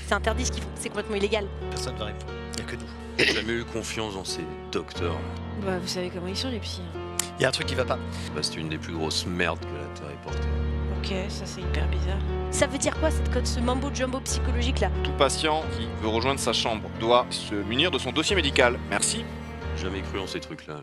C'est interdit ce qu'ils font, c'est complètement illégal. Personne ne va répondre, il n'y a que nous. J'ai jamais eu confiance dans ces docteurs. Bah, vous savez comment ils sont, les psys. Il y a un truc qui va pas. Bah, c'est une des plus grosses merdes que la Terre ait portée. Ok, ça c'est hyper bizarre. Ça veut dire quoi ce mambo-jumbo psychologique là? Tout patient qui veut rejoindre sa chambre doit se munir de son dossier médical. Merci. Jamais cru en ces trucs-là.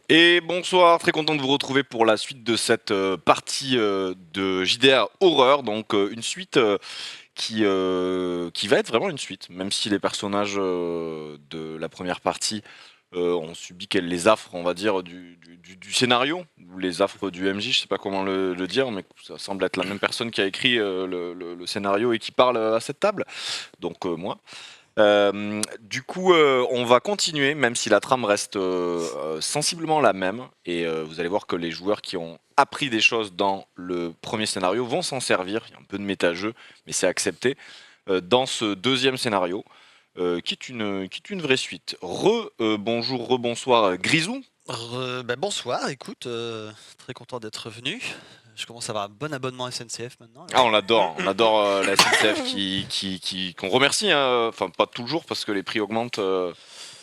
Et bonsoir, très content de vous retrouver pour la suite de cette partie de JDR Horreur. Donc une suite qui va être vraiment une suite, même si les personnages de la première partie ont subi les affres, on va dire, du scénario, ou les affres du MJ, je sais pas comment le dire, mais ça semble être la même personne qui a écrit le scénario et qui parle à cette table, donc moi. Du coup, on va continuer, même si la trame reste sensiblement la même. Et vous allez voir que les joueurs qui ont appris des choses dans le premier scénario vont s'en servir. Il y a un peu de méta-jeu, mais c'est accepté. Dans ce deuxième scénario, qui est une vraie suite. Bonjour, rebonsoir, Grisou. Bonsoir, écoute, très content d'être venu. Je commence à avoir un bon abonnement SNCF maintenant. Ah, on l'adore, la SNCF qu'on remercie, hein. Enfin pas toujours parce que les prix augmentent un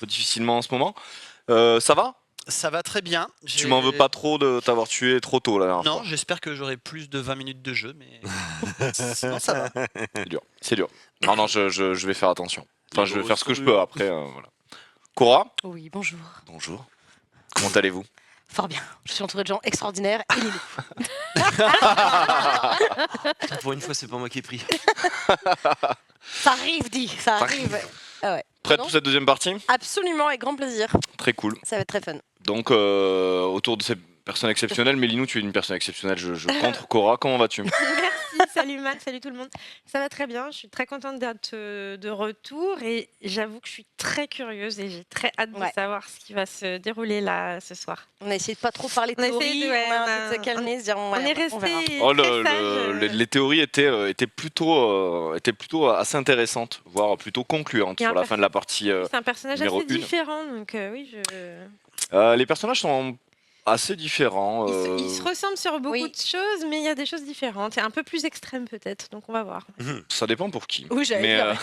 peu difficilement en ce moment. Ça va? Ça va très bien. Tu m'en veux pas trop de t'avoir tué trop tôt la dernière fois? Non, j'espère que j'aurai plus de 20 minutes de jeu, mais sinon ça va. C'est dur. Non, je vais faire attention. Enfin, je vais faire ce que je peux après. Voilà. Cora? Oui, bonjour. Bonjour. Comment allez-vous? Fort bien, je suis entourée de gens extraordinaires et Lilou. Pour une fois, c'est pas moi qui ai pris. Ça arrive, ça arrive. Ah ouais. Prête Non pour cette deuxième partie? Absolument, avec grand plaisir. Très cool. Ça va être très fun. Donc, autour de ces personnes exceptionnelles, Mélinou, tu es une personne exceptionnelle, je contre. Cora, comment vas-tu? Merci, salut Max, salut tout le monde. Ça va très bien, je suis très contente d'être de retour et j'avoue que je suis très curieuse et j'ai très hâte de savoir ce qui va se dérouler là ce soir. On a essayé de pas trop parler de On a théorie, essayé de- on a un peu de se calmer, se dire On est resté Oh, très sage. les théories étaient plutôt assez intéressantes, voire plutôt concluantes Il y a sur un la fin de la partie. C'est un personnage numéro assez une. différent, donc oui, je... Les personnages sont assez différents. Ils se ressemblent sur beaucoup Oui. de choses, mais il y a des choses différentes. C'est un peu plus extrême peut-être, donc on va voir. Ça dépend pour qui. Oui, j'allais Mais dire.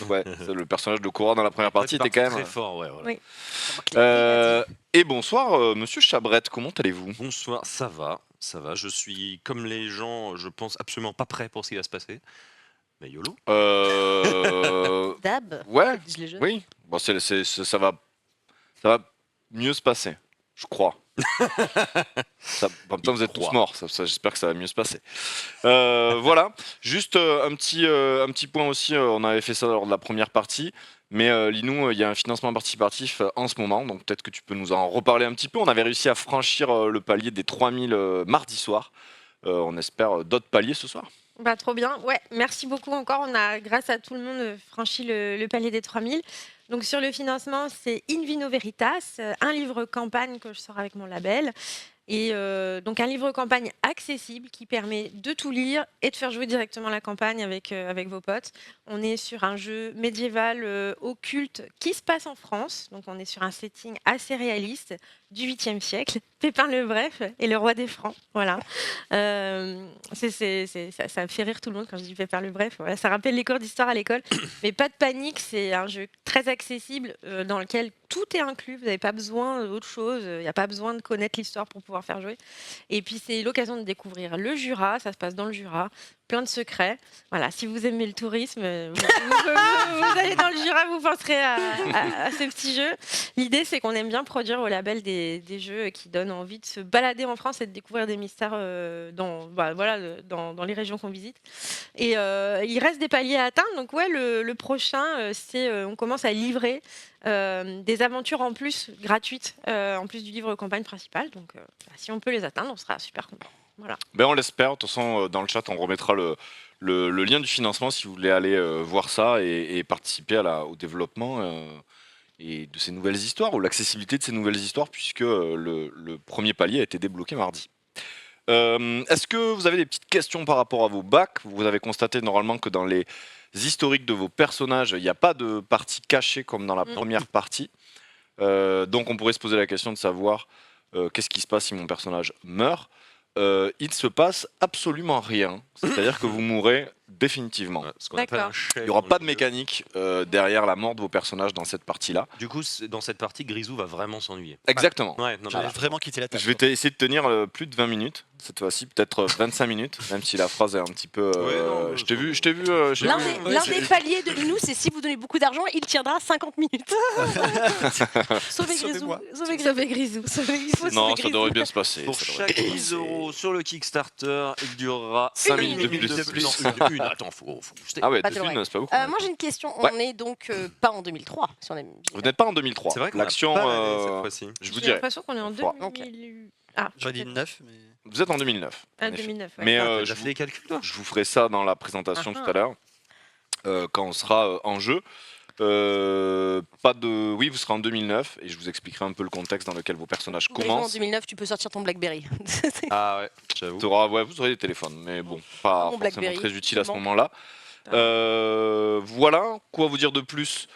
ouais, le personnage de Cora dans la première partie était quand même. très fort, ouais. Voilà. Oui. Et bonsoir, monsieur Chabrette, comment allez-vous? Bonsoir, ça va. Je suis comme les gens, je pense absolument pas prêt pour ce qui va se passer. Mais YOLO. Dab, Ouais, disent les jeunes. oui. Bon, ça va mieux se passer, je crois. En même temps, vous êtes tous morts. J'espère que ça va mieux se passer. Voilà. Juste un petit point aussi. On avait fait ça lors de la première partie. Mais Linou, il y a un financement participatif en ce moment. Donc peut-être que tu peux nous en reparler un petit peu. On avait réussi à franchir le palier des 3000 mardi soir. On espère d'autres paliers ce soir. Bah, trop bien. Ouais, merci beaucoup encore. On a, grâce à tout le monde, franchi le palier des 3000. Donc sur le financement, c'est In Vino Veritas, un livre campagne que je sors avec mon label. Et donc un livre campagne accessible qui permet de tout lire et de faire jouer directement la campagne avec vos potes. On est sur un jeu médiéval occulte qui se passe en France. Donc on est sur un setting assez réaliste du 8e siècle. Pépin le Bref et le roi des Francs. Voilà. Ça me fait rire tout le monde quand je dis Pépin le Bref. Voilà, ça rappelle les cours d'histoire à l'école. Mais pas de panique, c'est un jeu très accessible dans lequel tout est inclus. Vous n'avez pas besoin d'autre chose. Il n'y a pas besoin de connaître l'histoire pour pouvoir faire jouer. Et puis c'est l'occasion de découvrir le Jura. Ça se passe dans le Jura. Plein de secrets. Voilà, si vous aimez le tourisme, vous allez dans le Jura, vous penserez à ce petit jeu. L'idée, c'est qu'on aime bien produire au label des jeux qui donnent envie de se balader en France et de découvrir des mystères dans les régions qu'on visite. Et il reste des paliers à atteindre. Donc ouais, le prochain, on commence à livrer des aventures en plus gratuites, en plus du livre campagne principal. Donc si on peut les atteindre, on sera super content. Voilà. Ben on l'espère. De toute façon, dans le chat, on remettra le lien du financement si vous voulez aller voir ça et participer au développement et de ces nouvelles histoires, ou l'accessibilité de ces nouvelles histoires, puisque le premier palier a été débloqué mardi. Est-ce que vous avez des petites questions par rapport à vos bacs? Vous avez constaté normalement que dans les historiques de vos personnages, il n'y a pas de partie cachée comme dans la première partie. Donc on pourrait se poser la question de savoir qu'est-ce qui se passe si mon personnage meurt. Il ne se passe absolument rien. C'est-à-dire que vous mourrez définitivement. Ouais, ce qu'on appelle D'accord. un chef Il n'y aura dans pas le de jeu. mécanique derrière la mort de vos personnages dans cette partie-là. Du coup, dans cette partie, Grisou va vraiment s'ennuyer. Exactement. Ouais, non, J'avais mais- vraiment quitté la table. Je vais essayer de tenir plus de 20 minutes, cette fois-ci, peut-être 25 minutes, même si la phrase est un petit peu... Ouais, non, je t'ai vu, je- je t'ai vu... j'ai L'un vu- des, l'un des paliers de Linou, c'est si vous donnez beaucoup d'argent, il tiendra 50 minutes. Sauvez Grisou. Sauvez-moi. Sauvez Grisou. Il faut Non, sauver ça Grisou. devrait bien se passer. Pour ça devrait chaque bien se 10 passer. euros sur le Kickstarter, il durera 5 une minutes de minute plus. de plus. Non, une. Attends, faut booster. Ah ouais, Pas deux de thunes, vrai. c'est pas beaucoup. Moi j'ai une question. Ouais. On est donc pas en 2003. Si on est... Vous n'êtes pas en 2003. C'est vrai qu'on L'action, a pas l'année cette fois-ci. je vous J'ai dirais, l'impression qu'on est en Trois. 2000. Ah, J'aurais dit peut-être. 9, mais. vous êtes en 2009. en Ah, effet. 2009. Ouais. Mais Ah, t'as je, déjà vous, fait les calculs, toi je vous ferai ça dans la présentation Ah tout à l'heure, quand on sera en jeu. Pas de... Oui, vous serez en 2009 et je vous expliquerai un peu le contexte dans lequel vos personnages Mais en commencent. 2009, tu peux sortir ton BlackBerry. Ah ouais, j'avoue. Vous aurez des téléphones, mais bon, pas Mon forcément BlackBerry, très utile à ce il manque. moment-là. Ah. Voilà, quoi vous dire de plus?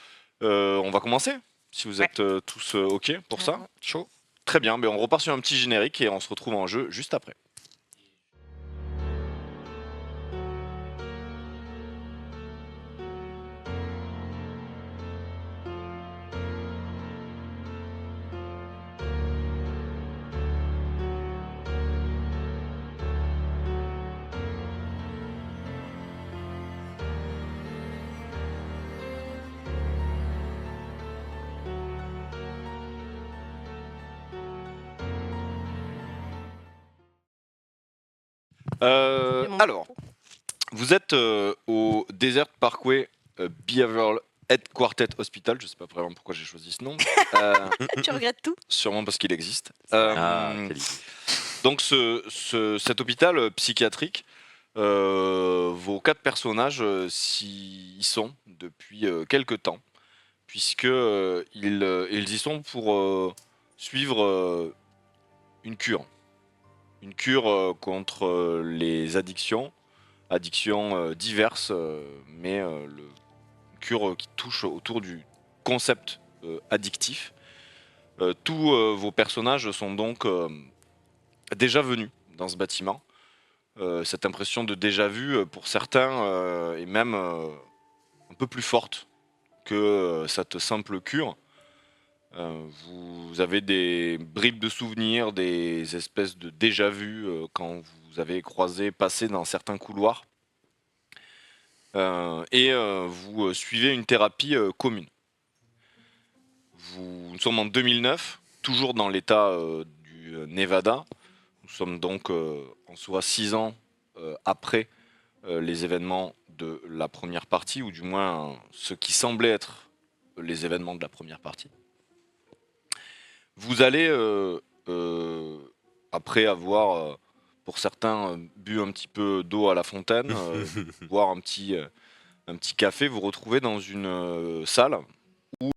On va commencer, si vous Ouais. êtes tous OK pour ça. Ouais. Chaud. Très bien, on repart sur un petit générique et on se retrouve en jeu juste après. C'est mon Alors, vous êtes au Desert Parkway Behavioral Headquarters Hospital. Je sais pas vraiment pourquoi j'ai choisi ce nom. Tu regrettes tout? Sûrement parce qu'il existe. Ah, quelle idée. Donc cet hôpital psychiatrique, vos 4 personnages y sont depuis quelque temps, puisque ils y sont pour suivre une cure. Une cure contre les addictions diverses, mais une cure qui touche autour du concept addictif. Tous vos personnages sont donc déjà venus dans ce bâtiment. Cette impression de déjà vu, pour certains, est même un peu plus forte que cette simple cure. Vous avez des bribes de souvenirs, des espèces de déjà-vu quand vous avez passé dans certains couloirs. Et vous suivez une thérapie commune. Nous sommes en 2009, toujours dans l'état du Nevada. Nous sommes donc en soi 6 ans après les événements de la première partie, ou du moins ce qui semblait être les événements de la première partie. Vous allez, après avoir, pour certains, bu un petit peu d'eau à la fontaine, boire un petit café, vous retrouvez dans une salle où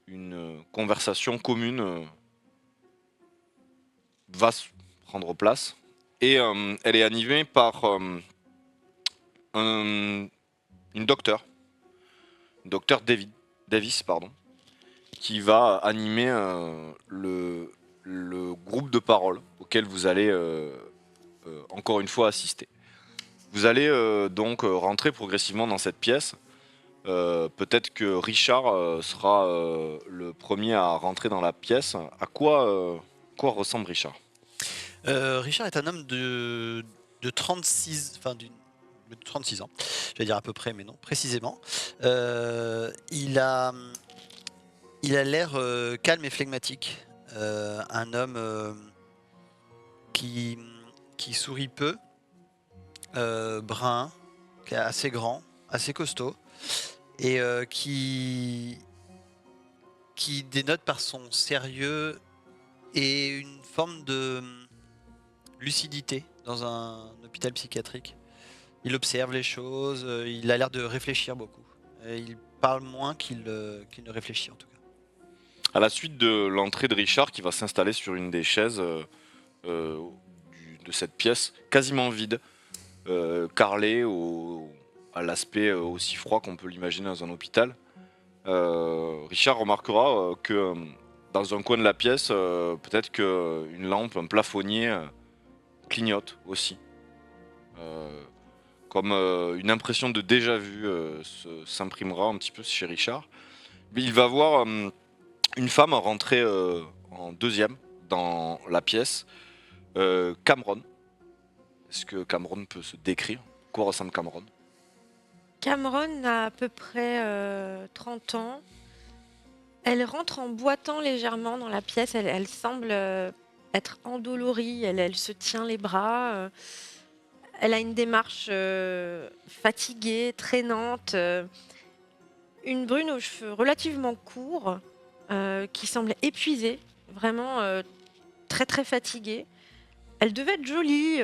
une conversation commune va se prendre place. Et elle est animée par une docteure, Davis, pardon, qui va animer le groupe de parole auquel vous allez encore une fois assister. Vous allez donc rentrer progressivement dans cette pièce. Peut-être que Richard sera le premier à rentrer dans la pièce. À quoi ressemble Richard? Richard est un homme de 36, enfin de 36 ans, je vais dire à peu près, mais non, précisément. Il a l'air calme et flegmatique. Un homme qui sourit peu, brun, qui est assez grand, assez costaud, et qui dénote par son sérieux et une forme lucidité dans un hôpital psychiatrique. Il observe les choses, il a l'air de réfléchir beaucoup. Et il parle moins qu'il ne réfléchit en tout cas. À la suite de l'entrée de Richard qui va s'installer sur une des chaises de cette pièce, quasiment vide, carrelée à l'aspect aussi froid qu'on peut l'imaginer dans un hôpital, Richard remarquera que dans un coin de la pièce, peut-être qu'une lampe, un plafonnier clignote aussi. Comme une impression de déjà vu s'imprimera un petit peu chez Richard. Mais il va voir une femme rentrer en deuxième dans la pièce, Cameron. Est-ce que Cameron peut se décrire? À quoi ressemble Cameron? Cameron a à peu près 30 ans. Elle rentre en boitant légèrement dans la pièce. Elle semble être endolorie. Elle se tient les bras. Elle a une démarche fatiguée, traînante. Une brune aux cheveux relativement courts, qui semble épuisée, vraiment très très fatiguée. Elle devait être jolie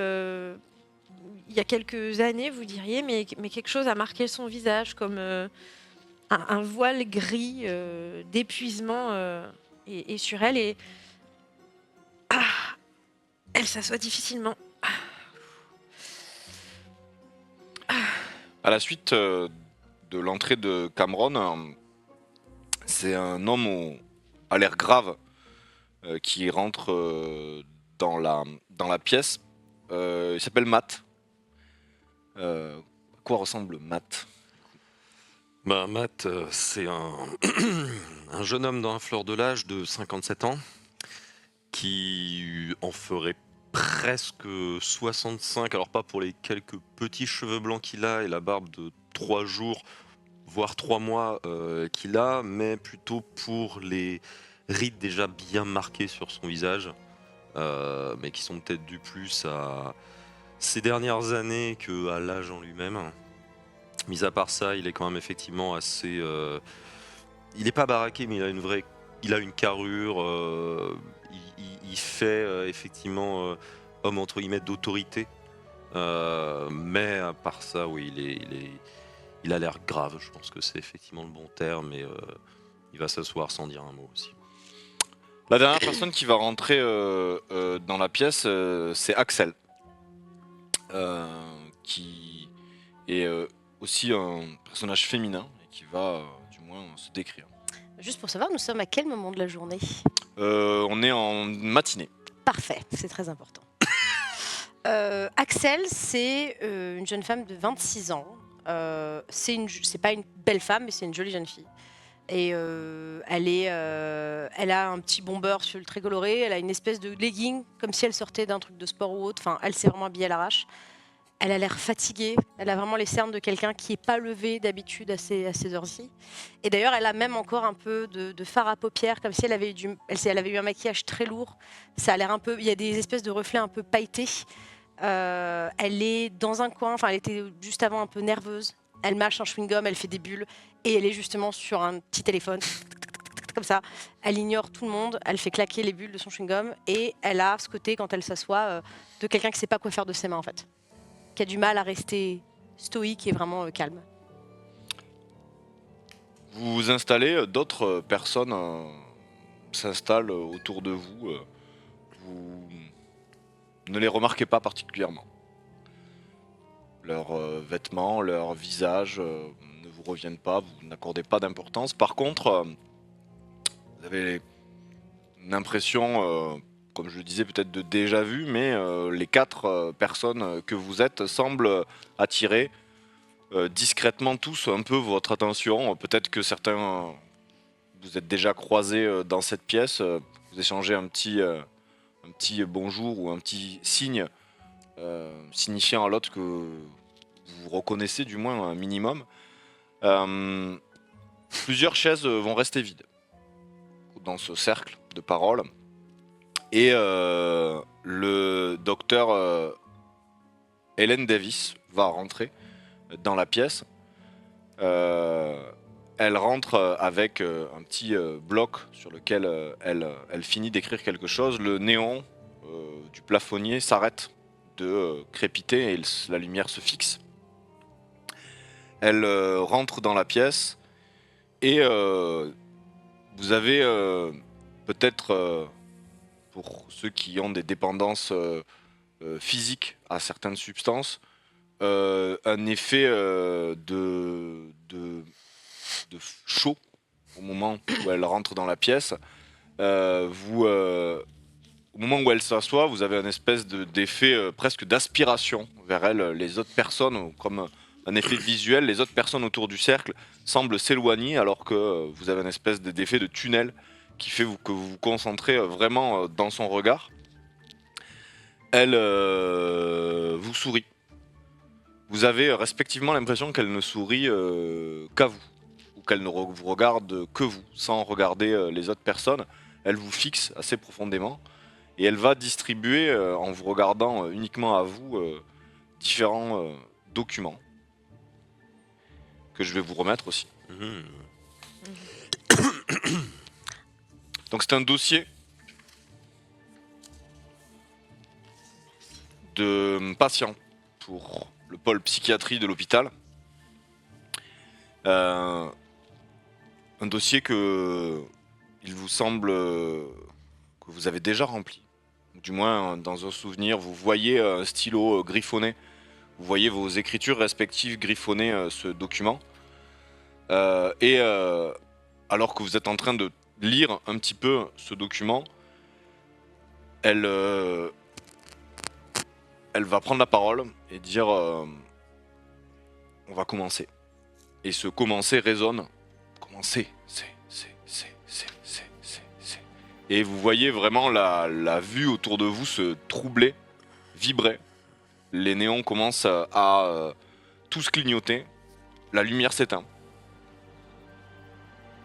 il y a quelques années, vous diriez, mais quelque chose a marqué son visage, comme un voile gris d'épuisement est sur elle. Et elle s'assoit difficilement. À la suite de l'entrée de Cameron, c'est un homme à l'air grave qui rentre dans la pièce. Il s'appelle Matt. À quoi ressemble Matt? Bah, Matt, c'est un jeune homme dans la fleur de l'âge de 57 ans qui en ferait presque 65, alors pas pour les quelques petits cheveux blancs qu'il a et la barbe de 3 jours, voire 3 mois qu'il a, mais plutôt pour les rides déjà bien marquées sur son visage, mais qui sont peut-être dus plus à ces dernières années qu'à l'âge en lui-même. Mis à part ça, il est quand même effectivement assez... il n'est pas baraqué, mais il a une carrure. Il fait effectivement homme entre guillemets d'autorité. Mais à part ça, oui, il a l'air grave. Je pense que c'est effectivement le bon terme. Et il va s'asseoir sans dire un mot aussi. La dernière personne qui va rentrer dans la pièce, c'est Axel. Qui est aussi un personnage féminin et qui va du moins se décrire. Juste pour savoir, nous sommes à quel moment de la journée? On est en matinée. Parfait, c'est très important. Axel, c'est une jeune femme de 26 ans. C'est pas une belle femme, mais c'est une jolie jeune fille. Et elle a un petit bomber sur le très coloré. Elle a une espèce de legging, comme si elle sortait d'un truc de sport ou autre. Enfin, elle s'est vraiment habillée à l'arrache. Elle a l'air fatiguée. Elle a vraiment les cernes de quelqu'un qui n'est pas levé d'habitude à ces heures-ci. Et d'ailleurs, elle a même encore un peu de fard à paupières, comme si elle avait eu un maquillage très lourd. Ça a l'air un peu. Il y a des espèces de reflets un peu pailletés. Elle est dans un coin. Enfin, elle était juste avant un peu nerveuse. Elle mâche un chewing-gum, elle fait des bulles. Et elle est justement sur un petit téléphone. Comme ça. Elle ignore tout le monde. Elle fait claquer les bulles de son chewing-gum. Et elle a ce côté, quand elle s'assoit, de quelqu'un qui ne sait pas quoi faire de ses mains, en fait. Qui a du mal à rester stoïque et vraiment calme. Vous vous installez, d'autres personnes s'installent autour de vous. Vous ne les remarquez pas particulièrement. Leurs vêtements, leurs visages ne vous reviennent pas, vous n'accordez pas d'importance. Par contre, vous avez une impression, comme je le disais, peut-être de déjà vu, mais les 4 personnes que vous êtes semblent attirer discrètement tous un peu votre attention. Peut-être que certains vous êtes déjà croisés dans cette pièce, vous échangez un petit bonjour ou un petit signe signifiant à l'autre que vous reconnaissez du moins un minimum. Plusieurs chaises vont rester vides dans ce cercle de paroles. Et le docteur Helen Davis va rentrer dans la pièce. Elle rentre avec un petit bloc sur lequel elle finit d'écrire quelque chose. Le néon du plafonnier s'arrête de crépiter et la lumière se fixe. Elle rentre dans la pièce et vous avez peut-être, pour ceux qui ont des dépendances physiques à certaines substances, un effet de chaud au moment où elle rentre dans la pièce. Au moment où elle s'assoit, vous avez un espèce d'effet presque d'aspiration vers elle. Les autres personnes, comme un effet visuel, les autres personnes autour du cercle semblent s'éloigner alors que vous avez une espèce d'effet de tunnel qui fait que vous vous concentrez vraiment dans son regard. Elle vous sourit. Vous avez respectivement l'impression qu'elle ne sourit qu'à vous, ou qu'elle ne vous regarde que vous, sans regarder les autres personnes. Elle vous fixe assez profondément, et elle va distribuer, en vous regardant uniquement à vous, différents documents, que je vais vous remettre aussi. Mhm. Donc c'est un dossier de patient pour le pôle psychiatrie de l'hôpital. Un dossier que il vous semble que vous avez déjà rempli. Du moins, dans un souvenir, vous voyez un stylo griffonné. Vous voyez vos écritures respectives griffonner ce document. Alors que vous êtes en train de lire un petit peu ce document, elle va prendre la parole et dire on va commencer. Et ce commencer résonne. Commencer, c'est. Et vous voyez vraiment la vue autour de vous se troubler, vibrer. Les néons commencent à tous clignoter. La lumière s'éteint.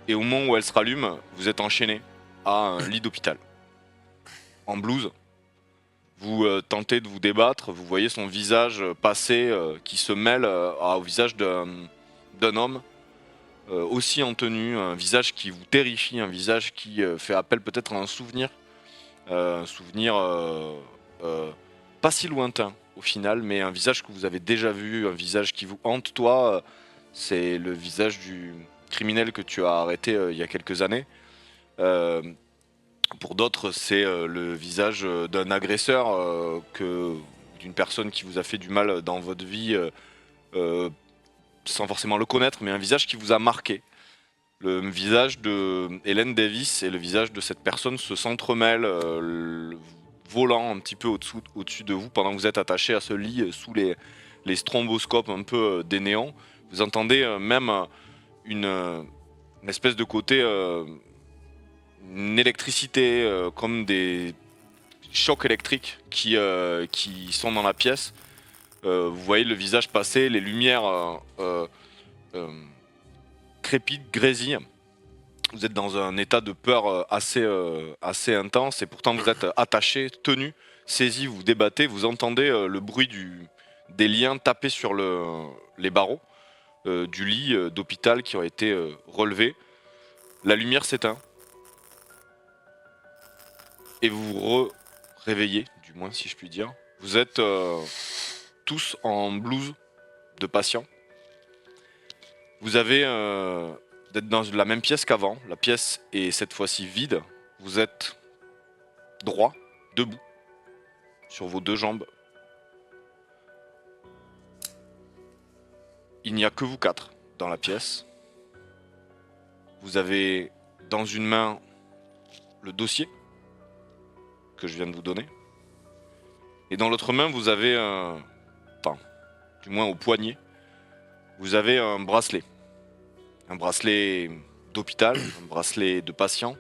Et au moment où elle se rallume, vous êtes enchaîné à un lit d'hôpital. En blouse. Vous tentez de vous débattre, vous voyez son visage passé qui se mêle au visage d'un homme aussi en tenue, un visage qui vous terrifie, un visage qui fait appel peut-être à un souvenir pas si lointain au final, mais un visage que vous avez déjà vu, un visage qui vous hante. Toi, c'est le visage du criminel que tu as arrêté il y a quelques années. Pour d'autres, c'est le visage d'un agresseur, d'une personne qui vous a fait du mal dans votre vie sans forcément le connaître, mais un visage qui vous a marqué. Le visage de Hélène Davis et le visage de cette personne se s'entremêlent, volant un petit peu au-dessus de vous pendant que vous êtes attaché à ce lit sous les stromboscopes un peu des néons. Vous entendez même une espèce de côté, une électricité, comme des chocs électriques qui sont dans la pièce. Vous voyez le visage passer, les lumières crépitent, grésillent. Vous êtes dans un état de peur assez intense et pourtant vous êtes attaché, tenu, saisi, vous débattez, vous entendez le bruit des liens taper sur les barreaux du lit d'hôpital qui ont été relevés. La lumière s'éteint et vous vous réveillez, du moins si je puis dire. Vous êtes tous en blouse de patient. Vous avez d'être dans la même pièce qu'avant. La pièce est cette fois-ci vide. Vous êtes droit, debout, sur vos deux jambes. Il n'y a que vous quatre dans la pièce. Vous avez dans une main le dossier que je viens de vous donner. Et dans l'autre main, vous avez du moins au poignet, vous avez un bracelet. Un bracelet d'hôpital, un bracelet de patient,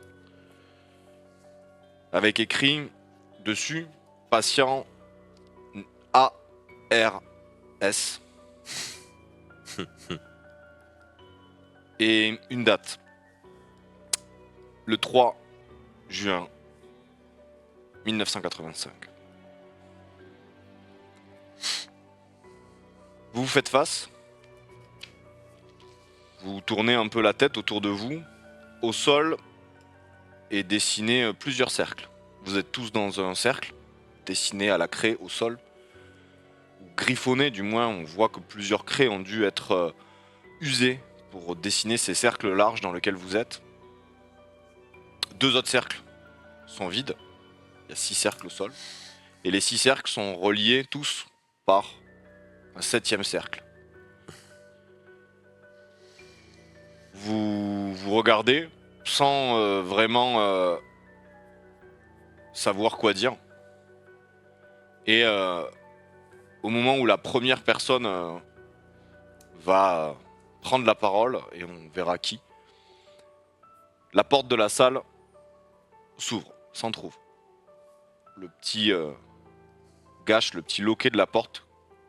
avec écrit dessus patient ARS. Et une date. Le 3 juin 1985. Vous vous faites face. Vous tournez un peu la tête autour de vous. Au sol est dessiné plusieurs cercles. Vous êtes tous dans un cercle. dessinés à la craie au sol, ou griffonnés du moins. On voit que plusieurs craies ont dû être usées pour dessiner ces cercles larges dans lesquels vous êtes. 2 autres cercles sont vides, il y a 6 cercles au sol, et les 6 cercles sont reliés tous par un 7e cercle. Vous regardez sans vraiment savoir quoi dire. Et au moment où la première personne va prendre la parole, et on verra qui, la porte de la salle s'ouvre, s'entrouvre. Le petit gâche, le petit loquet de la porte,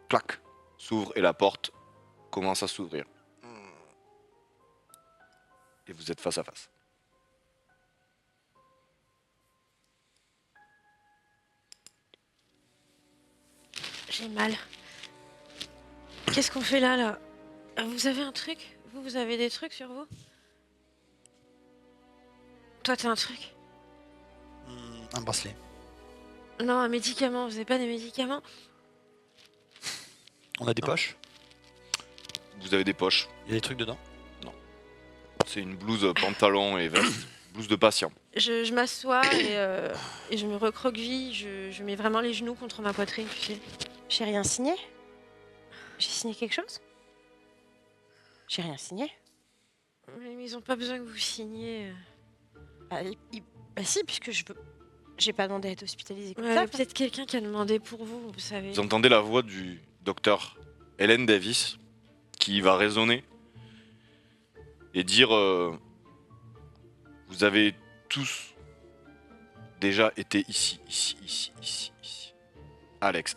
clac, s'ouvre et la porte commence à s'ouvrir. Et vous êtes face à face. J'ai mal. Qu'est-ce qu'on fait là? Vous avez un truc? Vous avez des trucs sur vous? Toi, t'as un truc? Un bracelet. Non, un médicament. Vous avez pas des médicaments? On a des poches. Vous avez des poches. Il y a des trucs dedans. C'est une blouse, pantalon et veste. Blouse de patient. Je m'assois et je me recroqueville. Je mets vraiment les genoux contre ma poitrine, tu sais. J'ai rien signé. J'ai signé quelque chose? J'ai rien signé. Mais ils ont pas besoin que vous signiez. Bah, bah si, puisque j'ai pas demandé à être hospitalisée comme Ouais, ça. peut-être quelqu'un qui a demandé pour vous, vous savez. Vous entendez la voix du docteur Helen Davis qui va résonner et dire vous avez tous déjà été ici. Alex.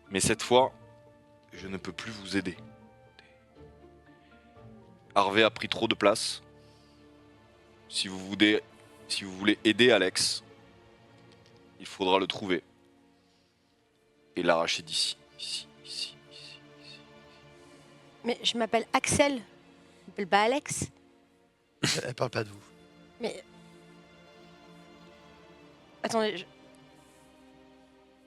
Mais cette fois, je ne peux plus vous aider. Harvey a pris trop de place. Si vous voulez aider Alex, il faudra le trouver et l'arracher d'ici. Ici. Mais je m'appelle Axel. Je m'appelle pas Alex. Elle parle pas de vous. Mais. Attendez,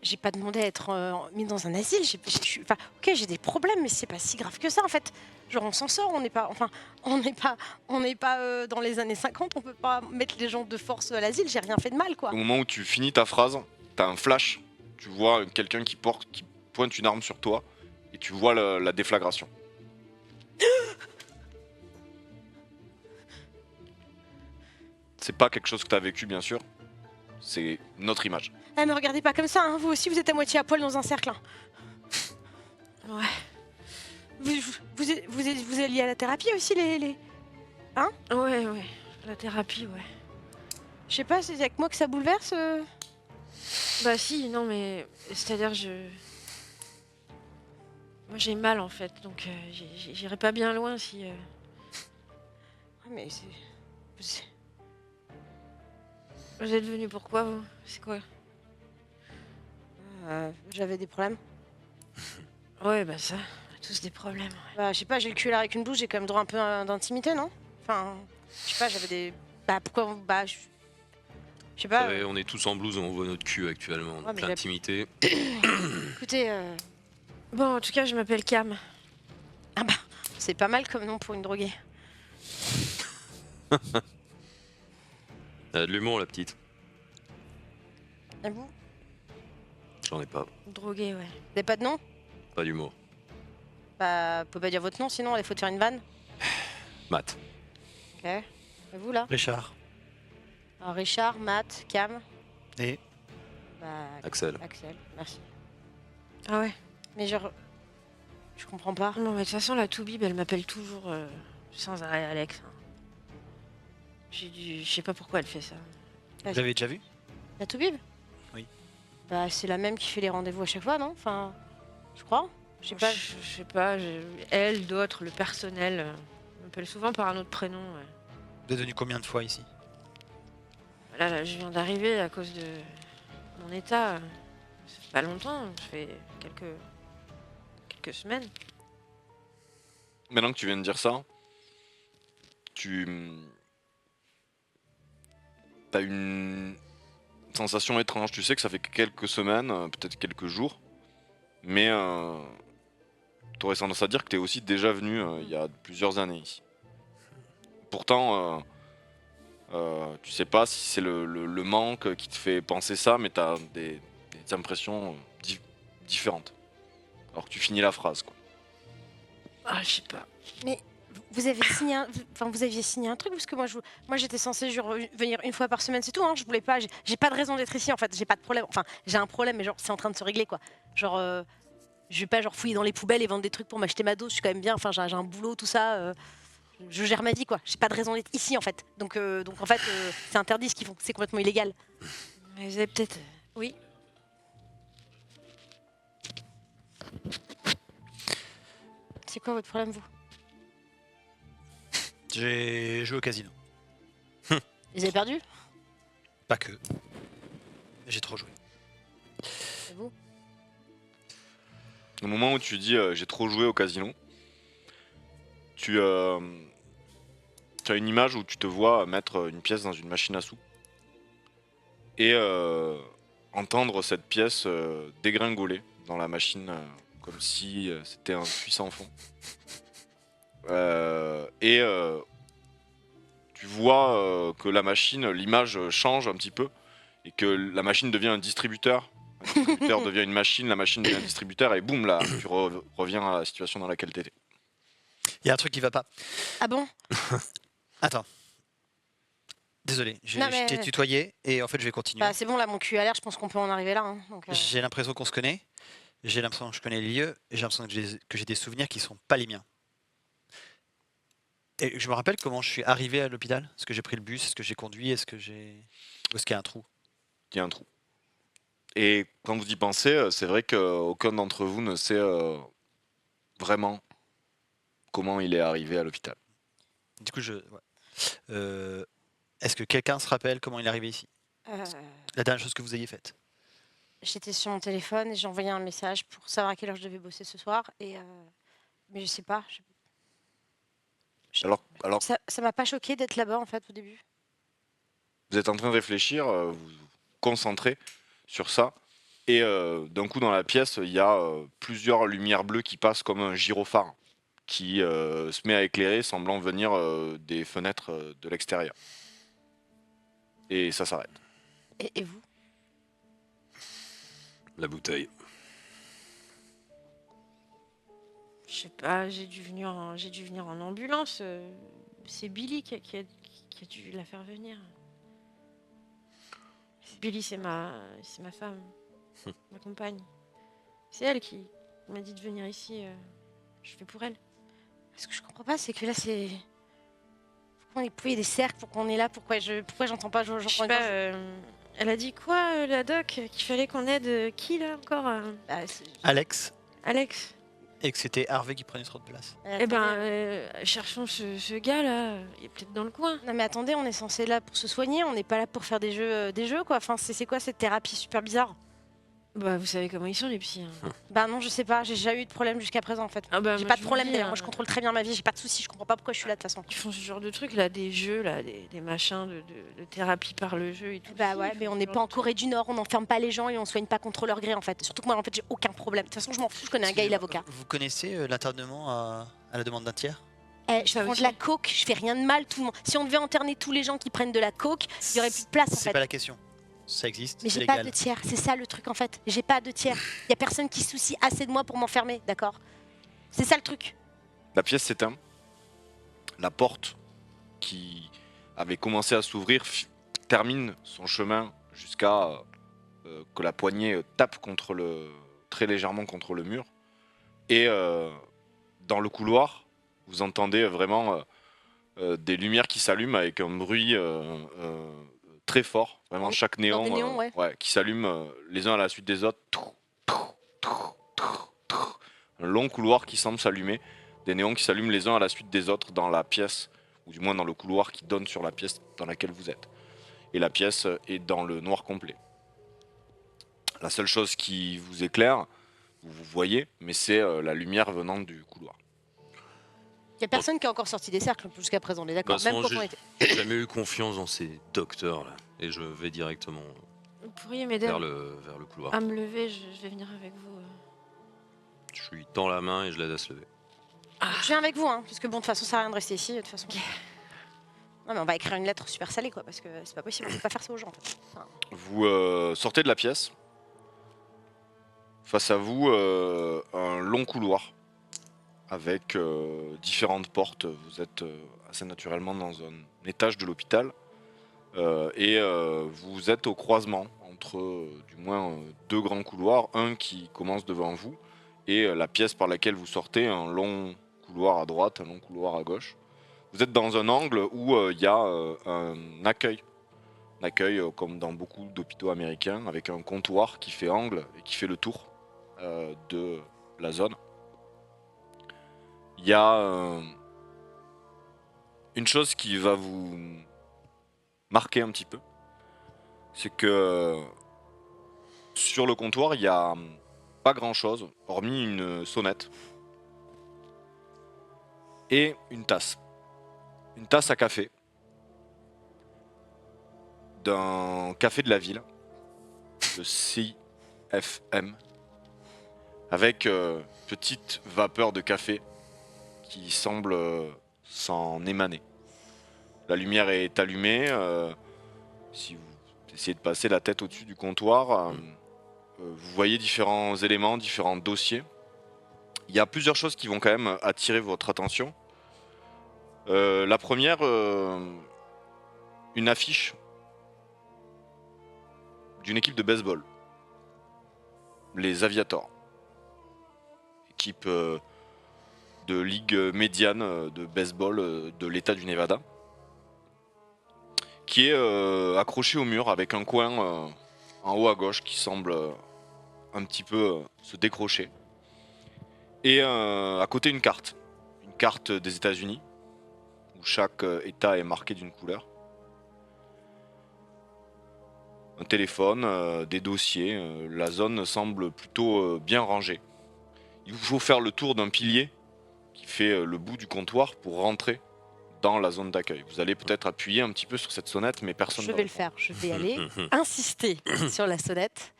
j'ai pas demandé à être mis dans un asile. Enfin, ok, j'ai des problèmes, mais c'est pas si grave que ça en fait. Genre, on s'en sort, on n'est pas. Enfin, on n'est pas dans les années 50, on peut pas mettre les gens de force à l'asile, j'ai rien fait de mal quoi. Au moment où tu finis ta phrase, t'as un flash. Tu vois quelqu'un qui pointe une arme sur toi et tu vois la déflagration. C'est pas quelque chose que t'as vécu, bien sûr. C'est notre image. Eh, me regardez pas comme ça, hein. Vous aussi vous êtes à moitié à poil dans un cercle. Hein. Ouais. Vous alliez à la thérapie aussi, les... Ouais. La thérapie, ouais. Je sais pas, c'est avec moi que ça bouleverse Bah si, non mais... C'est-à-dire, moi j'ai mal en fait, donc j'irai pas bien loin si... Ouais, mais c'est... Vous êtes venu pourquoi, vous? C'est quoi? J'avais des problèmes. Ouais, bah ça, on a tous des problèmes. Ouais. Bah, je sais pas, j'ai le cul là avec une blouse, j'ai quand même droit un peu d'intimité, non? Enfin, je sais pas, j'avais des... Bah, pourquoi... Bah, je sais pas... Ouais, on est tous en blouse, on voit notre cul actuellement. Ouais, mais L'intimité. Écoutez, Bon, en tout cas, je m'appelle Cam. ah bah, c'est pas mal comme nom pour une droguée. Elle a de l'humour, la petite. Et vous? J'en ai pas. Droguée, ouais. Vous avez pas de nom? Pas d'humour. Bah, vous pouvez pas dire votre nom, sinon il faut te faire une vanne. Matt. Ok. Et vous, là? Richard. Alors, Richard, Matt, Cam... Et Bah, Axel. Axel, merci. Ah ouais? Mais genre... Je comprends pas. Non, mais de toute façon, la Toubib, elle m'appelle toujours sans arrêt Alex. Hein. Je sais pas pourquoi elle fait ça. vous l'avez déjà vu? La Toubib? Oui. Bah, c'est la même qui fait les rendez-vous à chaque fois, non? Enfin, je crois. Je sais pas. Je sais pas, elle, d'autres, le personnel, m'appelle souvent par un autre prénom. Ouais. Vous êtes venu combien de fois ici? Là, je viens d'arriver à cause de mon état. Ça fait pas longtemps, ça fait quelques semaines. Maintenant que tu viens de dire ça, t'as une sensation étrange. Tu sais que ça fait quelques semaines, peut-être quelques jours, mais t'aurais tendance à dire que t'es aussi déjà venu il y a plusieurs années ici. Pourtant, tu sais pas si c'est le manque qui te fait penser ça, mais t'as des impressions différentes. Alors que tu finis la phrase, quoi. Ah, je sais pas. Mais vous avez signé vous aviez signé un truc parce que moi j'étais censée venir une fois par semaine, c'est tout. Hein, je voulais pas. J'ai pas de raison d'être ici en fait. J'ai pas de problème. Enfin, j'ai un problème, mais genre c'est en train de se régler quoi. Genre, je vais pas genre fouiller dans les poubelles et vendre des trucs pour m'acheter ma dose. Je suis quand même bien. Enfin, j'ai un boulot, tout ça. Je gère ma vie quoi. J'ai pas de raison d'être ici en fait. Donc en fait, c'est interdit ce qu'ils font. C'est complètement illégal. Mais vous avez peut-être. Oui. C'est quoi votre problème vous? J'ai joué au casino. Vous avez perdu? Pas que. J'ai trop joué. Et vous? Au moment où tu dis j'ai trop joué au casino, tu as une image où tu te vois mettre une pièce dans une machine à sous et entendre cette pièce dégringoler dans la machine comme si c'était un puissant fond. Et tu vois que la machine, l'image change un petit peu et que la machine devient un distributeur. Un distributeur devient une machine, la machine devient un distributeur et boum là, tu reviens à la situation dans laquelle tu étais. Il y a un truc qui va pas. Ah bon? Attends. Désolé, je Non, mais- t'ai tutoyé et en fait je vais continuer. Bah c'est bon là, mon cul à l'air. Je pense qu'on peut en arriver là. Hein, donc, J'ai l'impression qu'on se connaît, j'ai l'impression que je connais les lieux et j'ai l'impression que j'ai des souvenirs qui sont pas les miens. Et je me rappelle comment je suis arrivé à l'hôpital. Est-ce que j'ai pris le bus? Est-ce que j'ai conduit? Ou est-ce qu'il y a un trou? Il y a un trou. Et quand vous y pensez, c'est vrai qu'aucun d'entre vous ne sait vraiment comment il est arrivé à l'hôpital. Du coup, est-ce que quelqu'un se rappelle comment il est arrivé ici? La dernière chose que vous ayez faite? J'étais sur mon téléphone et j'ai envoyé un message pour savoir à quelle heure je devais bosser ce soir. Mais je sais pas. Alors Ça m'a pas choqué d'être là-bas en fait au début. vous êtes en train de réfléchir, vous vous concentrez sur ça, et d'un coup dans la pièce, il y a plusieurs lumières bleues qui passent comme un gyrophare, qui se met à éclairer, semblant venir des fenêtres de l'extérieur. Et ça s'arrête. Et vous? La bouteille. Je sais pas, j'ai dû venir en ambulance. C'est Billy qui a dû la faire venir. Billy, c'est ma femme, ma compagne. C'est elle qui m'a dit de venir ici. Je fais pour elle. Ce que je comprends pas, c'est que là c'est. Pourquoi on est plié des cercles? Pourquoi on est là? Pourquoi j'entends pas? Je sais pas, elle a dit quoi, la doc? Qu'il fallait qu'on aide qui là encore? Alex, Alex? et que c'était Harvey qui prenait trop de place. Eh ben, cherchons ce gars là. Il est peut-être dans le coin. Non mais attendez, on est censé là pour se soigner, on n'est pas là pour faire des jeux quoi. Enfin c'est quoi cette thérapie super bizarre? Bah, vous savez comment ils sont les psys. Hein. Bah non, je sais pas, j'ai jamais eu de problème jusqu'à présent en fait. Ah bah, J'ai moi, pas je de vous problème dis, d'ailleurs, moi je contrôle très bien ma vie, j'ai pas de soucis, je comprends pas pourquoi je suis là de toute façon. Ils font ce genre de trucs là, des jeux là, des machins de thérapie par le jeu et tout. Bah ouais, mais on n'est pas en Corée du Nord, on n'enferme pas les gens et on soigne pas contre leur gré en fait. Surtout que moi en fait j'ai aucun problème. De toute façon je m'en fous, je connais un gars, il est avocat. Vous connaissez l'internement à la demande d'un tiers? Je Ça prends aussi. de la coke, je fais rien de mal, tout le monde. Si on devait interner tous les gens qui prennent de la coke, il y aurait plus de place en C'est fait. pas la question. Ça existe, Mais c'est j'ai pas légal. de tiers, c'est ça le truc en fait. J'ai pas de tiers. Il y a personne qui se soucie assez de moi pour m'enfermer, d'accord? C'est ça le truc. La pièce s'éteint. La porte qui avait commencé à s'ouvrir termine son chemin jusqu'à que la poignée tape très légèrement contre le mur. Et dans le couloir, vous entendez vraiment des lumières qui s'allument avec un bruit très fort. Vraiment, chaque néon, des néons, ouais. qui s'allume les uns à la suite des autres. Un long couloir qui semble s'allumer. Des néons qui s'allument les uns à la suite des autres dans la pièce, ou du moins dans le couloir qui donne sur la pièce dans laquelle vous êtes. Et la pièce est dans le noir complet. La seule chose qui vous éclaire, vous voyez, mais c'est la lumière venant du couloir. Il y a personne qui a encore sorti des cercles jusqu'à présent, on est d'accord. Bah, Même sans quand on j'ai- était. J'ai jamais eu confiance dans ces docteurs là. Et je vais directement Vous pourriez m'aider vers le couloir. à me lever, je vais venir avec vous. Je lui tends la main et je l'aide à se lever. Je viens avec vous, hein, parce que bon, de toute façon, ça sert à rien de rester ici. De toute façon. Non, mais on va écrire une lettre super salée, quoi, parce que c'est pas possible, on peut pas faire ça aux gens. En fait. Enfin, Vous sortez de la pièce. Face à vous, un long couloir avec différentes portes. Vous êtes assez naturellement dans un étage de l'hôpital et vous êtes au croisement entre du moins deux grands couloirs, un qui commence devant vous et la pièce par laquelle vous sortez, un long couloir à droite, un long couloir à gauche. Vous êtes dans un angle où il y a un accueil. Un accueil comme dans beaucoup d'hôpitaux américains avec un comptoir qui fait angle et qui fait le tour de la zone. Il y a une chose qui va vous marquer un petit peu, c'est que sur le comptoir, il n'y a pas grand chose, hormis une sonnette et une tasse. Une tasse à café d'un café de la ville, le CFM, avec petite vapeur de café qui semble s'en émaner. La lumière est allumée. Si vous essayez de passer la tête au-dessus du comptoir, vous voyez différents éléments, différents dossiers. Il y a plusieurs choses qui vont quand même attirer votre attention. La première, une affiche d'une équipe de baseball, les Aviators. Équipe de ligue médiane de baseball de l'état du Nevada, qui est accroché au mur avec un coin en haut à gauche qui semble un petit peu se décrocher. Et à côté une carte des États-Unis, où chaque État est marqué d'une couleur. Un téléphone, des dossiers, la zone semble plutôt bien rangée. Il vous faut faire le tour d'un pilier qui fait le bout du comptoir pour rentrer dans la zone d'accueil. Vous allez peut-être appuyer un petit peu sur cette sonnette, mais personne je ne vais le répond. faire, je vais aller insister sur la sonnette.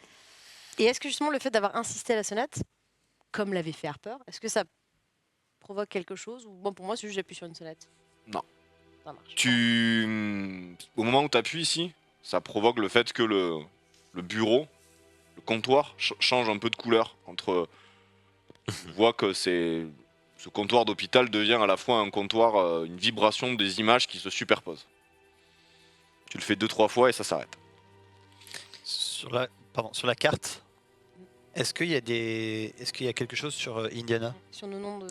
Et est-ce que justement le fait d'avoir insisté à la sonnette, comme l'avait fait Harper, est-ce que ça provoque quelque chose ou bon, pour moi, c'est juste j'appuie sur une sonnette? Non. Ça marche. Au moment où tu appuies ici, ça provoque le fait que le bureau, le comptoir, change un peu de couleur. On voit que ce comptoir d'hôpital devient à la fois un comptoir, une vibration des images qui se superposent. Tu le fais 2-3 fois et ça s'arrête. Sur la carte, est-ce qu'il y a quelque chose sur Indiana? Sur nos noms de.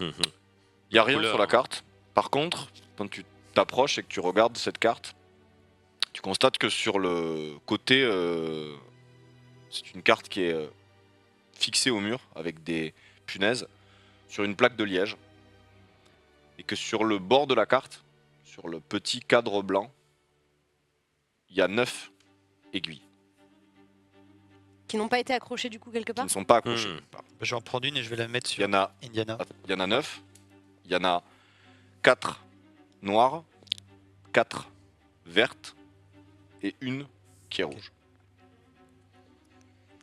Il n'y a rien Couleur. sur la carte. Par contre, quand tu t'approches et que tu regardes cette carte, tu constates que sur le côté, c'est une carte qui est fixée au mur avec des punaises sur une plaque de liège. Et que sur le bord de la carte, sur le petit cadre blanc, il y a 9 aiguilles Qui n'ont pas été accrochés du coup quelque qui part? ne sont pas accrochées. Je vais en prendre une et je vais la mettre Il y sur en a Indiana. Il y en a 9. Il y en a 4 noires, 4 vertes et une qui est rouge.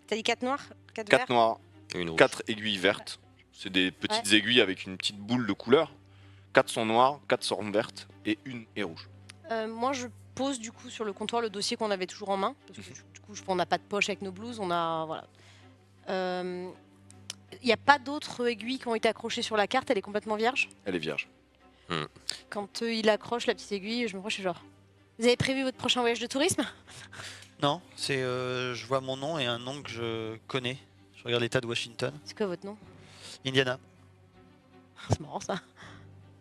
T'as dit 4 noirs, 4 4 verts. noires, Et une rouge. 4 aiguilles vertes. C'est des petites aiguilles avec une petite boule de couleur. 4 sont noires, 4 sont vertes et une est rouge. Moi, je pose du coup sur le comptoir le dossier qu'on avait toujours en main parce que du coup, on n'a pas de poche avec nos blouses, on a voilà. Il n'y a pas d'autres aiguilles qui ont été accrochées sur la carte, elle est complètement vierge. Elle est vierge. Quand il accroche la petite aiguille, je me crois, genre. Vous avez prévu votre prochain voyage de tourisme? Non, c'est je vois mon nom et un nom que je connais. Je regarde l'état de Washington. C'est quoi votre nom? Indiana. C'est marrant ça.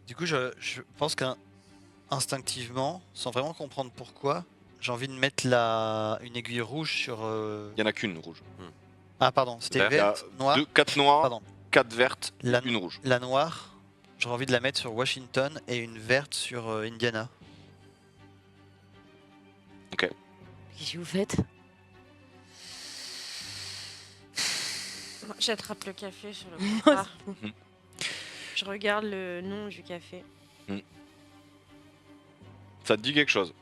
Du coup, je pense qu'instinctivement, sans vraiment comprendre pourquoi, j'ai envie de mettre une aiguille rouge sur... Il n'y en a qu'une rouge. Ah pardon, c'était Vert. Il y a verte, noire. 4 noires, Pardon. 4 vertes, La- une rouge. La noire, j'aurais envie de la mettre sur Washington et une verte sur Indiana. Qu'est-ce que vous faites? J'attrape le café sur le comptoir. Je regarde le nom du café. Ça te dit quelque chose.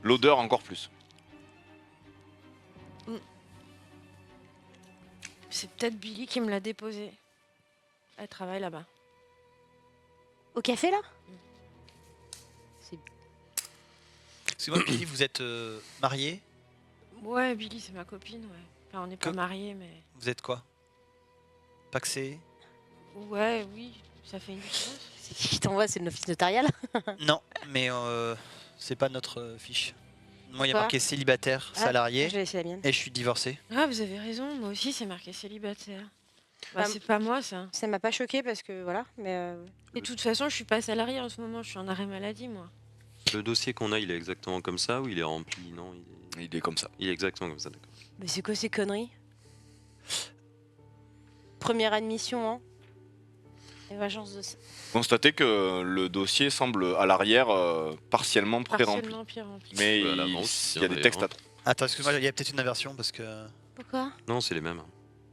L'odeur encore plus. C'est peut-être Billy qui me l'a déposé. Elle travaille là-bas. Au café, là? Excusez-moi, Billy, vous êtes marié? Ouais, Billy, c'est ma copine, ouais. Enfin, on n'est pas mariés, mais... Vous êtes quoi? Paxé? Ouais, oui, ça fait une différence. C'est qui t'envoie? C'est l'office notarial? Non, mais c'est pas notre fiche. Moi, il y a Quoi? marqué célibataire, salarié, Je vais laisser la mienne. et je suis divorcé. Ah, vous avez raison, moi aussi, c'est marqué célibataire. Bah, C'est pas moi, ça. Ça m'a pas choqué parce que voilà, mais Et de toute façon, je suis pas salariée en ce moment, je suis en arrêt maladie, moi. Le dossier qu'on a, il est exactement comme ça ou il est rempli? Non, Il est comme ça. il est exactement comme ça, d'accord. mais c'est quoi ces conneries? Première admission, hein? Agence de... Constatez que le dossier semble à l'arrière partiellement pré-rempli. Partiellement pire rempli. Mais À il l'avance, y a des d'ailleurs, textes hein. à trop. Attends, excuse-moi, il y a peut-être une inversion parce que. Pourquoi? Non, c'est les mêmes.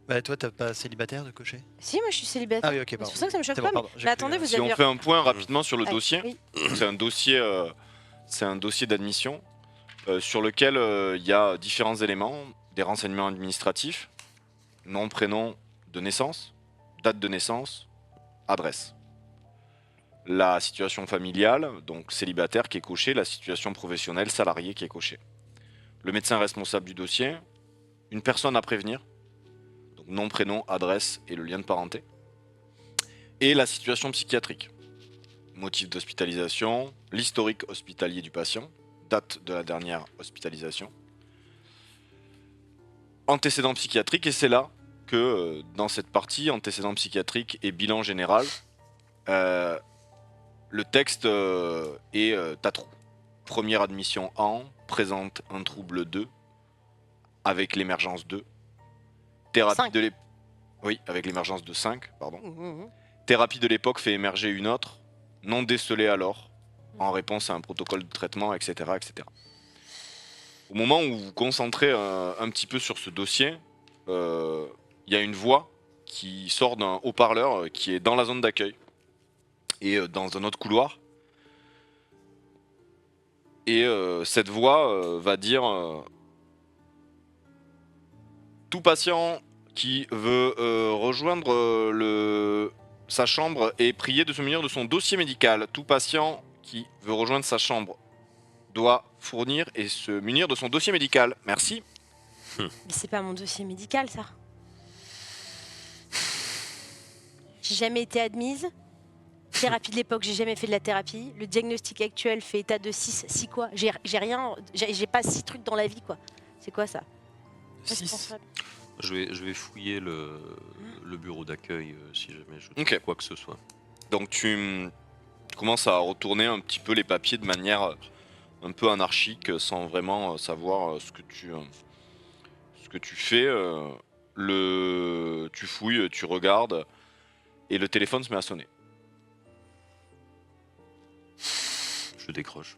Bah, toi, t'as pas célibataire de cocher? Si, moi je suis célibataire. Ah oui, ok, Mais pardon. c'est pour ça que ça me choque C'est pas. bon, pardon, Mais j'ai cru, attendez, vous Si avez... on fait un point rapidement sur le Ah, dossier, oui. c'est un dossier d'admission sur lequel il y a différents éléments, des renseignements administratifs, nom, prénom de naissance, date de naissance, adresse. La situation familiale, donc célibataire qui est coché, la situation professionnelle, salarié qui est coché. Le médecin responsable du dossier, une personne à prévenir, donc nom, prénom, adresse et le lien de parenté. Et la situation psychiatrique. Motif d'hospitalisation, l'historique hospitalier du patient, date de la dernière hospitalisation, antécédents psychiatriques, et c'est là que dans cette partie, antécédents psychiatriques et bilan général, le texte est à trous. Première admission en, présente un trouble 2, avec l'émergence 2, thérapie Cinq. de l'époque... Oui, avec l'émergence de 5, pardon. Mmh. Thérapie de l'époque fait émerger une autre, non décelée alors, en réponse à un protocole de traitement, etc. etc. Au moment où vous vous concentrez un petit peu sur ce dossier, il y a une voix qui sort d'un haut-parleur qui est dans la zone d'accueil et dans un autre couloir. Et cette voix va dire tout patient qui veut rejoindre sa chambre et prier de se munir de son dossier médical. Tout patient qui veut rejoindre sa chambre doit fournir et se munir de son dossier médical. Merci. Mais c'est pas mon dossier médical, ça. J'ai jamais été admise. Thérapie de l'époque, j'ai jamais fait de la thérapie. Le diagnostic actuel fait état de 6. 6 quoi? J'ai rien. J'ai pas 6 trucs dans la vie, quoi. C'est quoi ça? 6. Responsable. Je vais fouiller le bureau d'accueil si jamais je trouve Ok. quoi que ce soit. Donc tu commences à retourner un petit peu les papiers de manière un peu anarchique sans vraiment savoir ce que tu fais. Tu fouilles, tu regardes et le téléphone se met à sonner. Je décroche.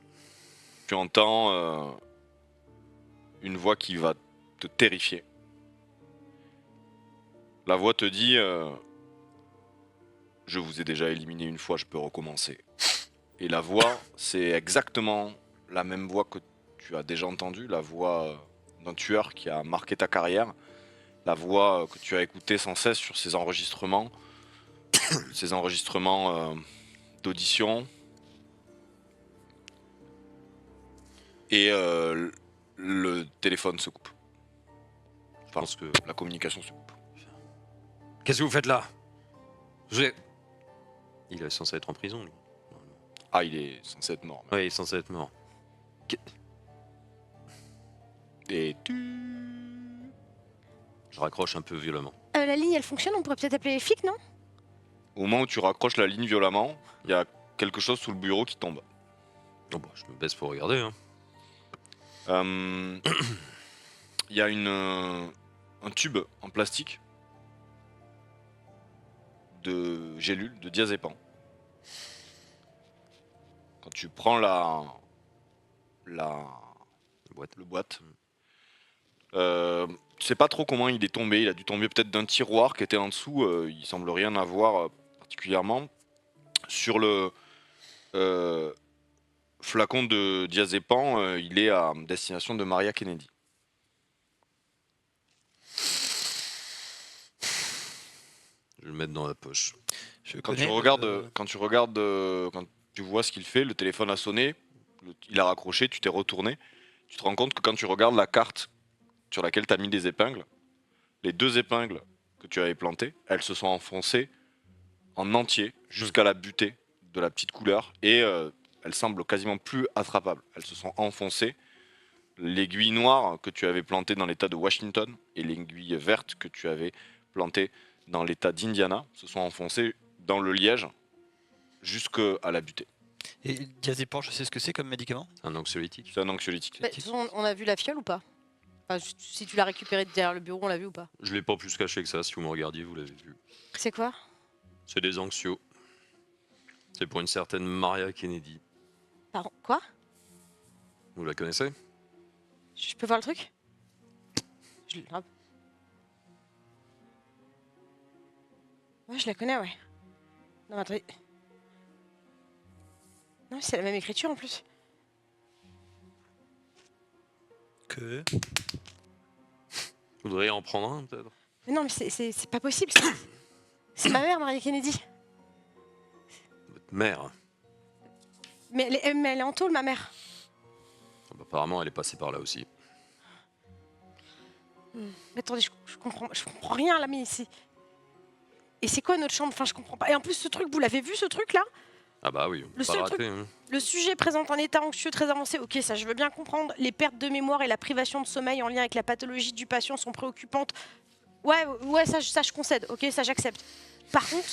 Tu entends une voix qui va te terrifier. La voix te dit je vous ai déjà éliminé une fois, je peux recommencer. Et la voix, c'est exactement la même voix que tu as déjà entendue, la voix d'un tueur qui a marqué ta carrière, la voix que tu as écoutée sans cesse sur ces enregistrements, d'audition. Et le téléphone se coupe. Je pense que... La communication se coupe. Qu'est-ce que vous faites là? Il est censé être en prison, lui. Ah, il est censé être mort. Ouais, il est censé être mort. Et Je raccroche un peu violemment. La ligne, elle fonctionne. On pourrait peut-être appeler les flics, non? au moment où tu raccroches la ligne violemment, il y a quelque chose sous le bureau qui tombe. Oh bah, je me baisse pour regarder. Hein. Il y a un tube en plastique de gélules de diazépam. Quand tu prends le boîte, Tu sais pas trop comment il est tombé. Il a dû tomber peut-être d'un tiroir qui était en dessous. Il semble rien avoir particulièrement. Sur le flacon de diazépam, il est à destination de Maria Kennedy. Je vais le mettre dans la poche. Quand tu regardes, quand tu vois ce qu'il fait, le téléphone a sonné, il a raccroché, tu t'es retourné, tu te rends compte que quand tu regardes la carte sur laquelle tu as mis des épingles, les 2 épingles que tu avais plantées, elles se sont enfoncées en entier jusqu'à la butée de la petite couleur et elles semblent quasiment plus attrapables. Elles se sont enfoncées. L'aiguille noire que tu avais plantée dans l'état de Washington et l'aiguille verte que tu avais plantée dans l'état d'Indiana se sont enfoncées dans le liège jusqu'à la butée. Et le diazépam, je sais ce que c'est comme médicament. Un anxiolytique. C'est un anxiolytique. Bah, de toute façon, on a vu la fiole ou pas? Enfin, si tu l'as récupérée derrière le bureau, on l'a vu ou pas? Je l'ai pas plus caché que ça. Si vous me regardiez, vous l'avez vu. C'est quoi? C'est des anxios. C'est pour une certaine Maria Kennedy. Pardon, quoi? Vous la connaissez? Je peux voir le truc? Je... ah. Ouais, je la connais, ouais. Non, mais attendez. Non, c'est la même écriture en plus. Que Vous devriez en prendre un, peut-être. Mais non, mais c'est pas possible. C'est ma mère, Maria Kennedy. Votre mère. Mais elle est en tôle, ma mère. Ah bah, apparemment, elle est passée par là aussi. Mais attendez, je comprends rien là, mais c'est... Et c'est quoi notre chambre? Enfin, je comprends pas. Et en plus, ce truc, vous l'avez vu, ce truc-là? Ah bah oui, on peut Le pas seul le rater. truc- Hein. Le sujet présente un état anxieux très avancé. Ok, ça, je veux bien comprendre. Les pertes de mémoire et la privation de sommeil en lien avec la pathologie du patient sont préoccupantes. Ouais, ça, je concède. Ok, ça, j'accepte. Par contre,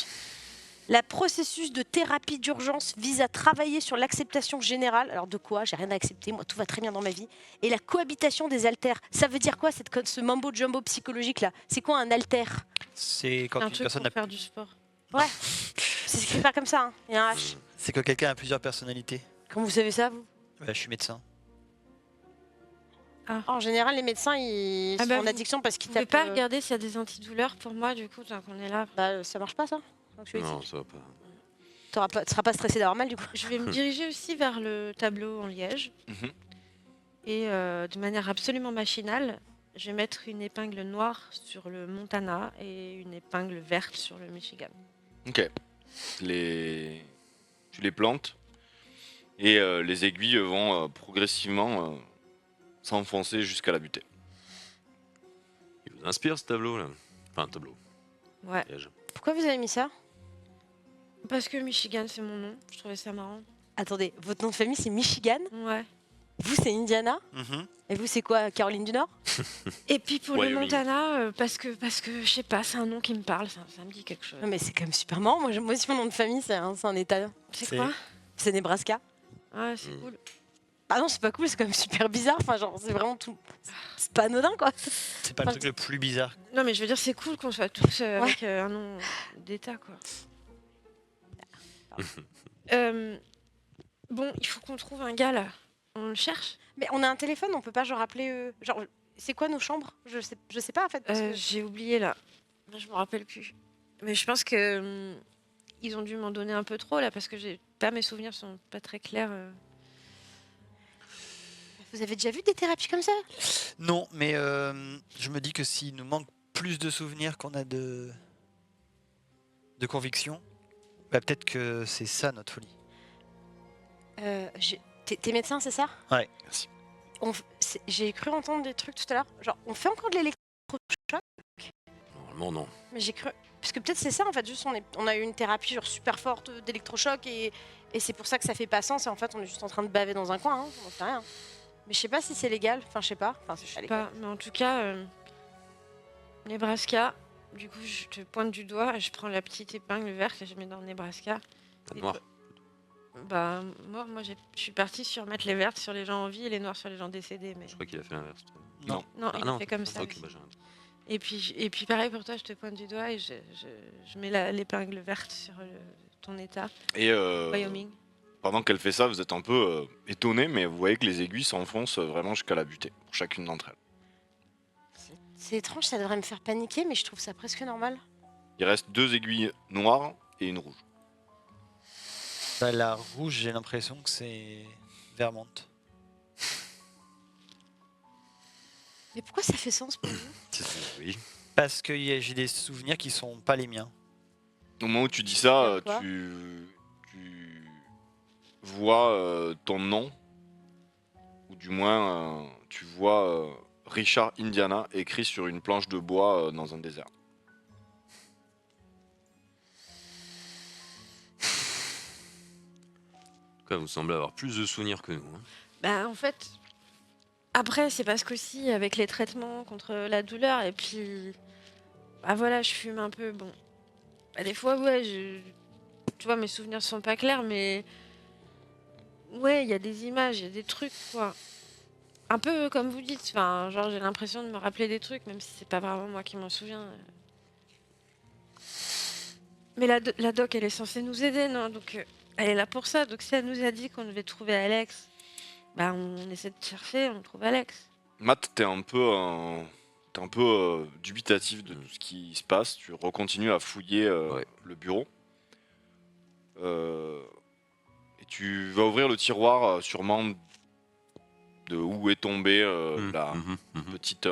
la processus de thérapie d'urgence vise à travailler sur l'acceptation générale. Alors de quoi? J'ai rien à accepter. Moi, tout va très bien dans ma vie. Et la cohabitation des alters. Ça veut dire quoi, ce mambo jumbo psychologique là? C'est quoi un alter? c'est quand Un une truc personne pour a... faire du sport. Ouais. C'est écrit pas comme ça. Hein. Il y a un H. C'est quand quelqu'un a plusieurs personnalités. Comment vous savez ça, vous? Ouais, je suis médecin. En général, les médecins, ils Ah sont bah, en vous- addiction parce Vous qu'ils pouvez tapent... pas regarder s'il y a des antidouleurs pour moi, du coup, tant qu'on est là. Bah, ça marche pas, ça? Non, ça va pas. Tu seras pas stressé d'avoir mal, du coup. Je vais me diriger aussi vers le tableau en liège. Mhm. Et de manière absolument machinale, je vais mettre une épingle noire sur le Montana et une épingle verte sur le Michigan. Ok. Tu les plantes et les aiguilles vont progressivement s'enfoncer jusqu'à la butée. Il vous inspire ce tableau là? Enfin, un tableau. Ouais. Piège. Pourquoi vous avez mis ça? Parce que Michigan, c'est mon nom. Je trouvais ça marrant. Attendez, votre nom de famille, c'est Michigan? Ouais. Vous, c'est Indiana? Mhm. Et vous, c'est quoi, Caroline du Nord? Et puis pour le Wyoming. Montana, parce que je sais pas, c'est un nom qui me parle, ça me dit quelque chose. Non, mais c'est quand même super marrant. Moi aussi, mon nom de famille, c'est un état. C'est c'est- quoi? C'est Nebraska. Ouais, c'est Mm. cool. Ah non, c'est pas cool, c'est quand même super bizarre. Enfin, genre, c'est vraiment tout. C'est pas anodin, quoi. C'est pas le truc le plus bizarre. Non, mais je veux dire, c'est cool qu'on soit tous avec un nom d'État, quoi. Bon, il faut qu'on trouve un gars là. On le cherche. Mais on a un téléphone, on peut pas, genre, appeler. Genre, c'est quoi nos chambres? Je sais pas, en fait. Parce que... J'ai oublié là. Je me rappelle plus. Mais je pense que ils ont dû m'en donner un peu trop là parce que mes souvenirs sont pas très clairs. Vous avez déjà vu des thérapies comme ça? Non, mais je me dis que s'il nous manque plus de souvenirs qu'on a de conviction, bah peut-être que c'est ça notre folie. T'es médecin, c'est ça? Ouais. Merci. J'ai cru entendre des trucs tout à l'heure. Genre, on fait encore de l'électrochoc, Normalement, non. mais j'ai cru. Parce que peut-être c'est ça en fait, juste on a eu une thérapie genre super forte d'électrochoc et c'est pour ça que ça fait pas sens et en fait on est juste en train de baver dans un coin, hein, on sait rien. Mais je sais pas si c'est légal, enfin je sais pas. Enfin, c'est Je pas sais légal. pas, mais en tout cas, Nebraska. Du coup, je te pointe du doigt, je prends la petite épingle verte et je mets dans Nebraska. Pas Et noir. Bah, moi je suis partie sur mettre les vertes sur les gens en vie et les noirs sur les gens décédés. Mais Je crois qu'il a fait l'inverse. Non. non, Ah il non, fait comme ça. ok, aussi. bah, j'ai un- Et puis pareil pour toi, je te pointe du doigt et je mets l'épingle verte sur ton état, Et Wyoming. pendant qu'elle fait ça, vous êtes un peu étonné, mais vous voyez que les aiguilles s'enfoncent vraiment jusqu'à la butée, pour chacune d'entre elles. C'est étrange, ça devrait me faire paniquer, mais je trouve ça presque normal. Il reste 2 aiguilles noires et une rouge. Bah, la rouge, j'ai l'impression que c'est Vermont. Mais pourquoi ça fait sens pour vous? Oui. Parce que j'ai des souvenirs qui sont pas les miens. Au moment où tu dis ça, Quoi tu vois ton nom, ou du moins tu vois Richard Indiana écrit sur une planche de bois dans un désert. En tout cas, vous semblez avoir plus de souvenirs que nous. Hein. Bah, en fait, après, c'est parce qu'aussi, avec les traitements contre la douleur, et puis, bah voilà, je fume un peu. Bon, bah, des fois, ouais, tu vois, mes souvenirs sont pas clairs, mais ouais, il y a des images, il y a des trucs, quoi. Un peu comme vous dites, enfin, genre, j'ai l'impression de me rappeler des trucs, même si c'est pas vraiment moi qui m'en souviens. Mais la doc, elle est censée nous aider, non? Donc, elle est là pour ça. Donc, si elle nous a dit qu'on devait trouver Alex, bah, on essaie de chercher, on trouve Alex. Matt, t'es un peu dubitatif de tout ce qui se passe. Tu recontinues à fouiller Ouais. le bureau. Et tu vas ouvrir le tiroir sûrement de où est tombée la petite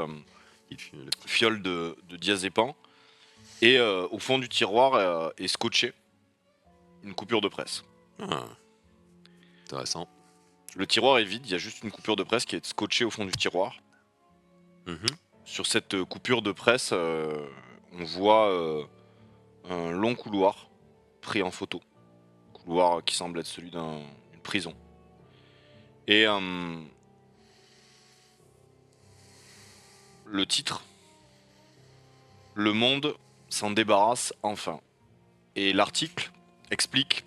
fiole de diazépam. Et au fond du tiroir est scotché une coupure de presse. Ah. Intéressant. Le tiroir est vide, il y a juste une coupure de presse qui est scotchée au fond du tiroir. Sur cette coupure de presse, on voit un long couloir pris en photo. Couloir qui semble être celui d'une prison. Et le titre, Le monde s'en débarrasse enfin. Et l'article explique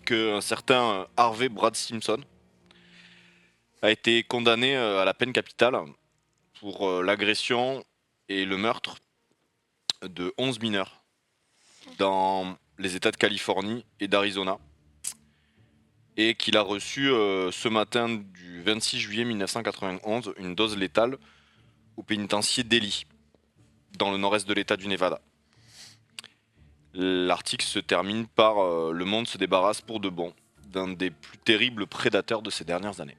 qu'un certain Harvey Brad Simpson a été condamné à la peine capitale pour l'agression et le meurtre de 11 mineurs dans les États de Californie et d'Arizona, et qu'il a reçu ce matin du 26 juillet 1991 une dose létale au pénitencier d'Ely, dans le nord-est de l'État du Nevada. L'article se termine par le monde se débarrasse pour de bon d'un des plus terribles prédateurs de ces dernières années.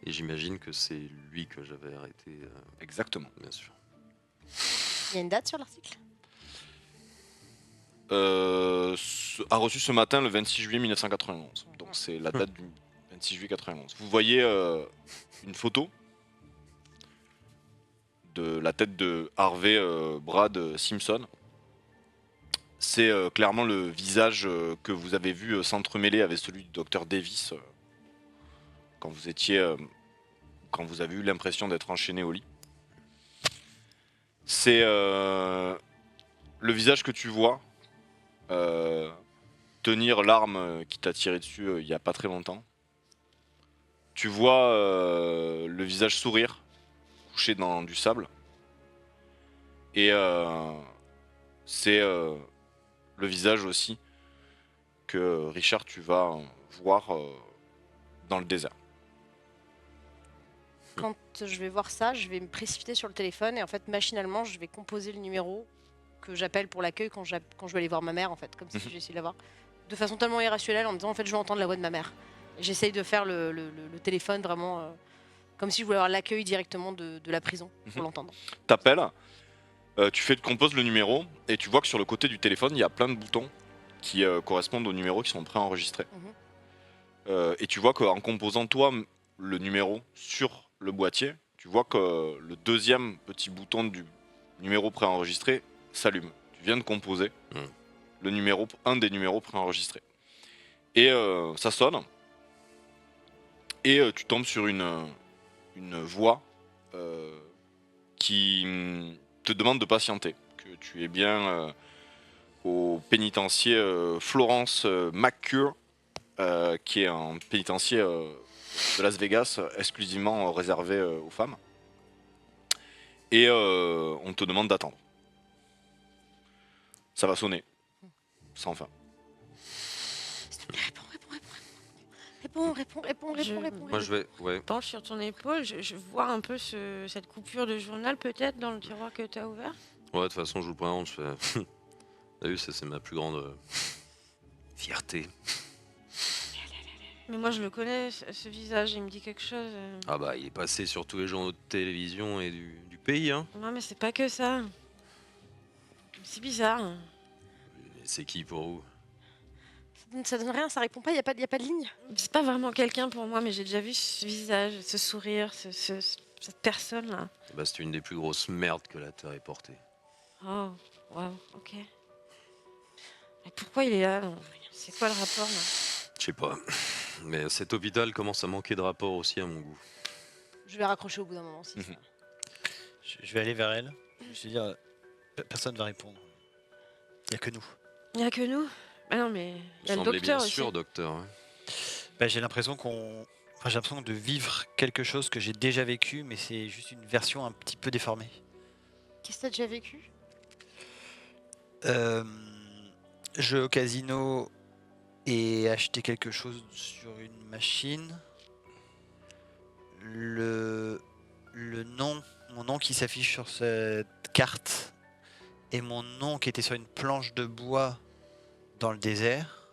Et j'imagine que c'est lui que j'avais arrêté, Exactement. bien sûr. Il y a une date sur l'article? A reçu ce matin le 26 juillet 1991. Donc c'est la date du 26 juillet 91. Vous voyez une photo de la tête de Harvey Brad Simpson. C'est clairement le visage que vous avez vu s'entremêler avec celui du docteur Davis quand vous étiez, quand vous avez eu l'impression d'être enchaîné au lit. C'est le visage que tu vois tenir l'arme qui t'a tiré dessus il y a pas très longtemps. Tu vois le visage sourire, couché dans du sable. Et c'est le visage aussi que Richard, tu vas voir dans le désert. Quand je vais voir ça, je vais me précipiter sur le téléphone et en fait, machinalement, je vais composer le numéro que j'appelle pour l'accueil quand je vais aller voir ma mère, en fait, comme si j'ai essayé de la voir. De façon tellement irrationnelle, en me disant, en fait, je veux entendre la voix de ma mère. J'essaye de faire le téléphone vraiment comme si je voulais avoir l'accueil directement de la prison pour l'entendre. T'appelles, tu composes le numéro et tu vois que sur le côté du téléphone, il y a plein de boutons qui correspondent aux numéros qui sont préenregistrés. Et tu vois qu'en composant toi le numéro sur le boîtier, tu vois que le deuxième petit bouton du numéro préenregistré s'allume. Tu viens de composer le numéro, un des numéros préenregistrés. Et ça sonne. Et tu tombes sur une voix qui te demande de patienter. Que tu es bien au pénitencier Florence McCure, qui est un pénitencier de Las Vegas exclusivement réservé aux femmes. Et on te demande d'attendre. Ça va sonner. Sans fin. S'il te plaît, Réponds. Moi, je vais. Ouais. Penche sur ton épaule, je vois un peu cette coupure de journal peut-être dans le tiroir que tu as ouvert. Ouais, de toute façon, je vous présente, je fais. T'as vu, ça, c'est ma plus grande fierté. Mais moi je le connais, ce visage, il me dit quelque chose. Ah bah, il est passé sur tous les journaux de télévision et du pays, hein. Non mais c'est pas que ça. C'est bizarre. Et c'est qui pour vous? Ça donne rien, ça répond pas, y a pas de ligne. C'est pas vraiment quelqu'un pour moi, mais j'ai déjà vu ce visage, ce sourire, cette personne là. Bah, c'est une des plus grosses merdes que la Terre ait portée. Oh, waouh, ok. Et pourquoi il est là? C'est quoi le rapport là? Je sais pas. Mais cet hôpital commence à manquer de rapport aussi à mon goût. Je vais raccrocher au bout d'un moment. Si ça. Je vais aller vers elle. Je vais dire, personne va répondre. Il n'y a que nous. Il y a que nous? Bah non mais il y a le Semblez bien docteur aussi. sûr, docteur. Hein. Bah, j'ai l'impression j'ai l'impression de vivre quelque chose que j'ai déjà vécu, mais c'est juste une version un petit peu déformée. Qu'est-ce que t'as déjà vécu? Jeu au casino et acheter quelque chose sur une machine. Le nom, mon nom qui s'affiche sur cette carte et mon nom qui était sur une planche de bois dans le désert.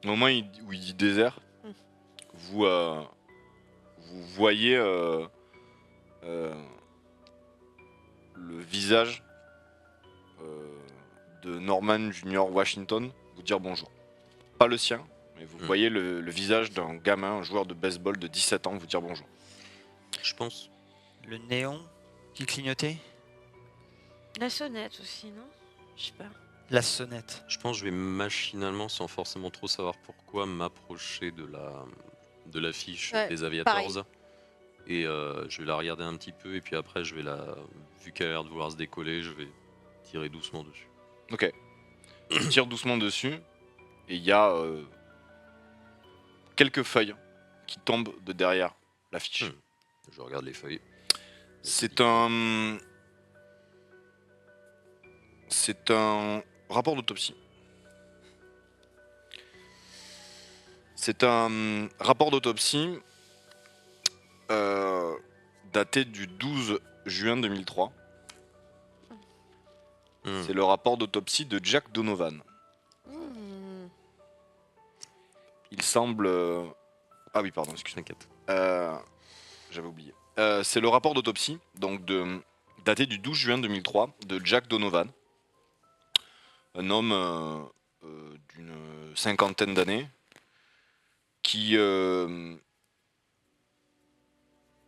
Au moment où il dit désert, vous voyez le visage de Norman Junior Washington vous dire bonjour. Pas le sien, mais vous voyez le visage d'un gamin, un joueur de baseball de 17 ans vous dire bonjour. Je pense. Le néon qui clignotait. La sonnette aussi, non? Je sais pas. La sonnette. Je pense que je vais machinalement, sans forcément trop savoir pourquoi, m'approcher de l'affiche Ouais, des Aviators. Et je vais la regarder un petit peu, et puis après, vu qu'elle a l'air de vouloir se décoller, je vais tirer doucement dessus. Ok. Tu tires doucement dessus, et il y a quelques feuilles qui tombent de derrière l'affiche. Je regarde les feuilles. C'est un rapport d'autopsie. C'est un rapport d'autopsie daté du 12 juin 2003. C'est le rapport d'autopsie de Jack Donovan. Il semble... Ah oui, pardon, excuse-moi. J'avais oublié. C'est le rapport d'autopsie, donc daté du 12 juin 2003, de Jack Donovan. Un homme d'une cinquantaine d'années qui est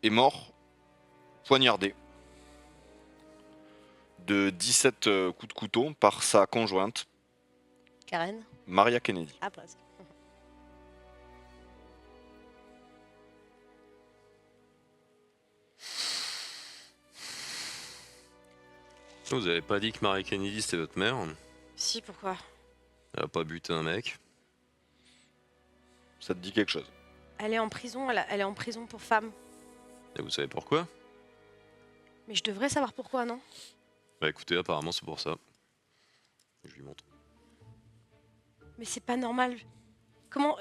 mort poignardé de 17 coups de couteau par sa conjointe, Karen? Maria Kennedy. Ah, presque. Vous avez pas dit que Marie Kennedy c'était votre mère? Si, pourquoi? Elle a pas buté un mec? Ça te dit quelque chose? Elle est en prison, elle est en prison pour femmes. Et vous savez pourquoi? Mais je devrais savoir pourquoi, non? Bah écoutez, apparemment c'est pour ça. Je lui montre. Mais c'est pas normal. Comment...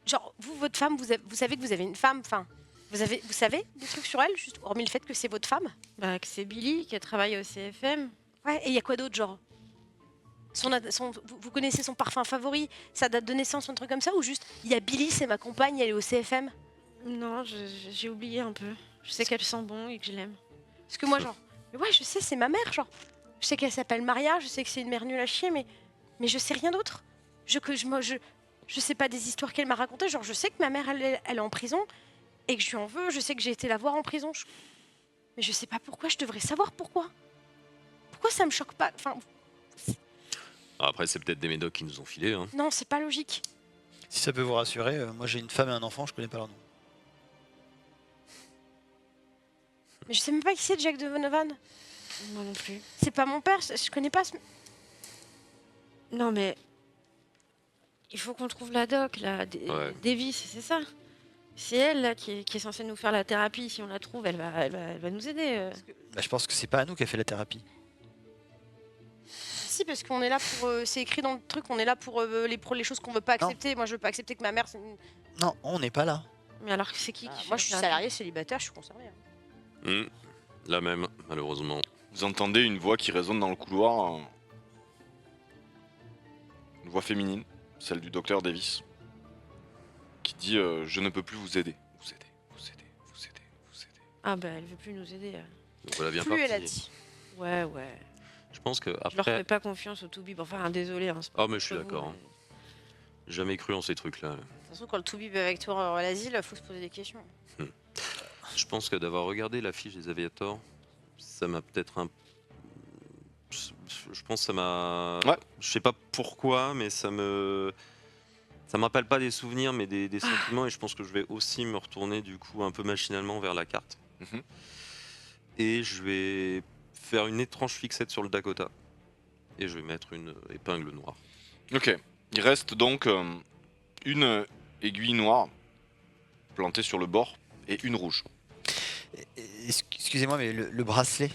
Genre, vous, votre femme, vous savez que vous avez une femme, enfin... Vous savez des trucs sur elle, juste hormis le fait que c'est votre femme? Bah que c'est Billy qui a travaillé au CFM. Ouais, et il y a quoi d'autre, genre vous connaissez son parfum favori, sa date de naissance, un truc comme ça? Ou juste, il y a Billy, c'est ma compagne, elle est au CFM? Non, j'ai oublié un peu. Je sais qu'elle sent bon et que je l'aime. Parce que moi, genre... Mais ouais, je sais, c'est ma mère, genre... Je sais qu'elle s'appelle Maria, je sais que c'est une mère nulle à chier, mais je sais rien d'autre. Je sais pas des histoires qu'elle m'a racontées, genre je sais que ma mère, elle est en prison, et que je lui en veux, je sais que j'ai été la voir en prison. Mais je sais pas pourquoi, je devrais savoir pourquoi. Pourquoi ça me choque pas? Enfin, Après c'est peut-être des médocs qui nous ont filé. Hein. non, c'est pas logique. Si ça peut vous rassurer, moi j'ai une femme et un enfant, je connais pas leur nom. Mais je sais même pas qui c'est Jack Donovan. Moi non plus. C'est pas mon père, je connais pas ce... Non mais... Il faut qu'on trouve la doc, là. Ouais. Davis, c'est ça. C'est elle là qui est censée nous faire la thérapie. Si on la trouve, elle va nous aider. Bah, je pense que c'est pas à nous qu'elle fait la thérapie. Si, parce qu'on est là pour. C'est écrit dans le truc, on est là pour les choses qu'on veut pas accepter. Moi, je veux pas accepter que ma mère. Non, on n'est pas là. Mais alors, c'est qui Moi, je suis fait ça salarié célibataire, je suis conservée. Hein. La même, malheureusement. Vous entendez une voix qui résonne dans le couloir. Une voix féminine, celle du docteur Davis, qui dit je ne peux plus vous aider. Vous aider, vous aider, vous aider, vous aider. Ah bah, elle veut plus nous aider. Donc voilà, bien Plus parti. elle a dit. Ouais, ouais. Je pense que Je leur après. fais pas confiance au Toubib. Enfin, désolé. Hein, c'est Ah, mais je suis pas vous, d'accord. hein. mais- Jamais cru en ces trucs-là. De toute façon, quand le Toubib est avec toi à l'asile, faut se poser des questions. Je pense que d'avoir regardé l'affiche des Aviators, ça m'a peut-être un. Je pense que ça m'a. Ouais. Je sais pas pourquoi, mais ça me. Ça me rappelle pas des souvenirs, mais des sentiments, et je pense que je vais aussi me retourner du coup un peu machinalement vers la carte. Mhm. Et je vais faire une étrange fixette sur le Dakota. Et je vais mettre une épingle noire. Ok, il reste donc une aiguille noire plantée sur le bord et une rouge. Excusez-moi, mais le bracelet,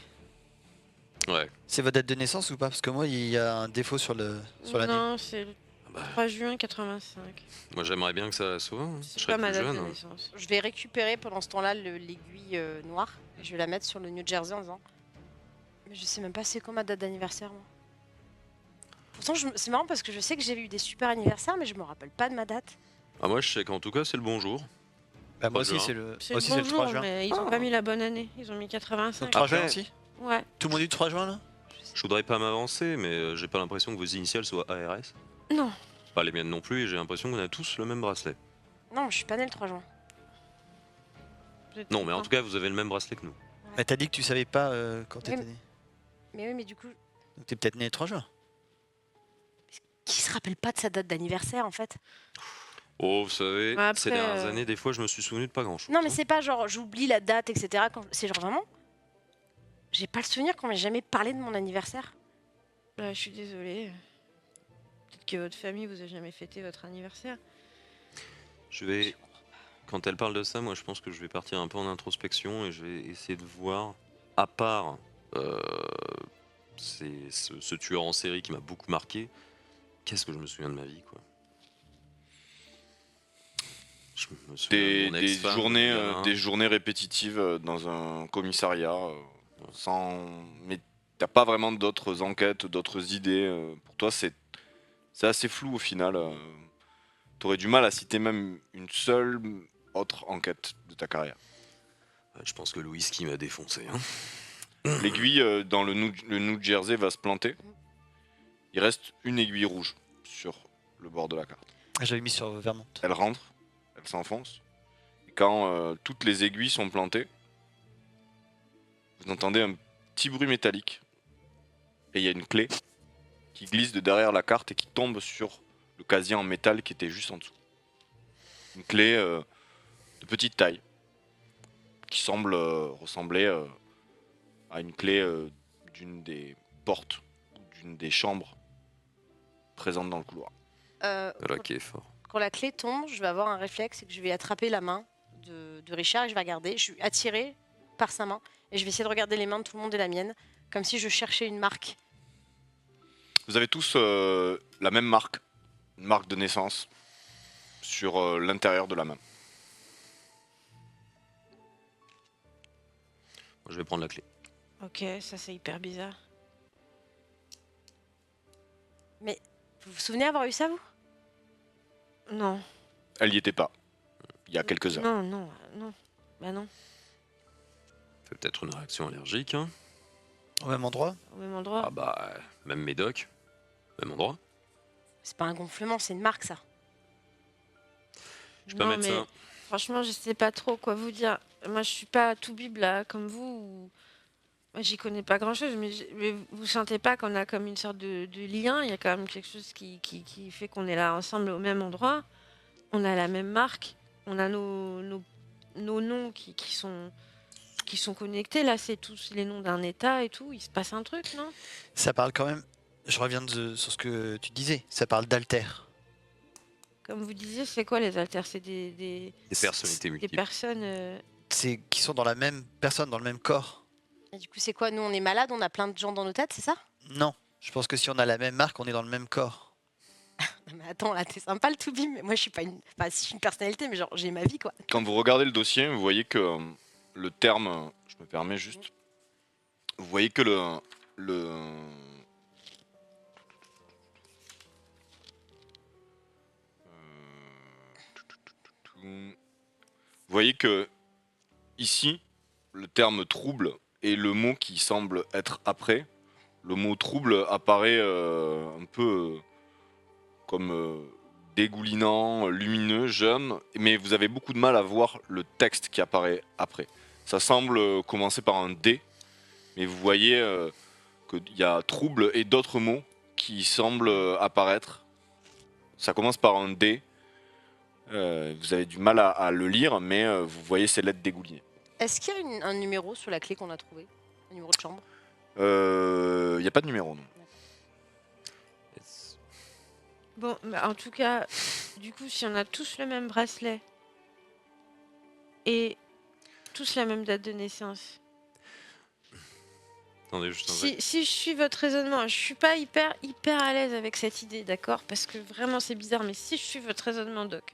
Ouais. c'est votre date de naissance ou pas? Parce que moi, il y a un défaut sur l'année. Non, c'est le Ah bah, 3 juin 85. moi j'aimerais bien que ça soit. Hein. Je C'est serais pas ma plus date jeune. de hein. naissance. Je vais récupérer pendant ce temps-là l'aiguille noire. Et je vais la mettre sur le New Jersey en disant. Mais je sais même pas c'est quand ma date d'anniversaire, moi. Pourtant, c'est marrant parce que je sais que j'ai eu des super anniversaires, mais je me rappelle pas de ma date. Ah, moi je sais qu'en tout cas c'est le bon jour. Bah, moi 3 aussi, juin. c'est le, C'est moi le aussi, c'est le 3 bonjour, juin. mais ils ont pas mis la bonne année. Ils ont mis 85. 3 juin Après- aussi? Ouais. Tout le monde dit 3 juin là? Je voudrais pas m'avancer, mais j'ai pas l'impression que vos initiales soient ARS. Non. Pas les miennes non plus, et j'ai l'impression qu'on a tous le même bracelet. Non, je suis pas née le 3 juin. Peut-être Non, mais en pas. tout cas, vous avez le même bracelet que nous. Mais t'as dit que tu savais pas quand t'étais Oui. né. Mais oui, mais du coup, Donc t'es peut-être né le 3 juin. qui se rappelle pas de sa date d'anniversaire en fait? Oh, vous savez, Ouais, après, ces dernières années, des fois, je me suis souvenu de pas grand-chose. Non, mais c'est pas genre j'oublie la date, etc. C'est genre vraiment. J'ai pas le souvenir qu'on m'ait jamais parlé de mon anniversaire. Bah, je suis désolée. Peut-être que votre famille vous a jamais fêté votre anniversaire. Je vais... Quand elle parle de ça, moi, je pense que je vais partir un peu en introspection et je vais essayer de voir, à part ce tueur en série qui m'a beaucoup marqué, qu'est-ce que je me souviens de ma vie, quoi. Je me souviens de mon ex-femme, de mon gamin. Des journées répétitives dans un commissariat, mais t'as pas vraiment d'autres enquêtes, d'autres idées. Pour toi, c'est assez flou au final. T'aurais du mal à citer même une seule autre enquête de ta carrière. Ouais, je pense que le whisky m'a défoncé. Hein. L'aiguille dans le New Jersey va se planter. Il reste une aiguille rouge sur le bord de la carte. J'avais mis sur Vermont. Elle rentre, elle s'enfonce. Et quand toutes les aiguilles sont plantées, vous entendez un petit bruit métallique. Et il y a une clé qui glisse de derrière la carte et qui tombe sur le casier en métal qui était juste en dessous. Une clé de petite taille qui semble ressembler à une clé d'une des portes ou d'une des chambres présentes dans le couloir. Voilà qui est fort. Quand la clé tombe, je vais avoir un réflexe, c'est que je vais attraper la main de Richard et je vais regarder. Je suis attirée par sa main et je vais essayer de regarder les mains de tout le monde et la mienne, comme si je cherchais une marque. Vous avez tous la même marque, une marque de naissance, sur l'intérieur de la main. Moi, je vais prendre la clé. Ok, ça c'est hyper bizarre. Vous vous souvenez avoir eu ça, vous? Non. Elle n'y était pas, il y a quelques heures. Non, non, non. Bah non. C'est peut-être une réaction allergique. Hein. Au même endroit? Au même endroit. Ah bah, même médoc. Même endroit. C'est pas un gonflement, c'est une marque, ça. Je suis pas Non, médecin. mais franchement, je sais pas trop quoi vous dire. Moi, je suis pas tout bible là, comme vous. Moi, j'y connais pas grand-chose, mais vous sentez pas qu'on a comme une sorte de lien. Il y a quand même quelque chose qui fait qu'on est là ensemble au même endroit. On a la même marque. On a nos noms qui sont connectés. Là, c'est tous les noms d'un état et tout. Il se passe un truc, non? Ça parle quand même. Je reviens sur ce que tu disais. Ça parle d'alter. Comme vous disiez, c'est quoi les alters? C'est des Des personnalités des multiples. personnes. C'est qui sont dans la même personne, dans le même corps. Et du coup, c'est quoi? Nous, on est malades, on a plein de gens dans nos têtes, c'est ça? Non. Je pense que si on a la même marque, on est dans le même corps. Non, mais attends, là, t'es sympa le Toubib, mais moi, je suis pas une. Enfin, si, je suis une personnalité, mais genre, j'ai ma vie, quoi. Quand vous regardez le dossier, vous voyez que le terme, je me permets juste, vous voyez que vous voyez que ici, le terme trouble est le mot qui semble être après. Le mot trouble apparaît un peu comme dégoulinant, lumineux, jeune, mais vous avez beaucoup de mal à voir le texte qui apparaît après. Ça semble commencer par un D, mais vous voyez qu'il y a trouble et d'autres mots qui semblent apparaître. Ça commence par un D. Vous avez du mal à le lire, mais vous voyez ces lettres dégouliner. Est-ce qu'il y a un numéro sous la clé qu'on a trouvé? Un numéro de chambre? Il n'y a pas de numéro, non. Bon, bah, en tout cas, du coup, si on a tous le même bracelet et tous la même date de naissance, Attendez, juste un vrai. si je suis votre raisonnement, je suis pas hyper à l'aise avec cette idée, d'accord? Parce que vraiment c'est bizarre, mais si je suis votre raisonnement, Doc,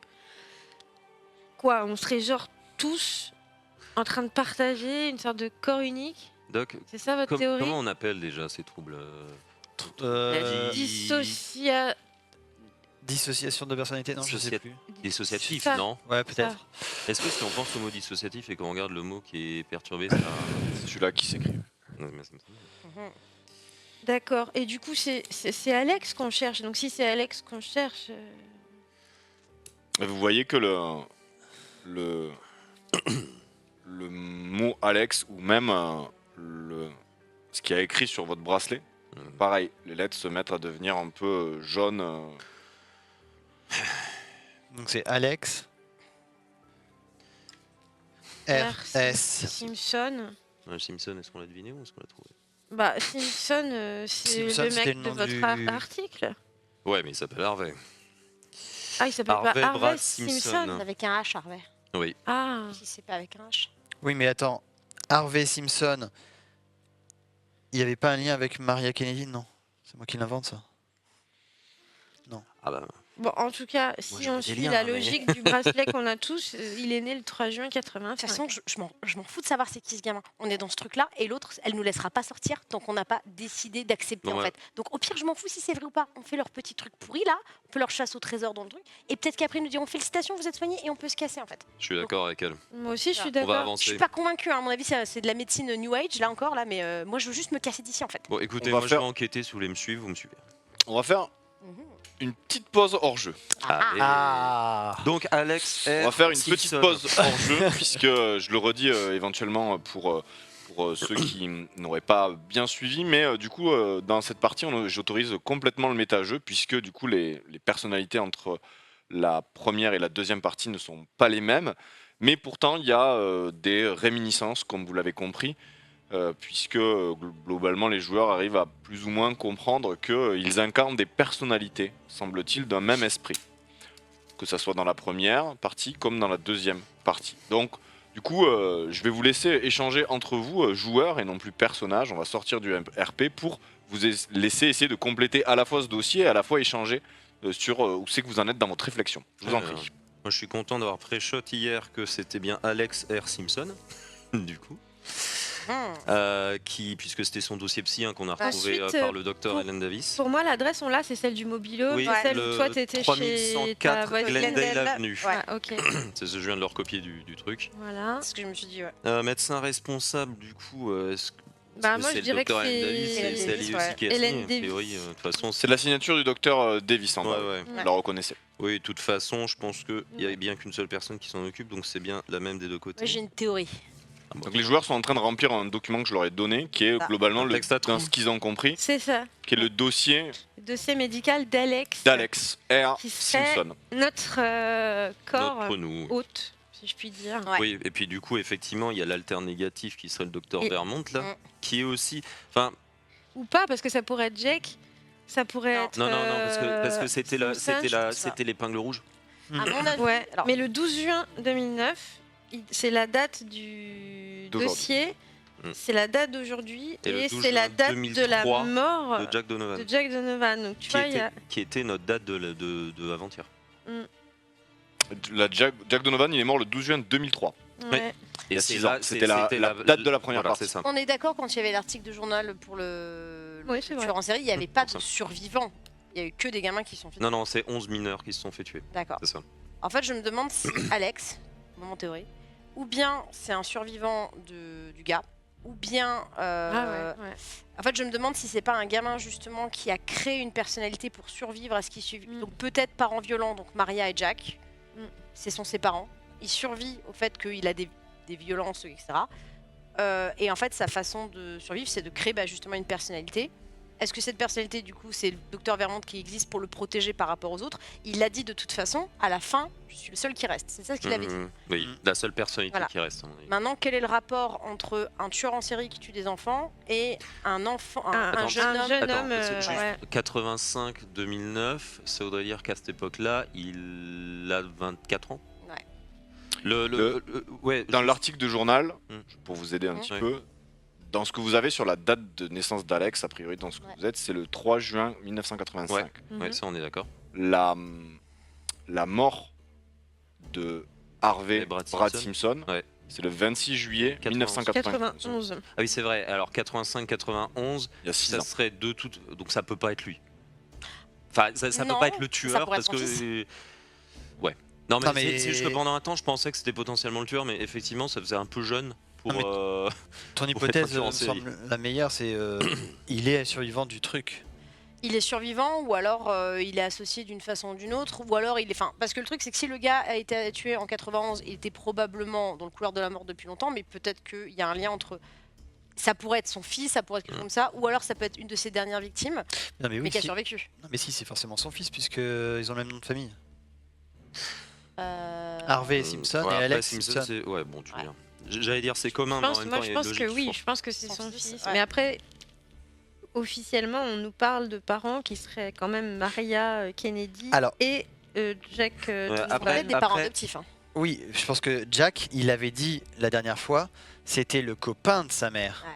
quoi, on serait genre tous en train de partager une sorte de corps unique? Doc, C'est ça votre théorie? comment on appelle déjà ces troubles Dissociation de personnalité, non, je sais plus. Dissociatifs, Ça. non? Ouais, peut-être. Est-ce que si on pense au mot dissociatif et qu'on regarde le mot qui est perturbé, ça. C'est celui-là qui s'écrit. Ouais, mais ça me semble. D'accord, et du coup c'est Alex qu'on cherche, donc si c'est Alex qu'on cherche... Et vous voyez que le mot Alex ou même ce qui est écrit sur votre bracelet, pareil, les lettres se mettent à devenir un peu jaunes. Donc c'est Alex. R. RS. Simpson. Simpson, est-ce qu'on l'a deviné ou est-ce qu'on l'a trouvé? Bah Simpson, c'est Simpson, le c'était mec le de nom votre du- article. Ouais, mais il s'appelle Harvey. Ah, il s'appelle pas Harvey Harvey Brad Simpson. Simpson. Avec un H, Harvey. Oui. Ah, Si c'est pas avec un H. Oui, mais attends. Harvey Simpson. Il n'y avait pas un lien avec Maria Kennedy, non? C'est moi qui l'invente, ça. Ah bah. bon, en tout cas, si j'aurais on des suit liens, la mais- logique du bracelet qu'on a tous, il est né le 3 juin De 85. toute façon, je m'en fous de savoir c'est qui ce gamin. On est dans ce truc-là et l'autre, elle nous laissera pas sortir tant qu'on n'a pas décidé d'accepter Non, en ouais. fait. Donc au pire, je m'en fous si c'est vrai ou pas. On fait leur petit truc pourri là, on peut leur chasse au trésor dans le truc et peut-être qu'après ils nous diront félicitations, vous êtes soignés et on peut se casser en fait. Je suis d'accord avec elle. Moi aussi, je suis On va d'accord. Je avancer. suis pas convaincue, hein. À mon avis, c'est de la médecine New Age là encore là, mais moi je veux juste me casser d'ici en fait. Bon, écoutez, On va moi je faire- vais enquêter si vous voulez me suivre, vous me suivez. On va faire une petite pause hors jeu. Allez. Ah. Donc Alex R. On va faire une Simpson. petite pause hors jeu, puisque je le redis éventuellement pour ceux qui n'auraient pas bien suivi, mais du coup, dans cette partie, j'autorise complètement le méta-jeu, puisque du coup, les personnalités entre la première et la deuxième partie ne sont pas les mêmes, mais pourtant, il y a des réminiscences, comme vous l'avez compris, puisque globalement, les joueurs arrivent à plus ou moins comprendre qu'ils incarnent des personnalités, semble-t-il, d'un même esprit. Que ça soit dans la première partie comme dans la deuxième partie. Donc, du coup, je vais vous laisser échanger entre vous, joueurs et non plus personnages. On va sortir du RP pour vous laisser essayer de compléter à la fois ce dossier et à la fois échanger sur où c'est que vous en êtes dans votre réflexion. Je vous en Alors, prie. Moi je suis content d'avoir pré-shot hier que c'était bien Alex R. Simpson, du coup. Puisque c'était son dossier psy qu'on a retrouvé Ensuite, par le docteur pour- Helen Davis. Pour moi, l'adresse, on l'a, c'est celle du Mobilo, Oui, c'est celle où le toi, t'étais chez ta 3104 voisine. Glendale Avenue. Ouais. Ah, ok, C'est ce que je viens de leur copier du truc. voilà. C'est ce que je me suis dit, ouais. Médecin responsable, du coup, est-ce que Bah, moi, c'est je le dirais que docteur Helen Davis c'est c'est elle ouais. aussi qui a Hélène signé, a priori. Davis. De toute façon, C'est la signature du docteur Davis en bas. Ouais. Vous la reconnaissez. Oui, de toute façon, je pense qu'il y a bien qu'une seule personne qui s'en occupe, donc c'est bien la même des deux côtés. Moi j'ai une théorie. Ah bon. Donc les joueurs sont en train de remplir un document que je leur ai donné, qui est Ah. globalement Un le, texte à dans trous. ce qu'ils ont compris, C'est ça, qui est le dossier le dossier médical d'Alex, d'Alex R. qui serait Simpson. notre corps Notre nous. hôte, si je puis dire. Ouais. Oui, et puis du coup, effectivement, il y a l'alter négatif qui serait le docteur Et- Vermont, là, Mm. qui est aussi. Enfin, Ou pas, parce que ça pourrait être Jake, ça pourrait Non. être... non, parce que c'était Simpson, je pense c'était l'épingle rouge. À mon avis. Ouais, Alors, mais le 12 juin 2009, c'est la date du D'aujourd'hui. dossier. C'est la date d'aujourd'hui Et le et 12 c'est la juin date de la 2003 mort de Jack Donovan, de Jack Donovan. Donc tu vois, il y a... qui était notre date de avant-hier. Jack Donovan, il est mort le 12 juin 2003. Ouais. Il y a c'est 6 ans. là- C'était la date de la première voilà, partie. c'est ça. On est d'accord, quand il y avait l'article de journal pour le Oui, c'est vrai. tueur en série, il n'y avait pas pour de ça. survivants. Il y a eu que des gamins qui sont faits. Non, c'est 11 mineurs qui se sont fait tuer. D'accord. C'est ça. En fait, je me demande si Alex, moment théorie, ou bien c'est un survivant du gars, ou bien. Ah ouais. En fait, je me demande si c'est pas un gamin justement qui a créé une personnalité pour survivre à ce qui suit. Donc peut-être parents violents, donc Maria et Jack, ce sont ses parents. Il survit au fait qu'il a des violences, etc. Et en fait, sa façon de survivre, c'est de créer justement une personnalité. Est-ce que cette personnalité, du coup, c'est le docteur Vermont qui existe pour le protéger par rapport aux autres? Il l'a dit de toute façon, à la fin, je suis le seul qui reste. C'est ça ce qu'il avait dit. Oui, la seule personnalité Voilà. qui reste. à mon avis. Maintenant, quel est le rapport entre un tueur en série qui tue des enfants et un enfant, un Attends, jeune homme Attends, homme, c'est juste ouais. 85-2009, ça voudrait dire qu'à cette époque-là, il a 24 ans. Ouais. Ouais, Dans l'article de journal, Mm. pour vous aider un petit Ouais. peu, dans ce que vous avez sur la date de naissance d'Alex, a priori dans ce que Ouais. vous êtes, c'est le 3 juin 1985. Ouais, ça on est d'accord. La mort de Harvey Et Brad Brad Simpson. Simpson, Ouais. c'est le 26 juillet 1991. 91. Ah oui, c'est vrai. Alors 85-91, Il y a 6 ça ans. serait de tout. Donc ça peut pas être lui. Enfin, ça peut Non, pas être le ça tueur pourrait parce être son que. Ouais. Non, mais, Non, mais- c'est juste que pendant un temps, je pensais que c'était potentiellement le tueur, mais effectivement, ça faisait un peu jeune pour. Non, mais- Ton Pour hypothèse être un tueur en me série. semble la meilleure, c'est il est survivant du truc. Il est survivant ou alors il est associé d'une façon ou d'une autre, ou alors il est. Enfin, parce que le truc, c'est que si le gars a été tué en 91, il était probablement dans le couloir de la mort depuis longtemps, mais peut-être qu'il y a un lien entre. Ça pourrait être son fils, ça pourrait être quelque chose comme ça, ou alors ça peut être une de ses dernières victimes, Non mais oui, mais qui a si. survécu. Non, mais si, c'est forcément son fils puisqu'ils ont le même nom de famille. Euh, Harvey Simpson ouais, et après, Alex Simpson, Simpson. c'est- ouais, bon, tu Ouais. veux dire. J'allais dire c'est commun, mais en même temps, il y a Je une pense que logique oui, forte. je pense que c'est Son son fils, fils. ouais. Mais après, officiellement, on nous parle de parents qui seraient quand même Maria Kennedy Alors- et Jack après- peut-être des parents après- adoptifs. Hein. Oui, je pense que Jack, il avait dit la dernière fois, c'était le copain de sa mère.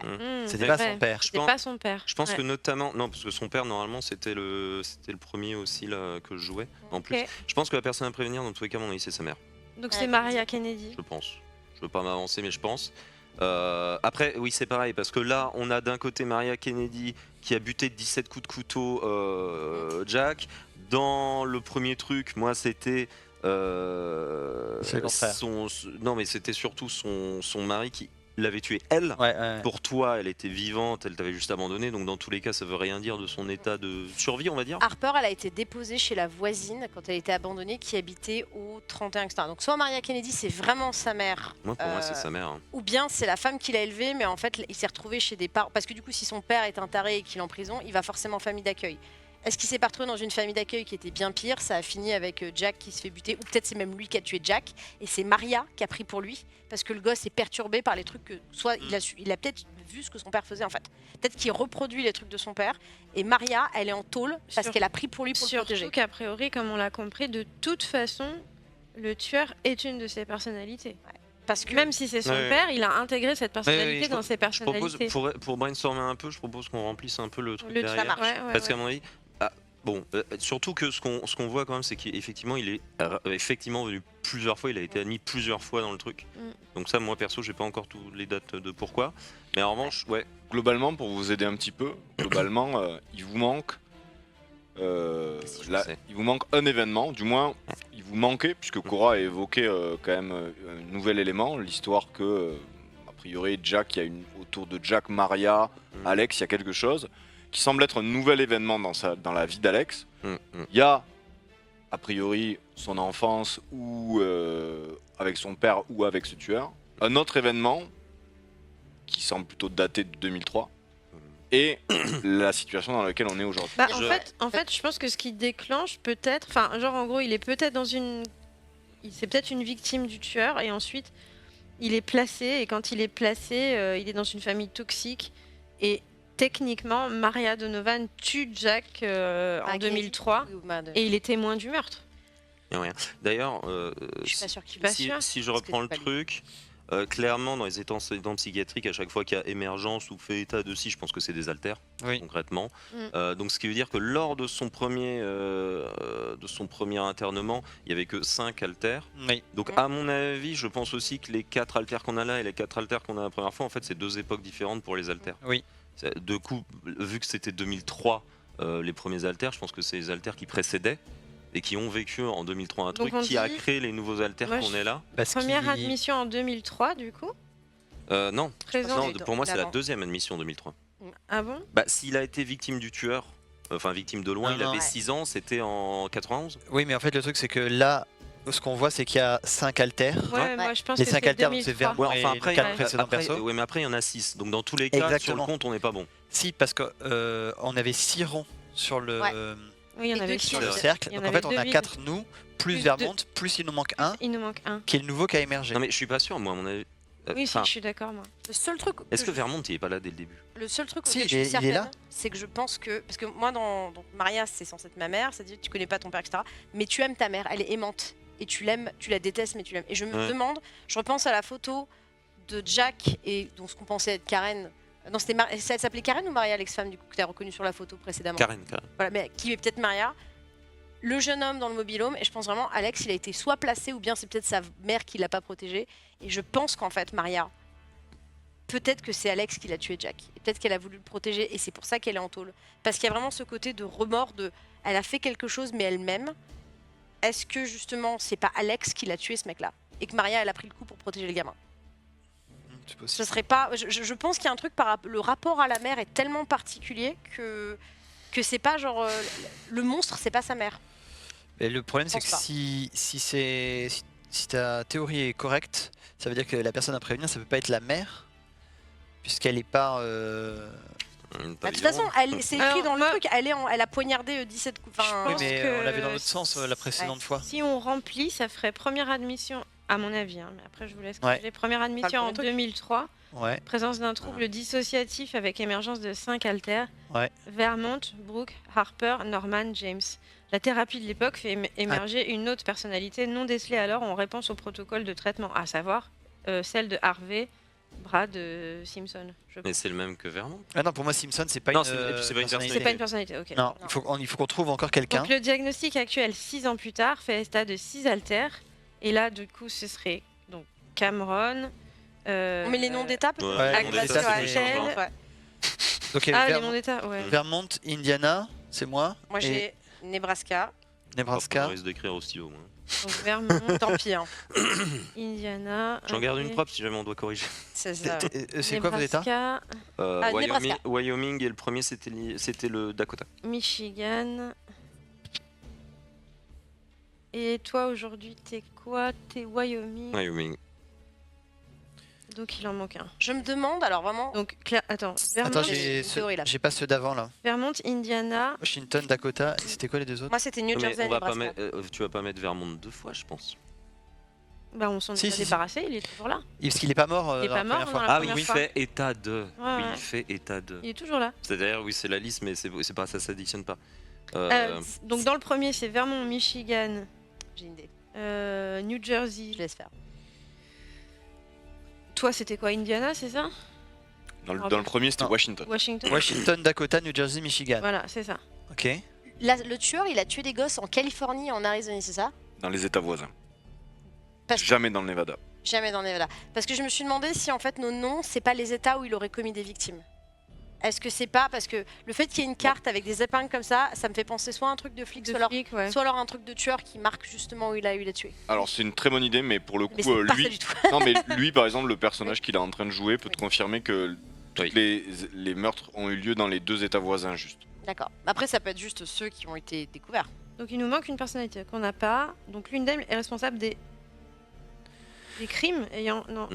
C'était Mais- pas ouais. son père. Je C'était pense- pas son père. Je pense Ouais. que notamment, non, parce que son père normalement c'était le premier aussi là que je jouais en plus. Ok. Je pense que la personne à prévenir dans tous les cas, à mon avis, c'est sa mère. Donc Ouais, c'est Maria Kennedy. Je pense. Je veux pas m'avancer, mais je pense. Après, oui, c'est pareil parce que là, on a d'un côté Maria Kennedy qui a buté de 17 coups de couteau Jack. Dans le premier truc, moi, c'était C'est le contraire. non, mais c'était surtout son mari qui l'avait tué elle. Ouais, ouais. Pour toi, elle était vivante, elle t'avait juste abandonné, donc dans tous les cas, ça veut rien dire de son état de survie, on va dire. Harper, elle a été déposée chez la voisine quand elle a été abandonnée, qui habitait au 31, etc. Donc soit Maria Kennedy, c'est vraiment sa mère, Moi, pour moi, c'est sa mère. Hein. ou bien c'est la femme qui l'a élevée, mais en fait, il s'est retrouvé chez des parents. Parce que du coup, si son père est un taré et qu'il est en prison, il va forcément en famille d'accueil. Est-ce qu'il s'est pas retrouvé dans une famille d'accueil qui était bien pire? Ça a fini avec Jack qui se fait buter, ou peut-être c'est même lui qui a tué Jack, et c'est Maria qui a pris pour lui, parce que le gosse est perturbé par les trucs que soit il a peut-être vu ce que son père faisait en fait. Peut-être qu'il reproduit les trucs de son père, et Maria, elle est en tôle parce Sur- qu'elle a pris pour lui pour le protéger. Surtout qu'a priori, comme on l'a compris, de toute façon, le tueur est une de ses personnalités. Parce que Même si c'est son Ouais. père, il a intégré cette personnalité je dans ses Je propose, personnalités. pour brainstormer un peu, je propose qu'on remplisse un peu le truc Le derrière. marche. Ouais, ouais, Parce qu'à ouais. mon avis, bon, surtout que ce qu'on voit quand même, c'est qu'effectivement, il est effectivement venu plusieurs fois, il a été admis plusieurs fois dans le truc. Mm. Donc ça, moi perso, j'ai pas encore toutes les dates de pourquoi. Mais en revanche, ouais, Globalement, pour vous aider un petit peu, globalement, il vous manque. Si, je sais. Il vous manque un événement, du moins il vous manquait, puisque Cora a évoqué quand même un nouvel élément, l'histoire que, a priori, Jack, il y a autour de Jack, Maria, Mm. Alex, il y a quelque chose qui semble être un nouvel événement dans la vie d'Alex. Mm. Il y a, a priori, son enfance ou avec son père ou avec ce tueur. Un autre événement qui semble plutôt daté de 2003 et la situation dans laquelle on est aujourd'hui. Bah, Je- en fait, je pense que ce qui déclenche peut-être, enfin, genre en gros, il est peut-être c'est peut-être une victime du tueur et ensuite il est placé et quand il est placé, il est dans une famille toxique et techniquement, Maria Donovan tue Jack en 2003 et il est témoin du meurtre. y a rien. D'ailleurs, Je suis pas sûre qu'il Pas si, sûr. si je Parce que reprends c'est le pas lui. truc, Clairement, dans les antécédents psychiatriques, à chaque fois qu'il y a émergence ou fait état de si, je pense que c'est des haltères, Oui. concrètement. Donc, ce qui veut dire que lors de son premier internement, il n'y avait que 5 haltères. Oui. Donc, à mon avis, je pense aussi que les 4 haltères qu'on a là et les 4 haltères qu'on a la première fois, en fait, c'est 2 époques différentes pour les haltères. Oui. De coup, vu que c'était 2003, les premiers haltères, je pense que c'est les haltères qui précédaient et qui ont vécu en 2003 un Donc truc on qui a dit- créé les nouveaux haltères Moi, qu'on est là. Parce Première qu'il- admission en 2003, du coup. Non, Présent. non, pour moi, c'est la D'avant. deuxième admission en 2003. Ah bon? Bah, s'il a été victime du tueur, enfin victime de loin, Non, il avait non. 6 ans, c'était en 91. Oui, mais en fait, le truc, c'est que là, ce qu'on voit, c'est qu'il y a 5 haltères. Ouais, moi je pense Les que 5 c'est haltères, donc c'est 2003. vers Ouais, enfin les après, 4 ouais. précédents après, persos. ouais, mais après il y en a 6. Donc dans tous les cas, sur Exactement. le compte, on n'est pas bon. Si, parce que on avait 6 ronds sur le, Ouais. Oui, il y en Et avait deux sur six. le C'est cercle. Il y en Donc en avait fait, on deux a vides. 4 nous, plus Plus Vermont, plus il nous manque un, Il nous manque un. qui est le nouveau qui a émergé. Non mais je suis pas sûr, moi, à mon avis. Oui, si, Enfin, je suis d'accord, moi. Le seul truc. est-ce que je- Vermont, il est pas là dès le début? Le seul truc Si, auquel je il est- suis il est là. certaine, c'est que je pense que. Parce que moi, donc, Maria, c'est censé être ma mère, c'est-à-dire que tu connais pas ton père, etc. Mais tu aimes ta mère, elle est aimante. Et tu l'aimes, tu la détestes, mais tu l'aimes. Et je me Ouais. demande, je repense à la photo de Jack et dont ce qu'on pensait être Karen. Non, c'était elle s'appelait Karen ou Maria, l'ex-femme, du coup, que tu as reconnue sur la photo précédemment. Karen. Voilà, mais qui est peut-être Maria. Le jeune homme dans le mobil-home, et je pense vraiment, Alex, il a été soit placé, ou bien c'est peut-être sa mère qui l'a pas protégé. Et je pense qu'en fait, Maria, peut-être que c'est Alex qui l'a tué Jack. Et peut-être qu'elle a voulu le protéger, et c'est pour ça qu'elle est en tôle. Parce qu'il y a vraiment ce côté de remords, de elle a fait quelque chose, mais elle m'aime. Est-ce que justement, c'est pas Alex qui l'a tué, ce mec-là? Et que Maria, elle a pris le coup pour protéger le gamin? C'est Ce possible. serait pas. Je pense qu'il y a un truc le rapport à la mère est tellement particulier que c'est pas genre le monstre, c'est pas sa mère. Et le problème, c'est pense que pas. si ta théorie est correcte, ça veut dire que la personne à prévenir, ça peut pas être la mère, puisqu'elle est pas. Bah, de toute façon, c'est écrit Alors, dans le moi- truc, elle a poignardé 17 coups. Enfin, Oui, pense mais que on l'avait dans l'autre sens la précédente fois. Si on remplit, ça ferait première admission, à mon avis. Mais après, je vous laisse Ouais. corriger. Première admission en premier truc. 2003. Ouais. Présence d'un trouble dissociatif avec émergence de 5 haltères. Ouais. Vermont, Brooke, Harper, Norman, James. La thérapie de l'époque fait émerger une autre personnalité non décelée alors en réponse au protocole de traitement, à savoir celle de Harvey, Brad Simpson. Je Mais c'est le même que Vermont. Ah non, pour moi, Simpson, c'est pas Non, une. c'est- et puis c'est pas une personnalité. C'est pas une personnalité, ok. Non, il faut qu'on trouve encore quelqu'un. Donc le diagnostic actuel, 6 ans plus tard, fait état de 6 haltères. Et là, du coup, ce serait donc Cameron. On met les noms d'étapes. Ouais, Ouais, les noms les d'état, étapes, c'est c'est- méchant, genre. Ouais. Donc il y a Ah, les Vermont, noms d'état, ouais. Vermont, Indiana, c'est moi. Moi et j'ai Nebraska. On Nebraska. risque d'écrire au stylo, moi. Donc Vermont, Tant pis, hein. Indiana. J'en garde une ok. propre si jamais on doit corriger. C'est ça. C'est quoi vos états? Nebraska, Nebraska. Wyoming et le premier c'était le Dakota. Michigan. Et toi, aujourd'hui, t'es quoi? T'es Wyoming. Wyoming. Donc il en manque un. Je me demande, alors vraiment, Donc, attends. Vermont, Attends, j'ai une théorie, là. j'ai pas ceux d'avant là. Vermont, Indiana. Washington, Dakota. Et c'était quoi les deux autres? moi c'était New Non, mais Jersey, on va pas Nebraska. mettre, tu vas pas mettre Vermont 2 fois, je pense. Bah, on s'en est Si, pas si, si. débarrassé, il est toujours là. Parce qu'il est pas mort Il est dans pas la mort première fois. dans la Ah oui, première il fois. fait état de. Ouais, Oui, ouais. il fait état de. Il est toujours là. C'est-à-dire, oui, c'est la liste, mais c'est pas ça s'additionne pas. Donc dans le premier, c'est Vermont, Michigan, J'ai une idée, New Jersey. je laisse faire. Toi, c'était quoi, Indiana, c'est ça? Dans le premier, c'était Non. Washington. Washington. Washington, Dakota, New Jersey, Michigan. Voilà, c'est ça. Ok. Le tueur, il a tué des gosses en Californie et en Arizona, c'est ça? Dans les États voisins. Parce- Jamais dans le Nevada. Jamais dans Nevada. Parce que je me suis demandé si en fait nos noms, c'est pas les états où il aurait commis des victimes. Est-ce que c'est pas parce que le fait qu'il y ait une carte avec des épingles comme ça me fait penser soit à un truc de flic, De soit alors, flic, ouais. soit alors un truc de tueur qui marque justement où il a eu les tués. Alors c'est une très bonne idée, mais pour le Mais coup, c'est pas lui, ça du tout. non mais lui par exemple, le personnage qu'il est en train de jouer peut te confirmer que Oui. les meurtres ont eu lieu dans les deux États voisins juste. D'accord. Après, ça peut être juste ceux qui ont été découverts. Donc il nous manque une personnalité qu'on n'a pas. Donc l'une d'elles est responsable des crimes ayant... Non.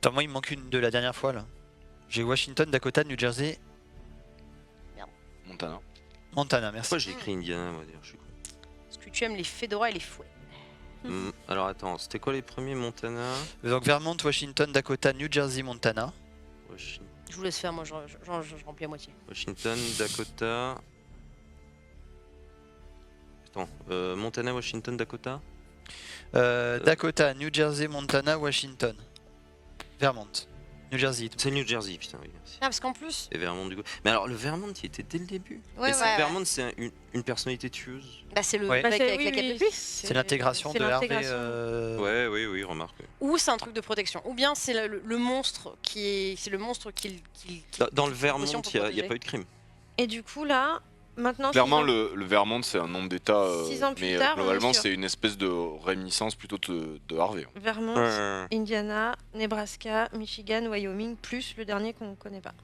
Attends, moi il me manque une de la dernière fois là. J'ai Washington, Dakota, New Jersey, Montana. Montana, merci. Pourquoi j'ai écrit Indiana, on va dire, je suis con. Parce que tu aimes les fedoras et les fouets. Alors attends, c'était quoi les premiers? Montana, Donc Vermont, Washington, Dakota, New Jersey, Montana. Je vous laisse faire, moi je remplis à moitié. Washington, Dakota. Attends, Montana, Washington, Dakota. Dakota, New Jersey, Montana, Washington. Vermont. New Jersey. C'est New Jersey, putain, oui, merci. Ah, parce qu'en plus, Et Vermont du coup. Mais alors le Vermont, il était dès le début. Ouais, Et c'est- ouais. Vermont, c'est une personnalité tueuse. bah, c'est le Ouais. mec avec oui, la oui, capuche. oui, C'est l'intégration c'est de Harvey. l'intégration. Oui, remarque. Oui. Ou c'est un truc de protection. Ou bien c'est le monstre qui est. C'est le monstre qui Dans le qui- Vermont, potion il pour n'y a protéger. pas eu de crime. Et du coup, là, maintenant. Clairement, 6 ans- le Vermont, c'est un nom d'État, 6 ans plus mais tard, on est globalement, sûr. c'est une espèce de réminiscence plutôt de Harvey. Vermont, Indiana, Nebraska, Michigan, Wyoming, plus le dernier qu'on ne connaît pas.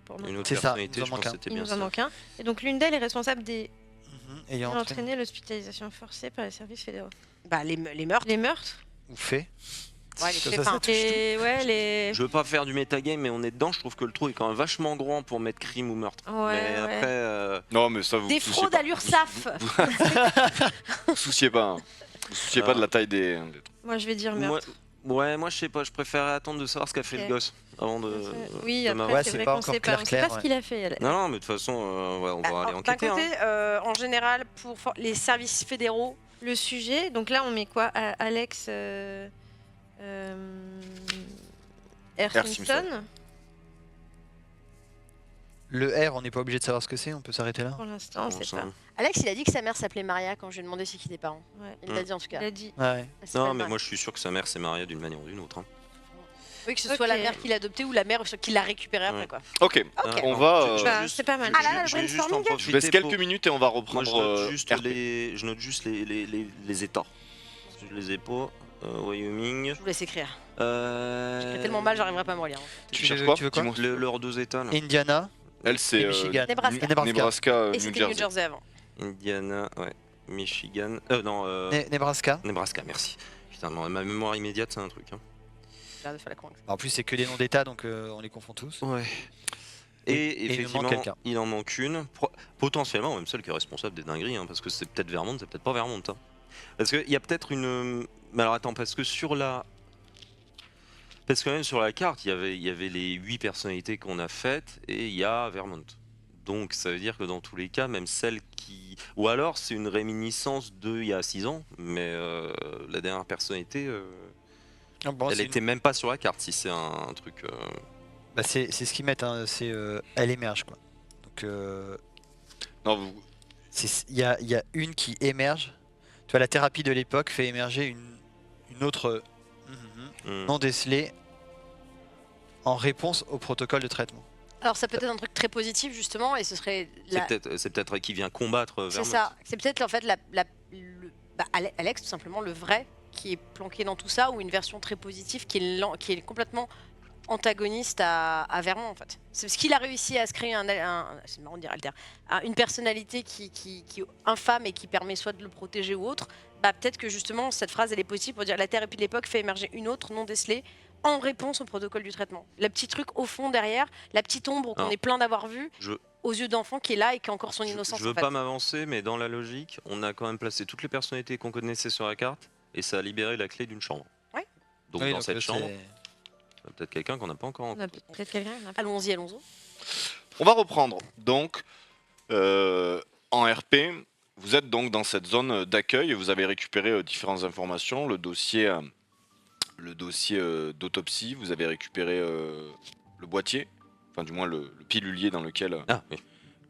Pour nous. Une autre C'est ça, personnalité, il nous en je pense manque que un. c'était Il bien nous en ça. manque un. Et donc l'une d'elles est responsable des Ayant entraîné entraîné l'hospitalisation forcée par les services fédéraux. Bah, les meurtres. Les meurtres. ou fait. Ouais, les Ça, faits, ça, enfin, touche Et ouais, les. Je veux pas faire du metagame, mais on est dedans. Je trouve que le trou est quand même vachement grand pour mettre crime ou meurtre. Ouais, mais ouais. après, Non, mais ça, vous Des souciez fraudes pas. à l'URSSAF. Vous souciez pas. Hein. Vous souciez pas de la taille des trucs. Moi, je vais dire meurtre. moi je sais pas. Je préférais attendre de savoir ce qu'a fait Ok. le gosse avant de. Oui, de après, m'avancer. Ouais, c'est c'est vrai pas qu'on encore sait pas. On sait clair, pas ce qu'il a fait. Elle. Non, mais de toute façon, ouais, on va aller D'un enquêter. côté, hein. en général, pour les services fédéraux, Le sujet, donc là, on met quoi Alex R. R. Simpson, Le R, on n'est pas obligé de savoir ce que c'est, on peut s'arrêter là. pour l'instant, on Bon, sait ça- pas. Alex, il a dit que sa mère s'appelait Maria quand je lui ai demandé c'est qui des parents. Ouais. Il l'a dit en tout Il cas. a dit. Ouais. Elle s'appelle Non, mais Maria. moi je suis sûr que sa mère c'est Maria d'une manière ou d'une autre. Hein. Oui, que ce soit la Ok. mère qui l'a adopté ou la mère qui l'a récupéré après, Ouais. quoi. Ok, Ok. on va. Bah, c'est pas mal. Ah là là, le je vais juste brainstorming. en Je laisse profiter quelques pour- minutes et on va Moi reprendre. je note juste, RP. je note juste les états. Je les ai pas. Wyoming. Je vous laisse écrire. Euh... J'écris tellement mal, j'arriverai pas à me relire. Tu Tu cherches veux- quoi tu veux quoi Dis-moi. Leurs deux états là. Indiana Elle, c'est et Michigan. Nebraska. Nebraska, Et New c'était Jersey. New Jersey avant. Indiana, ouais. Michigan. Non, Nebraska. Nebraska, merci. Putain, ma mémoire immédiate c'est un truc. Hein. J'ai l'air de faire la convaincre. En plus, c'est que des noms d'État, donc on les confond tous. Ouais. Et Et il nous effectivement, manque quelqu'un. il en manque une. Potentiellement, même celle qui est responsable des dingueries, hein, parce que c'est peut-être Vermont, c'est peut-être pas Vermont. Hein. Parce qu'il y a peut-être une. Mais alors attends, parce que sur la. Parce que même sur la carte, il y avait les 8 personnalités qu'on a faites et il y a Vermont. Donc ça veut dire que dans tous les cas, même celle qui. Ou alors c'est une réminiscence d'il y a 6 ans, mais la dernière personnalité, Ah, bon, elle c'est était même pas sur la carte si c'est un truc. bah, c'est ce qu'ils mettent, hein, c'est elle émerge quoi. Donc Non, vous- il y a une qui émerge. Tu vois, la thérapie de l'époque fait émerger une autre non décelée en réponse au protocole de traitement. Alors ça peut être un truc très positif justement, et ce serait la... C'est peut-être qui vient combattre C'est Vermont. ça. C'est peut-être en fait Alex tout simplement le vrai qui est planqué dans tout ça, ou une version très positive qui est complètement antagoniste à Vermont en fait. C'est ce qu'il a réussi à se créer c'est marrant de dire alter, une personnalité qui est infâme et qui permet soit de le protéger ou autre. Bah peut-être que justement cette phrase elle est positive pour dire la Terre et puis de l'époque fait émerger une autre non décelée en réponse au protocole du traitement. Le petit truc au fond derrière, la petite ombre qu'on Alors, est plein d'avoir vue je- aux yeux d'enfant qui est là et qui a encore son innocence. Je veux en fait. pas m'avancer, mais dans la logique, on a quand même placé toutes les personnalités qu'on connaissait sur la carte et ça a libéré la clé d'une chambre. Ouais. Donc Oui, dans donc, cette chambre, c'est- il y a peut-être quelqu'un qu'on n'a pas encore On a rencontré. peut-être quelqu'un. on a pas- Allons-y. On va reprendre. Donc, en RP, vous êtes donc dans cette zone d'accueil et vous avez récupéré différentes informations, le dossier d'autopsie, vous avez récupéré le boîtier, enfin du moins le pilulier dans lequel Ah oui.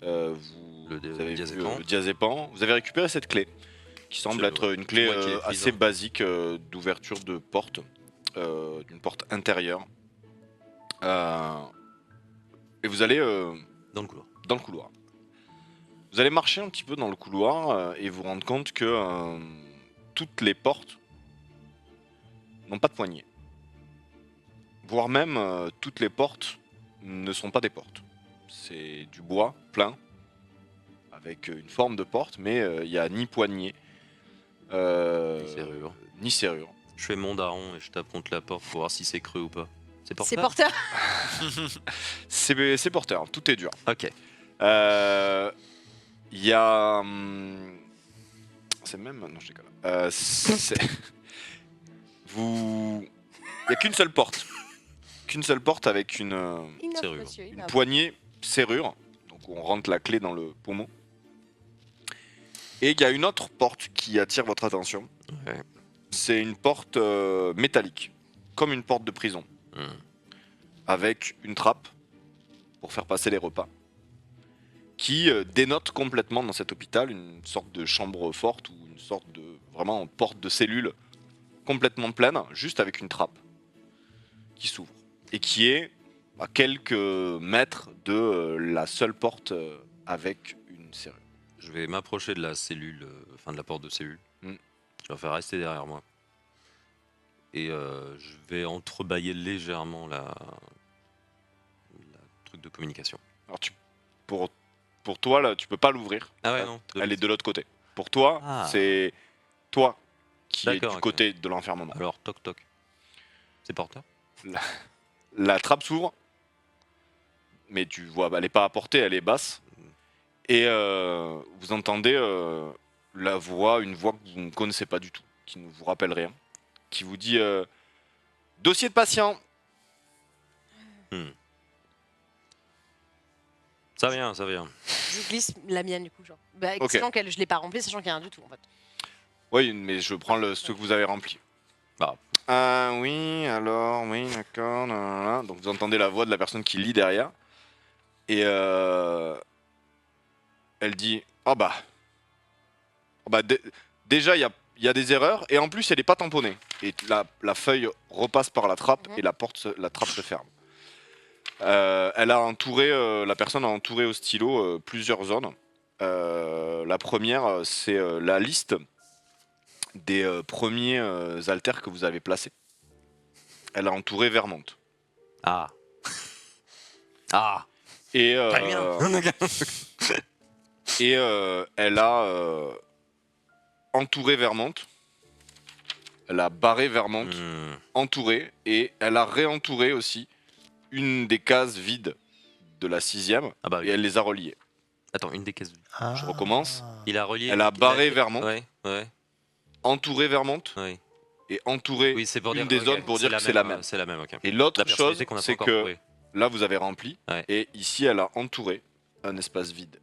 vous avez vu, diazépam. le diazépam. Vous avez récupéré cette clé qui semble C'est être une clé moi qui l'ai prise, assez hein. basique d'ouverture de porte, d'une porte intérieure. Et vous allez Dans le couloir. dans le couloir. Vous allez marcher un petit peu dans le couloir et vous rendre compte que toutes les portes n'ont pas de poignée. Voire même toutes les portes ne sont pas des portes. C'est du bois plein, avec une forme de porte, mais il n'y a ni poignée, Serrure. ni serrure. Je fais mon daron et je tape contre la porte pour voir si c'est creux ou pas. C'est C'est porteur. porteur. C'est porteur, tout est dur. Ok. Il y a. C'est même. Non, je déconne. Vous. Il n'y a qu'une seule porte. Qu'une seule porte avec une Serrure. poignée serrure. Donc on rentre la clé dans le pommeau. Et il y a une autre porte qui attire votre attention. Ouais. C'est une porte métallique, comme une porte de prison. Mmh. avec une trappe pour faire passer les repas, qui dénote complètement dans cet hôpital une sorte de chambre forte ou une sorte de vraiment porte de cellule complètement pleine, juste avec une trappe qui s'ouvre et qui est à quelques mètres de la seule porte avec une serrure. Je vais m'approcher de la cellule, de la porte de cellule. Mm. Je vais faire rester derrière moi. Et je vais entrebâiller légèrement la truc de communication. Alors pour toi là, tu peux pas l'ouvrir. Ah ouais, non. Elle est de l'autre côté. Pour toi, Ah. c'est toi qui est du D'accord, ok. côté de l'enfermement. Alors, toc toc. C'est porteur? La trappe s'ouvre, mais tu vois, elle n'est pas à portée, elle est basse. Et vous entendez une voix que vous ne connaissez pas du tout, qui ne vous rappelle rien, qui vous dit dossier de patient. Ça vient, ça vient. Je glisse la mienne, du coup, genre. Bah, sachant qu'elle, je l'ai pas remplie, sachant qu'il n'y a rien du tout, en fait. Oui, mais je prends ce que vous avez rempli. Bah. Oui, alors, oui, d'accord. Nanana. Donc vous entendez la voix de la personne qui lit derrière. Et elle dit déjà, il y a des erreurs. Et en plus, elle n'est pas tamponnée. Et la feuille repasse par la trappe et la trappe se ferme. Elle a entouré, la personne a entouré au stylo plusieurs zones. La première, c'est la liste des premiers haltères que vous avez placés. Elle a entouré Vermont. Ah. Ah. Et, elle a entouré Vermont. Elle a barré Vermont, entouré, et elle a réentouré aussi une des cases vides de la 6e, Ah bah oui. et elle les a reliées. Attends, une des cases. Je recommence. Il a relié. Elle a barré Vermont, Ouais, ouais, entouré Vermont, ouais. et entouré Oui, c'est pour une dire des zones pour dire que c'est la même. C'est la même, ok. Et l'autre La chose, personnalité qu'on n'a pas c'est encore que trouvée. là, vous avez rempli, Ouais. et ici, elle a entouré un espace vide.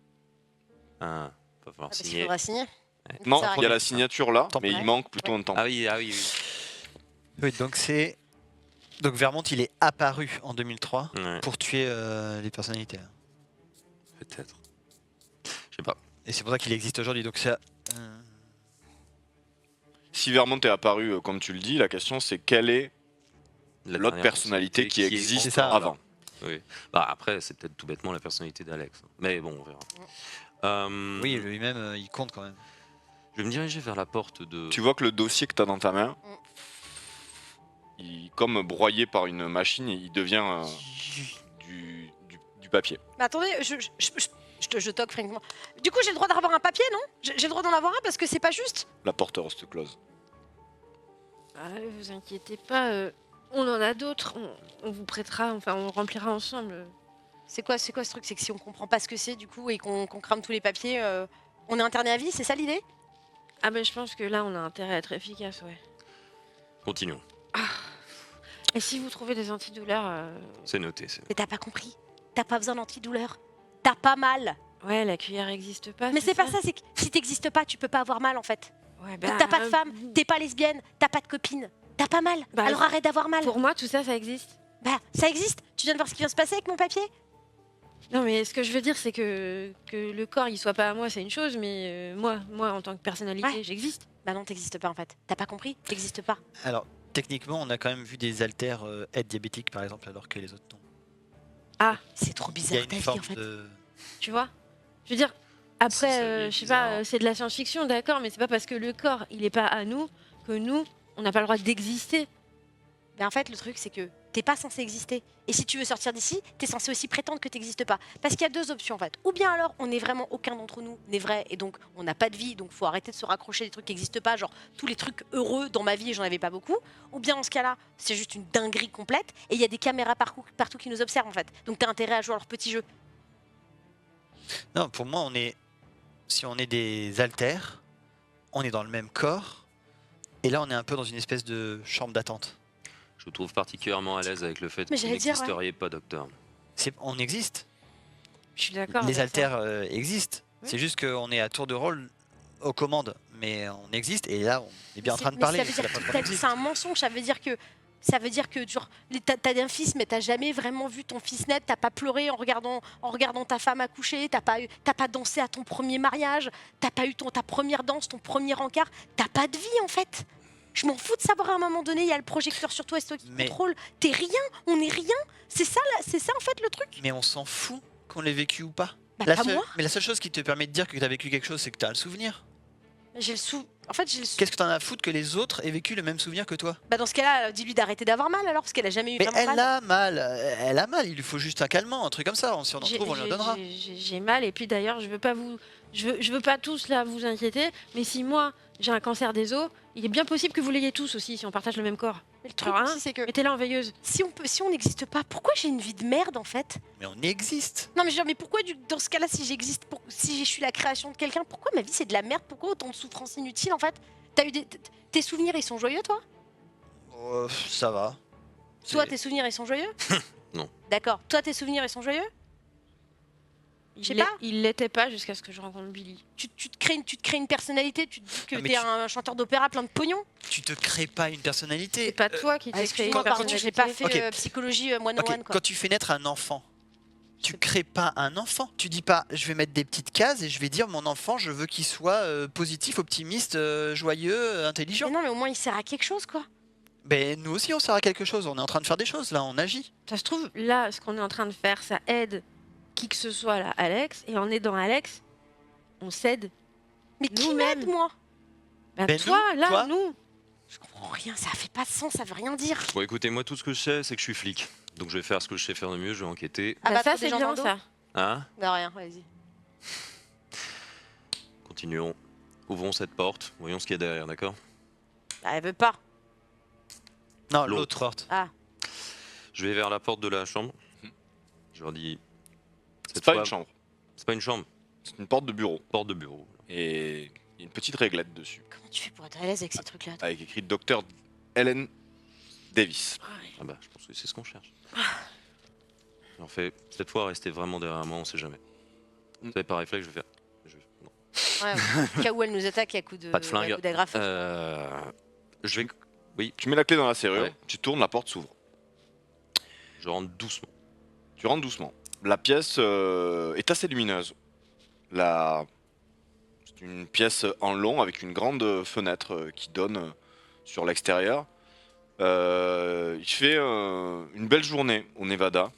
Ah, va falloir Parce qu'il signer. faudra signer. Ouais. Non, Ça il y a arrive. la signature là, mais Ouais. il manque plutôt un temps. Ah oui, oui. Oui, donc Vermont, il est apparu en 2003 Ouais, pour tuer les personnalités. peut-être. Je sais pas. Et c'est pour ça qu'il existe aujourd'hui. Donc ça. Si Vermont est apparu, comme tu le dis, la question c'est quelle est La l'autre dernière personnalité qui est existe C'est ça, avant. Oui. Bah après, c'est peut-être tout bêtement la personnalité d'Alex. Mais bon, on verra. Oui, lui-même, il compte quand même. Je vais me diriger vers la porte de. Tu vois que le dossier que tu as dans ta main, comme broyé par une machine, il devient du papier. Mais attendez, je toque franchement. Du coup, j'ai le droit d'avoir un papier, non? J'ai le droit d'en avoir un parce que c'est pas juste. La porte reste close. Ah, vous inquiétez pas, on en a d'autres. On vous prêtera, enfin, on remplira ensemble. C'est quoi ce truc? C'est que si on comprend pas ce que c'est, du coup, et qu'on crame tous les papiers, on est interné à vie, c'est ça l'idée? Ah ben, je pense que là, on a intérêt à être efficace, ouais. Continuons. Et si vous trouvez des antidouleurs, C'est noté. Mais t'as pas compris. T'as pas besoin d'antidouleur. T'as pas mal. ouais, la cuillère existe pas. Mais c'est pas ça, c'est que si t'existes pas, tu peux pas avoir mal en fait. Ouais, Donc t'as pas de femme, t'es pas lesbienne, t'as pas de copine. T'as pas mal. Bah, Alors arrête d'avoir mal. Pour moi, tout ça, ça existe. Bah, ça existe. Tu viens de voir ce qui vient de se passer avec mon papier? Non, mais ce que je veux dire, c'est que le corps, il soit pas à moi, c'est une chose, mais moi, en tant que personnalité, Ouais. j'existe. Bah non, t'existes pas en fait. T'as pas compris? T'existes pas. Alors, techniquement, on a quand même vu des haltères aide diabétique, par exemple, alors que les autres non. C'est trop Il y a bizarre une ta vie forme en fait. de... Tu vois? Je veux dire, Ça, après, c'est je sais bizarre. pas, c'est de la science-fiction, d'accord, mais c'est pas parce que le corps, il est pas à nous, que nous, on n'a pas le droit d'exister. Mais en fait, le truc, c'est que t'es pas censé exister. Et si tu veux sortir d'ici, t'es censé aussi prétendre que t'existes pas. Parce qu'il y a deux options en fait. Ou bien alors, on est vraiment aucun d'entre nous n'est vrai et donc on n'a pas de vie, donc faut arrêter de se raccrocher des trucs qui n'existent pas, genre tous les trucs heureux dans ma vie et j'en avais pas beaucoup. Ou bien en ce cas-là, c'est juste une dinguerie complète et il y a des caméras partout qui nous observent en fait. Donc t'as intérêt à jouer à leur petit jeu. Non, pour moi, si on est des haltères, on est dans le même corps. Et là, on est un peu dans une espèce de chambre d'attente. Je vous trouve particulièrement à l'aise avec le fait que Mais vous j'allais dire, n'existeriez pas, docteur. On existe. Je suis d'accord. Les avec ça. haltères existent. Oui. C'est juste qu'on est à tour de rôle aux commandes. Mais on existe. Et là, on est bien en train de Mais parler. ça veut c'est dire la que preuve qu'on existe. c'est un mensonge, ça veut dire que Ça veut dire que genre, t'as un fils, mais t'as jamais vraiment vu ton fils naître, t'as pas pleuré en regardant ta femme accoucher, t'as pas dansé à ton premier mariage, t'as pas eu ta première danse, ton premier encart, t'as pas de vie en fait. Je m'en fous de savoir à un moment donné, il y a le projecteur sur toi et c'est toi qui Mais- contrôle. T'es rien, on est rien. C'est ça en fait le truc. Mais on s'en fout qu'on l'ait vécu ou pas. Bah, La pas seule- moi. Mais la seule chose qui te permet de dire que t'as vécu quelque chose, c'est que t'as le souvenir. J'ai le sou. En fait, j'ai le sou. Qu'est-ce que t'en as à foutre que les autres aient vécu le même souvenir que toi? Bah dans ce cas-là, dis-lui d'arrêter d'avoir mal alors, parce qu'elle a jamais eu Mais vraiment mal. elle a mal, il lui faut juste un calmant, un truc comme ça, si on en J'ai- trouve on lui en j'ai- donnera. J'ai mal et puis d'ailleurs je veux pas tous là vous inquiéter, mais si moi j'ai un cancer des os, il est bien possible que vous l'ayez tous aussi si on partage le même corps. Mais le truc Alors, hein, aussi, c'est que Mettez-la en veilleuse. si on n'existe pas, pourquoi j'ai une vie de merde en fait? Mais on existe. Non mais genre, mais pourquoi dans ce cas-là, si j'existe, si je suis la création de quelqu'un, pourquoi ma vie c'est de la merde? Pourquoi autant de souffrances inutiles en fait? T'as eu tes souvenirs, ils sont joyeux toi? Oh, ça va. Toi, C'est- tes souvenirs, ils sont joyeux? Non. D'accord. Toi, tes souvenirs, ils sont joyeux? Je sais pas. Il l'était pas jusqu'à ce que je rencontre Billy. Tu te crées une personnalité, tu te dis que Ah, mais t'es tu- un chanteur d'opéra plein de pognon. Tu te crées pas une C'est personnalité. pas toi qui Ah, t'es créé une excuse-moi, pardon, j'ai personnalité. pas fait Ok. psychologie Ok, one-on-one quoi. quand tu fais naître un enfant, tu crées pas un enfant. Tu dis pas, je vais mettre des petites cases et je vais dire mon enfant, je veux qu'il soit positif, optimiste, joyeux, intelligent. Mais non, mais au moins il sert à quelque chose quoi. Ben nous aussi on sert à quelque chose. On est en train de faire des choses là, on agit. Ça se trouve, là, ce qu'on est en train de faire, ça aide qui que ce soit, là, Alex. Et en aidant Alex, on s'aide. Mais qui Nous-mêmes. m'aide moi? Bah, Ben, toi, nous, là, toi. nous. Je comprends rien, ça fait pas de sens, ça veut rien dire. Bon, écoutez, moi, tout ce que je sais, c'est que je suis flic. Donc, je vais faire ce que je sais faire de mieux, je vais enquêter. Ah Bah, bah, ça, des c'est gens bien, dans le dos. ça. Hein? De rien, vas-y. Continuons. Ouvrons cette porte, voyons ce qu'il y a derrière, d'accord? Bah, elle veut pas. Non, L'autre. l'autre porte. Ah, Je vais vers la porte de la chambre. Je leur dis. C'est Cette pas fois, une chambre, c'est pas une chambre, c'est une porte de bureau. porte de bureau. Et il y a une petite réglette dessus, comment tu fais pour être à l'aise avec ces trucs-là? toi avec écrit Dr Helen Davis. Ah bah, je pense que c'est ce qu'on cherche. En fait, cette fois, restez vraiment derrière moi, on sait jamais. Vous savez, par réflexe, je vais faire. Non. Ouais, au cas où elle nous attaque à coup de Pas de flingue. à coup d'agrafe. Je vais. Tu mets la clé dans la serrure, Ouais. tu tournes, la porte s'ouvre. Je rentre doucement. Tu rentres doucement. La pièce est assez lumineuse. C'est une pièce en long avec une grande fenêtre qui donne sur l'extérieur. Il fait une belle journée au Nevada.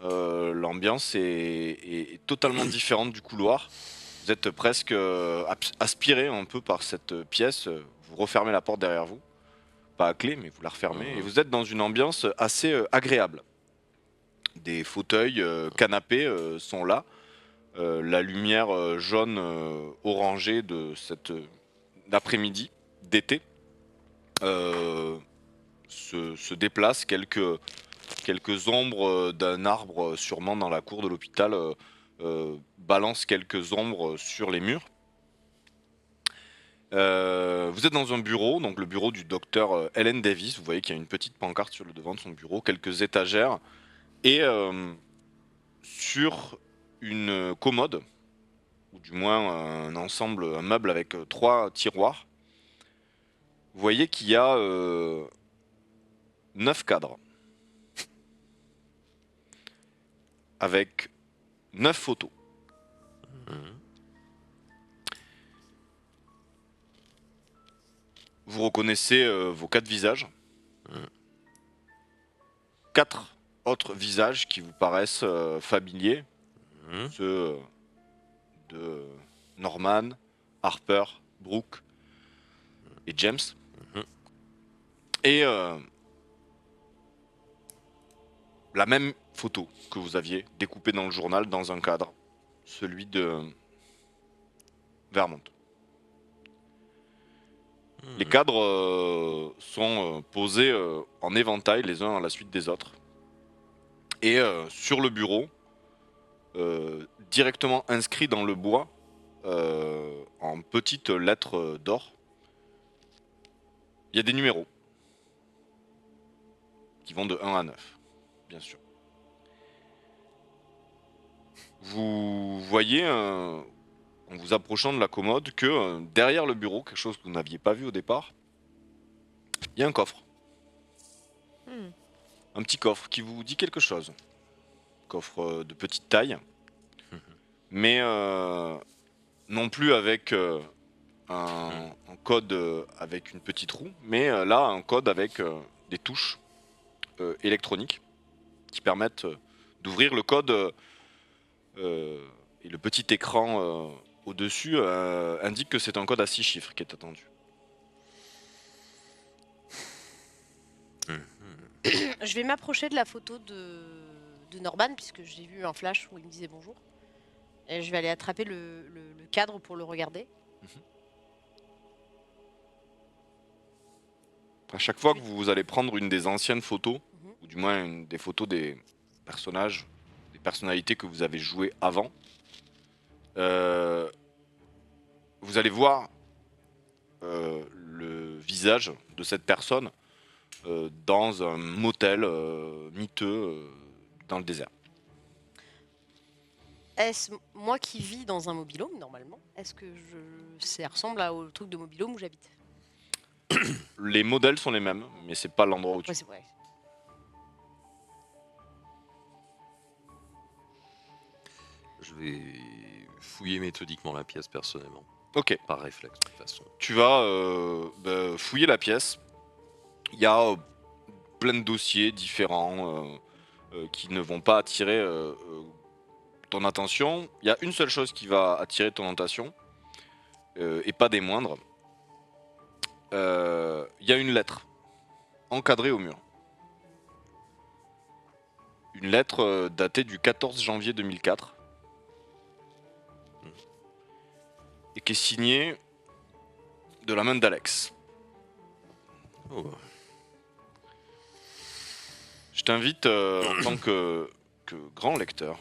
L'ambiance est totalement différente du couloir. Vous êtes presque aspiré un peu par cette pièce. Vous refermez la porte derrière vous. Pas à clé, mais vous la refermez. Et vous êtes dans une ambiance assez agréable. Des fauteuils, canapés sont là. La lumière jaune orangée de cet après-midi d'été se déplace. Quelques ombres d'un arbre sûrement dans la cour de l'hôpital balancent quelques ombres sur les murs. Vous êtes dans un bureau, donc le bureau du docteur Helen Davis. Vous voyez qu'il y a une petite pancarte sur le devant de son bureau, quelques étagères et sur une commode, ou du moins un ensemble, un meuble avec 3 tiroirs. Vous voyez qu'il y a 9 cadres avec 9 photos. Vous reconnaissez vos 4 visages. 4 autres visages qui vous paraissent familiers. Ceux de Norman, Harper, Brooke et James. Et la même photo que vous aviez découpée dans le journal dans un cadre, celui de Vermont. Les cadres sont posés en éventail les uns à la suite des autres. Et sur le bureau, directement inscrit dans le bois, en petites lettres d'or, il y a des numéros qui vont de 1 à 9, bien sûr. Vous voyez, en vous approchant de la commode, que derrière le bureau, quelque chose que vous n'aviez pas vu au départ, il y a un coffre. Un petit coffre qui vous dit quelque chose. Coffre de petite taille, mais non plus avec un code avec une petite roue, mais là un code avec des touches électroniques qui permettent d'ouvrir le code et le petit écran au-dessus indique que c'est un code à 6 chiffres qui est attendu. Je vais m'approcher de la photo de Norman, puisque j'ai vu un flash où il me disait bonjour. Et je vais aller attraper le cadre pour le regarder. À chaque fois que vous allez prendre une des anciennes photos, Mhm. ou du moins une des photos des personnages, des personnalités que vous avez jouées avant, vous allez voir le visage de cette personne dans un motel miteux dans le désert. Est-ce moi qui vis dans un mobil-home normalement? Est-ce que ça ressemble au truc de mobil-home où j'habite? Les modèles sont les mêmes, mais c'est pas l'endroit où tu Ouais, c'est vrai. Je vais fouiller méthodiquement la pièce personnellement, Ok, par réflexe de toute façon. tu vas fouiller la pièce. Il y a plein de dossiers différents qui ne vont pas attirer ton attention. Il y a une seule chose qui va attirer ton attention, et pas des moindres. Il y a une lettre encadrée au mur. Une lettre datée du 14 janvier 2004 et qui est signée de la main d'Alex. Oh. Je t'invite en tant que grand lecteur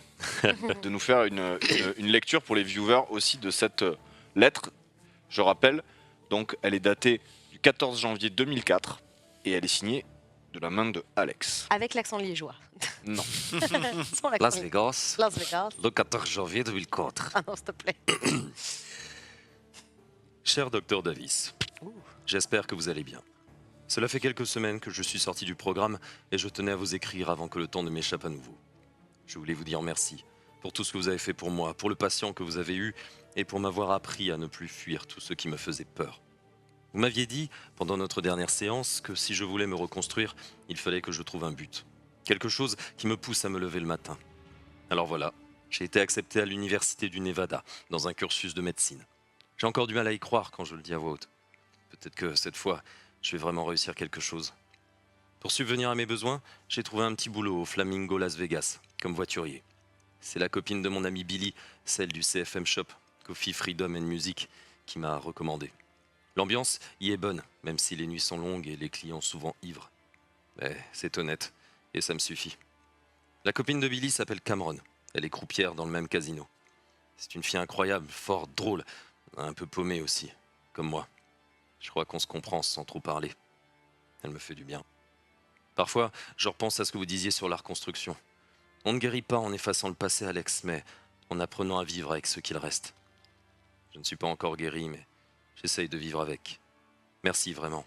de nous faire une lecture pour les viewers aussi de cette lettre. Je rappelle, donc elle est datée du 14 janvier 2004 et elle est signée de la main de Alex. Avec l'accent liégeois. Non. Sans l'accent Las liégeois. Vegas, Las Vegas. le 14 janvier 2004. Ah non, s'il te plaît. Cher docteur Davis, j'espère que vous allez bien. Cela fait quelques semaines que je suis sorti du programme et je tenais à vous écrire avant que le temps ne m'échappe à nouveau. Je voulais vous dire merci pour tout ce que vous avez fait pour moi, pour le patient que vous avez eu et pour m'avoir appris à ne plus fuir tout ce qui me faisait peur. Vous m'aviez dit, pendant notre dernière séance, que si je voulais me reconstruire, il fallait que je trouve un but. Quelque chose qui me pousse à me lever le matin. Alors voilà, j'ai été accepté à l'université du Nevada, dans un cursus de médecine. J'ai encore du mal à y croire quand je le dis à voix haute. Peut-être que cette fois, je vais vraiment réussir quelque chose. Pour subvenir à mes besoins, j'ai trouvé un petit boulot au Flamingo Las Vegas, comme voiturier. C'est la copine de mon ami Billy, celle du CFM Shop, Coffee Freedom and Music, qui m'a recommandé. L'ambiance y est bonne, même si les nuits sont longues et les clients souvent ivres. Mais c'est honnête, et ça me suffit. La copine de Billy s'appelle Cameron. Elle est croupière dans le même casino. C'est une fille incroyable, forte, drôle, un peu paumée aussi, comme moi. Je crois qu'on se comprend sans trop parler. Elle me fait du bien. Parfois, je repense à ce que vous disiez sur la reconstruction. On ne guérit pas en effaçant le passé, Alex, mais en apprenant à vivre avec ce qu'il reste. Je ne suis pas encore guéri, mais j'essaye de vivre avec. Merci vraiment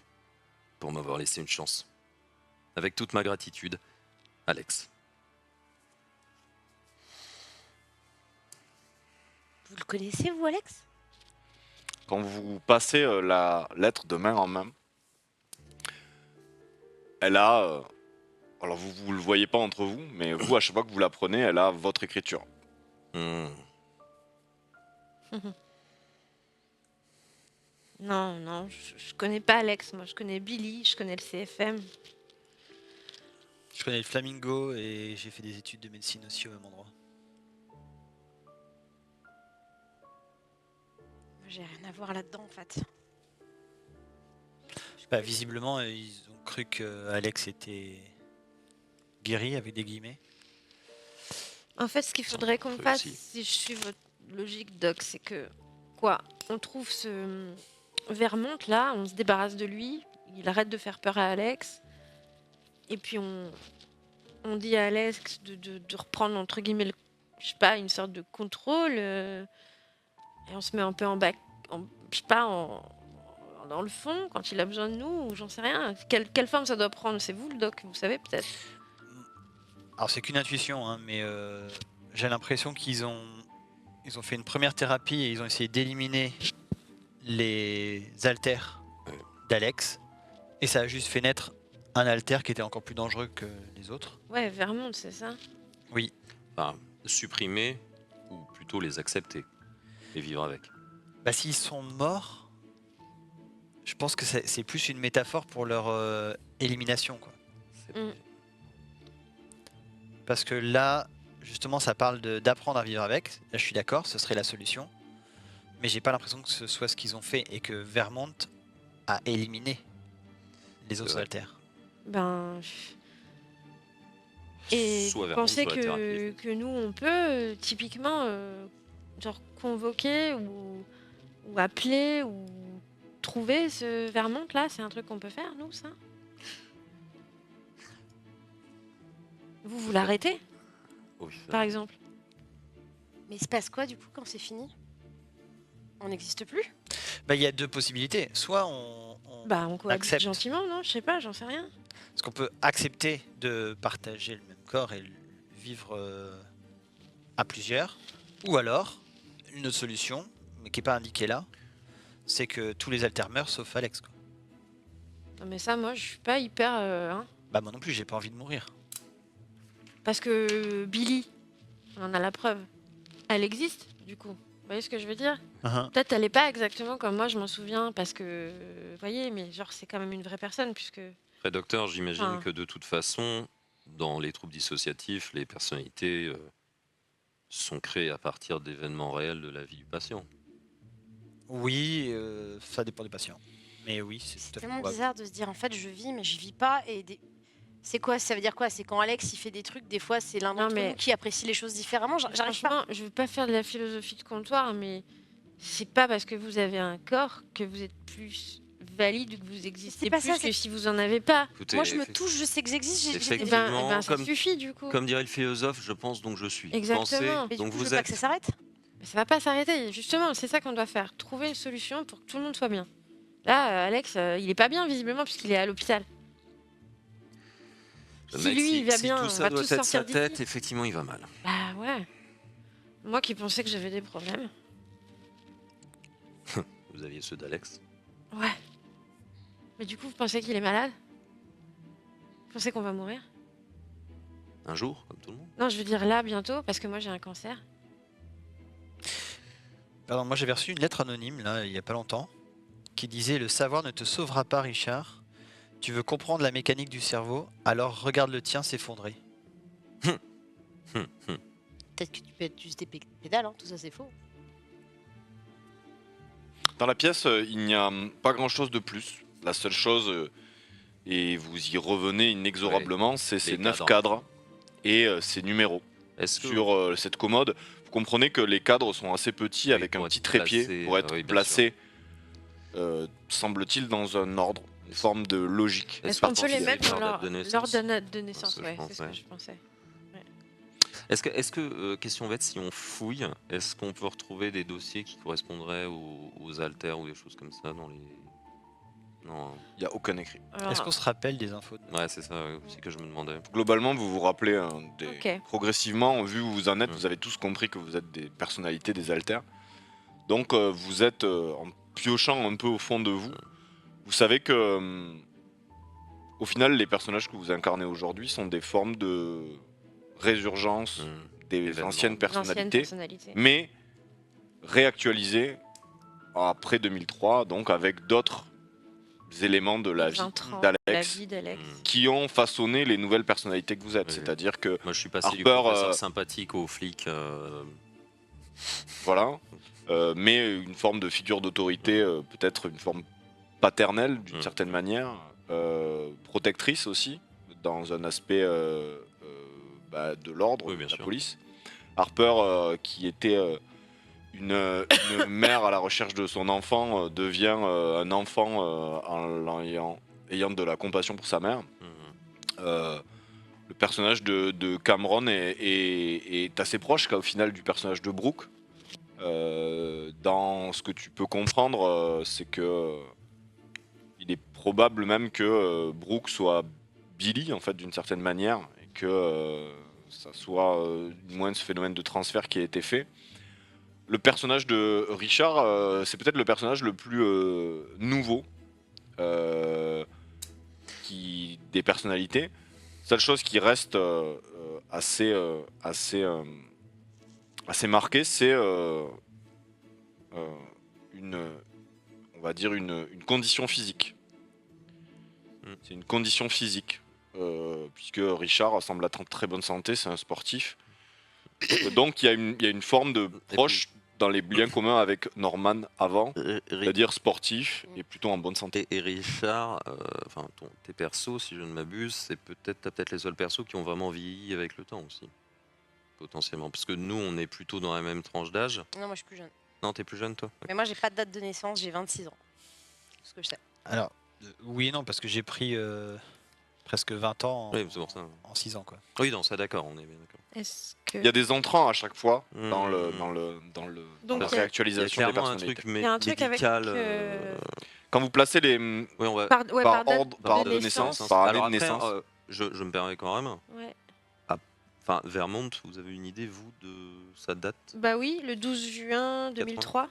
pour m'avoir laissé une chance. Avec toute ma gratitude, Alex. Vous le connaissez, vous, Alex? Quand vous passez la lettre de main en main, elle a... alors vous le voyez pas entre vous, mais vous, à chaque fois que vous la prenez, elle a votre écriture. Non, non, je connais pas Alex, moi je connais Billy, je connais le CFM. Je connais le Flamingo et j'ai fait des études de médecine aussi au même endroit. J'ai rien à voir là-dedans, en fait. Bah, visiblement, ils ont cru que Alex était guéri avec des guillemets. En fait, ce qu'il faudrait qu'on fasse, réussi. si je suis votre logique, Doc, c'est que, on trouve ce Vermont là, on se débarrasse de lui, il arrête de faire peur à Alex, et puis on dit à Alex de reprendre, entre guillemets, je sais pas, une sorte de contrôle, et on se met un peu en dans le fond, quand il a besoin de nous, ou j'en sais rien. Quelle forme ça doit prendre? C'est vous le doc, vous savez peut-être. Alors c'est qu'une intuition, hein, mais j'ai l'impression qu'ils ont fait une première thérapie et ils ont essayé d'éliminer les alters d'Alex. Et ça a juste fait naître un alter qui était encore plus dangereux que les autres. Ouais, Vermont, c'est ça. Oui. Enfin, supprimer ou plutôt les accepter et vivre avec. Bah s'ils sont morts, je pense que c'est plus une métaphore pour leur élimination, quoi. C'est- Mm. Parce que là, justement, ça parle d'apprendre à vivre avec. Là, je suis d'accord, ce serait la solution. Mais j'ai pas l'impression que ce soit ce qu'ils ont fait et que Vermont a éliminé les autres vrai. alters. Ben. Et Soit vous Vermont, pensez soit la thérapie. que nous, on peut typiquement genre convoquer ou appeler ou trouver ce Vermont là? C'est un truc qu'on peut faire, nous, ça? Vous l'arrêtez, Oui, ça- par exemple? Mais il se passe quoi du coup quand c'est fini? On n'existe plus? Bah, il y a deux possibilités. Soit Bah, on cohabite accepte. gentiment, non? Je sais pas, j'en sais rien. Est-ce qu'on peut accepter de partager le même corps et vivre à plusieurs? Ou alors, une autre solution, mais qui n'est pas indiquée là, c'est que tous les alters meurent sauf Alex, quoi. Non, mais ça, moi, je suis pas hyper. Hein. Bah moi non plus, j'ai pas envie de mourir. Parce que Billy, on en a la preuve. Elle existe, du coup. Vous voyez ce que je veux dire? Peut-être elle est pas exactement comme moi, je m'en souviens, parce que, vous voyez, mais genre c'est quand même une vraie personne, puisque... Après, docteur, j'imagine Enfin. que de toute façon, dans les troubles dissociatifs, les personnalités sont créées à partir d'événements réels de la vie du patient. Oui, ça dépend des patients. Mais oui, c'est C'est tout à fait tellement probable. bizarre de se dire en fait je vis mais je vis pas c'est quoi? Ça veut dire quoi? C'est quand Alex il fait des trucs, des fois c'est l'un Non, d'entre mais- nous qui apprécie les choses différemment. J'arrive pas. Franchement, je veux pas faire de la philosophie de comptoir, mais c'est pas parce que vous avez un corps que vous êtes plus valide ou que vous existez pas plus ça, que c'est- si vous en avez pas. Écoutez, Moi je me touche, je sais que j'existe. J'ai des... Effectivement. Eh ben, ça comme- suffit, du coup. Comme dirait le philosophe, je pense donc je suis. Exactement. Pensez, Mais du donc coup, je vous veux pas êtes. que ça s'arrête. Mais ça va pas s'arrêter. Justement, c'est ça qu'on doit faire. Trouver une solution pour que tout le monde soit bien. Là, Alex, il est pas bien, visiblement, puisqu'il est à l'hôpital. Le Si mec, lui, il va si bien, tout on ça va doit tous être sortir sa d'ici. tête, effectivement, il va mal. Bah ouais. Moi qui pensais que j'avais des problèmes. Vous aviez ceux d'Alex. Ouais. Mais du coup, vous pensez qu'il est malade? Vous pensez qu'on va mourir? Un jour, comme tout le monde. Non, je veux dire là, bientôt, parce que moi j'ai un cancer. Pardon, moi j'avais reçu une lettre anonyme, là, il y a pas longtemps, qui disait « Le savoir ne te sauvera pas, Richard. Tu veux comprendre la mécanique du cerveau, alors regarde le tien s'effondrer. Peut-être que tu peux être juste des pédales, hein. Tout ça c'est faux. Dans la pièce, il n'y a pas grand-chose de plus. La seule chose, et vous y revenez inexorablement, c'est ces 9 cadres. cadres et ces numéros. Est-ce que Sur cette commode, vous comprenez que les cadres sont assez petits, Oui, avec pour un être petit trépied placés, pour être oui, bien placés, semble-t-il, dans un ordre, une forme de logique. Est-ce que qu'on peut les vous mettre avez dans leur date de naissance leur date de naissance? ce que Ouais, je c'est ce pensais. que je pensais. Est-ce que, question bête, si on fouille, est-ce qu'on peut retrouver des dossiers qui correspondraient aux alters ou des choses comme ça dans les... Non, hein. Il n'y a aucun écrit. Alors, Est-ce qu'on se rappelle des infos de... Ouais, c'est ça aussi que je me demandais. Globalement, vous vous rappelez Ok. progressivement, vu où vous en êtes, Mm. vous avez tous compris que vous êtes des personnalités, des alters. Donc vous êtes, en piochant un peu au fond de vous, vous savez que, au final, les personnages que vous incarnez aujourd'hui sont des formes de résurgence des Événements. anciennes l'ancienne personnalités, personnalité. mais réactualisées après 2003, donc avec d'autres éléments de la vie 20-30, d'Alex La vie d'Alex. qui ont façonné les nouvelles personnalités que vous êtes. Oui. C'est-à-dire que, Moi, je suis passé du Harper, professeur sympathique au flic. voilà, mais une forme de figure d'autorité, peut-être une forme paternelle d'une Mm. certaine manière, protectrice aussi, dans un aspect de l'ordre, Oui, de bien la sûr. police. Harper, qui était une mère à la recherche de son enfant, devient un enfant ayant de la compassion pour sa mère. Le personnage de Cameron est assez proche au final du personnage de Brooke. Dans ce que tu peux comprendre, c'est que probable même que Brooke soit Billy, en fait, d'une certaine manière, et que ça soit du moins ce phénomène de transfert qui a été fait. Le personnage de Richard, c'est peut-être le personnage le plus nouveau des personnalités. Seule chose qui reste assez marquée, c'est on va dire une condition physique. C'est une condition physique, puisque Richard semble être en très bonne santé, c'est un sportif. Donc il y a une forme de proche dans les liens communs avec Norman avant, c'est-à-dire sportif et plutôt en bonne santé. Et Richard, enfin tes persos, si je ne m'abuse, t'as peut-être les seuls persos qui ont vraiment vieilli avec le temps aussi, potentiellement. Parce que nous, on est plutôt dans la même tranche d'âge. Non, moi je suis plus jeune. Non, t'es plus jeune toi. Mais moi j'ai pas de date de naissance, j'ai 26 ans. C'est ce que je sais. Alors, oui et non, parce que j'ai pris presque 20 ans Oui, c'est pour ça. en 6 ans. Quoi. Oui, non, ça d'accord, on est bien d'accord. Est-ce que... Il y a des entrants à chaque fois Mmh. dans Donc, la il y a- Il y a réactualisation des clairement un personnalités. truc, Il y a un truc avec, médical. Quand vous placez les Oui, on va. Par, ouais, par date ordre, par de ordre de naissance, naissance. par année Alors de après, naissance, je me permets quand même. Ouais. Enfin, Vermont, vous avez une idée, vous, de sa date? Bah oui, le 12 juin 2003.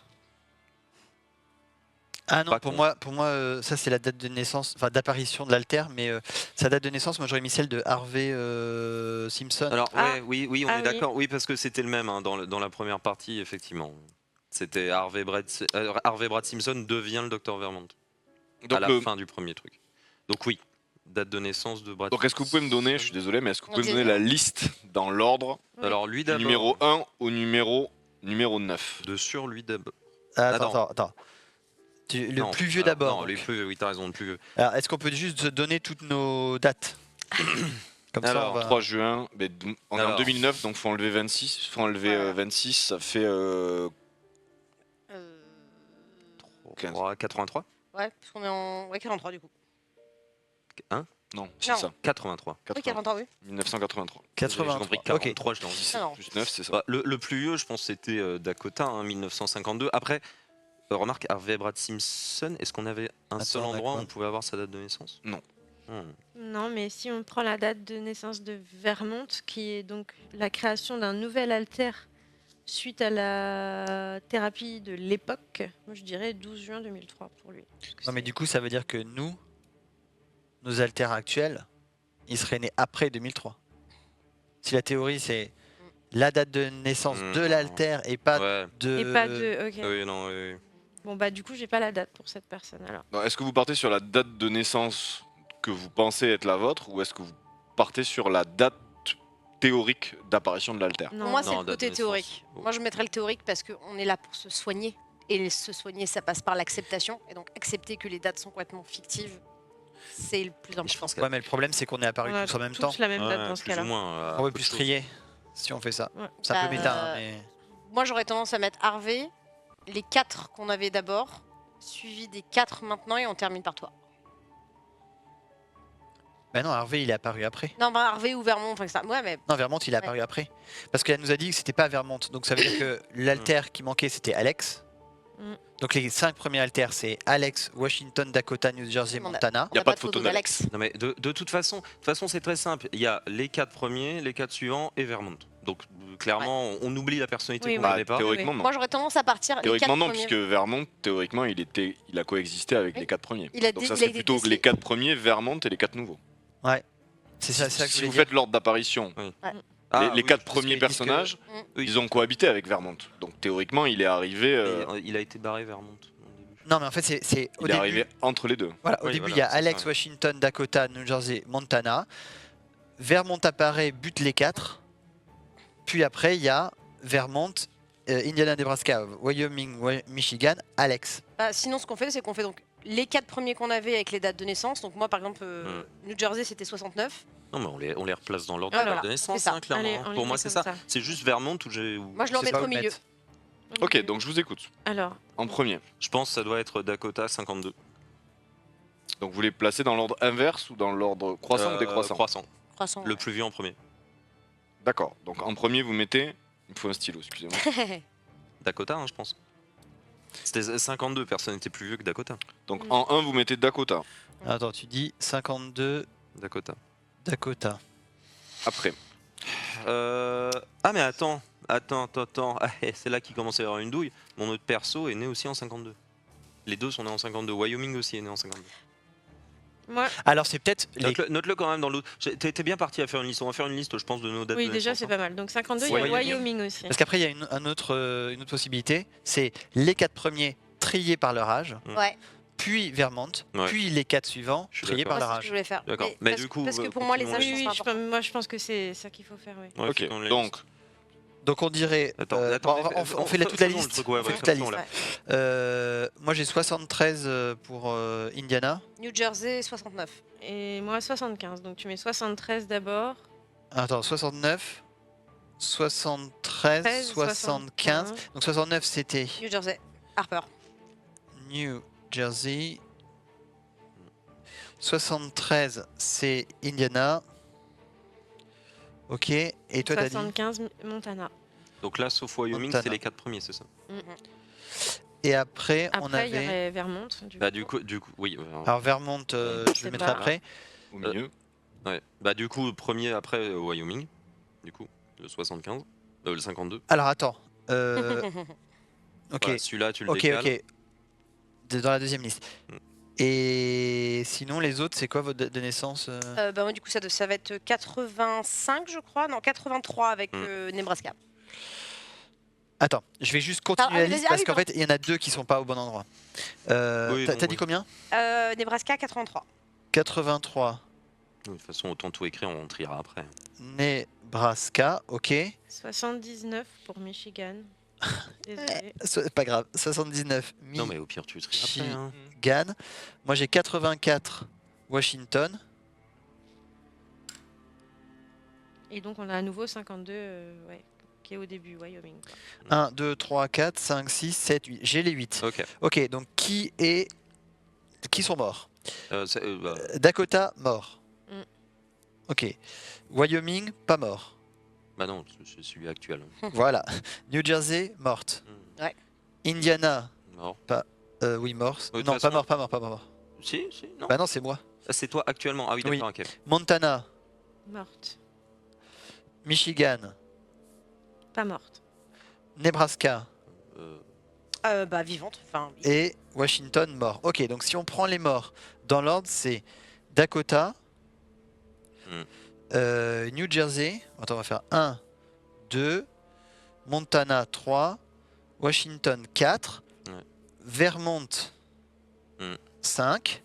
Ah non, Pas pour con. moi, ça c'est la date de naissance, enfin d'apparition de l'alter, mais sa date de naissance, moi j'aurais mis celle de Harvey Simpson. Alors, Ah. ouais, oui, on Ah est oui. d'accord. Oui, parce que c'était le même hein, dans la première partie, effectivement. C'était Harvey Brad Simpson devient le docteur Vermont à donc, la fin du premier truc. Donc oui, date de naissance de Brad. donc est-ce que vous pouvez me donner, je suis désolé, mais est-ce que vous pouvez me donner Ok. la liste dans l'ordre Ouais. Alors lui du d'abord. numéro 1 au numéro 9? De sur lui d'abord. Attends. Le Non, plus vieux alors, d'abord. Non, le donc. plus vieux, oui, t'as raison, le plus vieux. Alors, est-ce qu'on peut juste se donner toutes nos dates Comme ça, Alors, on va... 3 juin, mais on est en Alors. 2009, donc faut enlever 26, Voilà. 26, ça fait 15. 83 Ouais, parce qu'on est en 43 du coup. Non, c'est Non. ça, 83. Oui, 43, oui. 1983. J'ai 83. compris Ok. 43, je l'ai dit. Non. Plus 9, c'est ça. Bah, le plus vieux, je pense, c'était Dakota, hein, 1952. Après, remarque, Harvey Brad Simpson, est-ce qu'on avait un seul Attends, on a endroit où quoi on pouvait avoir sa date de naissance? Non. Non, mais si on prend la date de naissance de Vermont, qui est donc la création d'un nouvel alter suite à la thérapie de l'époque, moi je dirais 12 juin 2003 pour lui. Parce que Non, mais c'est- du coup, ça veut dire que nous, nos alters actuels, ils seraient nés après 2003. Si la théorie, c'est la date de naissance de Hmm. l'alter et pas Ouais. de... Et pas de. Ok. Oui, non, oui. Bon, bah du coup, j'ai pas la date pour cette personne alors. Non, est-ce que vous partez sur la date de naissance que vous pensez être la vôtre, ou est-ce que vous partez sur la date théorique d'apparition de l'alter? Non, Pour moi, c'est Non, le date de côté naissance. théorique. Bon. Moi, je mettrais le théorique parce qu'on est là pour se soigner. Et se soigner, ça passe par l'acceptation. Et donc, accepter que les dates sont complètement fictives, c'est le plus Je important. pense Ouais, mais le problème, c'est qu'on est apparus on a tous en même tous temps. la même date Ouais, dans ce plus ou cas-là. moins. On peut plus se trier si on fait ça. Ouais. C'est un peu Bah, méta, hein, mais... Moi, j'aurais tendance à mettre Harvey, les 4 qu'on avait d'abord, suivi des 4 maintenant, et on termine par toi. Bah non, Harvey, il est apparu après. Non, bah, Harvey ou Vermont, enfin, ça. Ouais, mais Non, Vermont, il est apparu après. Parce qu'elle nous a dit que c'était pas Vermont. Donc ça veut dire que l'alter qui manquait, c'était Alex. Mm. Donc les 5 premiers alters, c'est Alex, Washington, Dakota, New Jersey, On a- Montana. Y a pas de photo d'Alex. Non mais de toute façon, c'est très simple. Il y a les 4 premiers, les 4 suivants et Vermont. Donc clairement, on oublie la personnalité Oui, qu'on oui. n'avait pas. Théoriquement, non. Moi, j'aurais tendance à partir les 4 Théoriquement, non, premiers. puisque Vermont, théoriquement, il a coexisté avec Oui. les 4 premiers. Il a Donc dé- ça il a serait été plutôt décelé. les 4 premiers, Vermont et les 4 nouveaux. C'est ça que je Si voulais vous dire. faites l'ordre d'apparition, Ah, les oui, 4 parce premiers qu'ils disent que- personnages, oui, ils ont cohabité avec Vermont. Donc théoriquement, il est arrivé, il a été barré Vermont au début. Non, mais en fait, c'est au il est début. arrivé entre les deux. Voilà, au Oui, début, voilà, il y a c'est Alex, ça. Washington, Dakota, New Jersey, Montana. Vermont apparaît, bute les 4. Puis après, il y a Vermont, Indiana, Nebraska, Wyoming, Michigan, Alex. Bah, sinon, ce qu'on fait, c'est qu'on fait donc les 4 premiers qu'on avait avec les dates de naissance. Donc, moi, par exemple, New Jersey, c'était 69. Non mais on les replace dans l'ordre Ah, de voilà, de naissance, c'est ça. hein, clairement. Allez, hein. on les Pour moi fait c'est comme ça. ça. C'est juste Vermont où j'ai. Moi, je le Je sais remets pas au où milieu. mettre. Ok, donc je vous écoute. Alors, En premier. Je pense que ça doit être Dakota 52. Donc vous les placez dans l'ordre inverse ou dans l'ordre croissant ou décroissant? Croissant. Croissant. Le plus vieux en premier. D'accord. Donc en premier, vous mettez. Il me faut un stylo, excusez-moi. Dakota, hein, je pense. C'était 52, personne n'était plus vieux que Dakota. Donc en 1, vous mettez Dakota. Attends, tu dis 52 Dakota. Dakota. Après. Ah mais attends. Ah, c'est là qu'il commence à y avoir une douille. Mon autre perso est né aussi en 52. Les deux sont nés en 52. Wyoming aussi est né en 52. Moi, Alors c'est peut-être les... Note-le quand même dans l'autre. T'es bien parti à faire une liste. On va faire une liste, je pense, de nos dates oui, de déjà, naissance, c'est pas mal. Donc 52, il y a Wyoming. Wyoming aussi. Parce qu'après il y a une autre possibilité, c'est les 4 premiers triés par leur âge, Ouais, puis Vermont, Ouais. puis les 4 suivants Je suis triés par d'accord. leur c'est ce que je âge. voulais faire. D'accord. Mais Mais parce, du coup, parce que pour moi, les âges continuons Oui, sont oui, importants. moi je pense que c'est ça qu'il faut faire. Oui. Ouais, Ok, c'est qu'on les donc, Donc on dirait... Attends, bon, on fait toute la faisons le liste. truc, ouais, On fait ouais, toute la faisons liste. la- Moi j'ai 73 pour Indiana. New Jersey, 69. Et moi 75. Donc tu mets 73 d'abord. Attends, 69, 73, 13, 75. 75. Donc 69 c'était New Jersey, Harper. New Jersey. 73 c'est Indiana. Ok, et toi t'as dit 75 Montana. Donc là, sauf Wyoming, Montana. c'est les 4 premiers, c'est ça? Et après, on Après, il y avait... aurait Vermont. Bah du coup, oui. Alors Vermont, je sais le mettrai pas. après. au milieu. Ouais. Bah du coup, premier après Wyoming, du coup, le 75, le 52. Alors attends. Ok, Voilà, celui-là, tu le ok, décales. ok. Dans la deuxième liste. Mm. Et sinon, les autres, c'est quoi votre date de naissance Bah, moi, du coup, ça va être 85, je crois. Non, 83 avec Nebraska. Attends, je vais juste continuer Ah, la vas-y, liste ah parce oui, qu'en fait, il y en a deux qui sont pas au bon endroit. Oui, T'as donc, dit oui. combien Nebraska, 83. 83. De toute façon, autant tout écrire, on triera après. Nebraska, ok. 79 pour Michigan. Désolé. Pas grave. 79, Non mais au pire, tu tries après. Hein. Michigan. Moi, j'ai 84, Washington. Et donc on a à nouveau 52 ouais, qui est au début, Wyoming. Quoi. 1, 2, 3, 4, 5, 6, 7, 8. J'ai les 8. Ok. Ok, donc qui sont morts Bah, Dakota, mort. Mm. Ok. Wyoming, pas mort. bah non, c'est celui actuel. Voilà. New Jersey, morte. Hmm. Indiana, Mort. oui, mort. de toute Non, façon- pas mort. Si, non. Bah non, c'est moi. Ah, c'est toi actuellement. Ah oui, Oui. d'accord, ok. Montana, Morte. Michigan, Pas morte. Nebraska Bah, vivante. Enfin, oui. et Washington, mort. Ok, donc si on prend les morts dans l'ordre, c'est Dakota, New Jersey. Attends, on va faire 1, 2, Montana 3, Washington 4, Ouais. Vermont Mm. 5,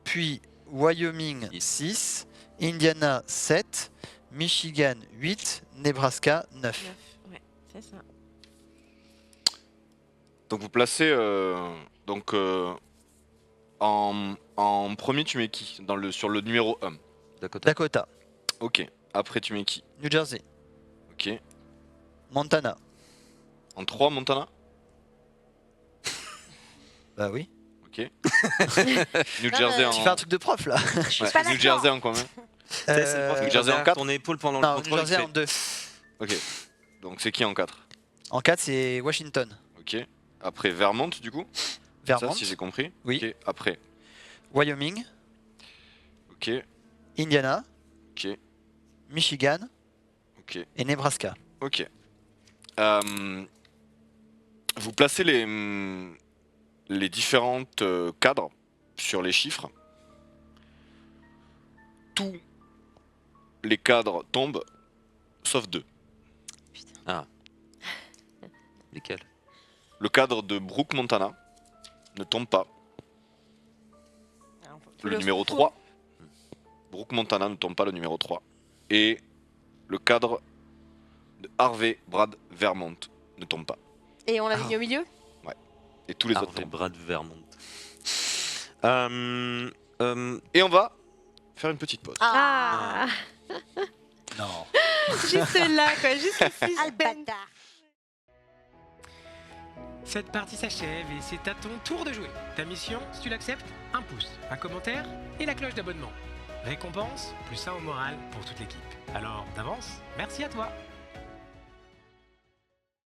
puis Wyoming 6, Indiana 7, Michigan 8, Nebraska 9. 9. Ouais, c'est ça. Donc vous placez en premier tu mets qui sur le numéro 1. Dakota. Dakota, Ok. Après tu mets qui? New Jersey, Ok. Montana. En 3 Montana? Bah oui. Ok. New Jersey en. Tu fais un truc de prof là. Je suis Ouais, pas New d'accord. Jersey en combien? Tu sais, c'est le prof Euh, qui Jersey en derrière 4? ton épaule pendant non, le New contrôle. Jersey il en 2. Ok. Donc c'est qui en 4? En 4, c'est Washington. Ok. Après Vermont du coup? Vermont, Ça si j'ai compris. Oui. Ok. Après. Wyoming, Ok. Indiana, Ok. Michigan Ok. et Nebraska. Ok. Vous placez les différentes cadres sur les chiffres. Tous les cadres tombent, sauf 2. Lesquels? Le cadre de Brooke Montana ne tombe pas. Alors, faut Le numéro 3. Brooke Montana ne tombe pas, le numéro 3. Et le cadre de Harvey Brad Vermont ne tombe pas. Et on l'avait mis au milieu. Et tous les autres Harvey tombent. Brad Vermont. Et on va faire une petite pause. Ah, Non. juste là, quoi, juste le Ah, le suspense. bâtard. Cette partie s'achève et c'est à ton tour de jouer. Ta mission, si tu l'acceptes, un pouce, un commentaire et la cloche d'abonnement. Récompense, plus 1 au moral pour toute l'équipe. Alors, d'avance, merci à toi.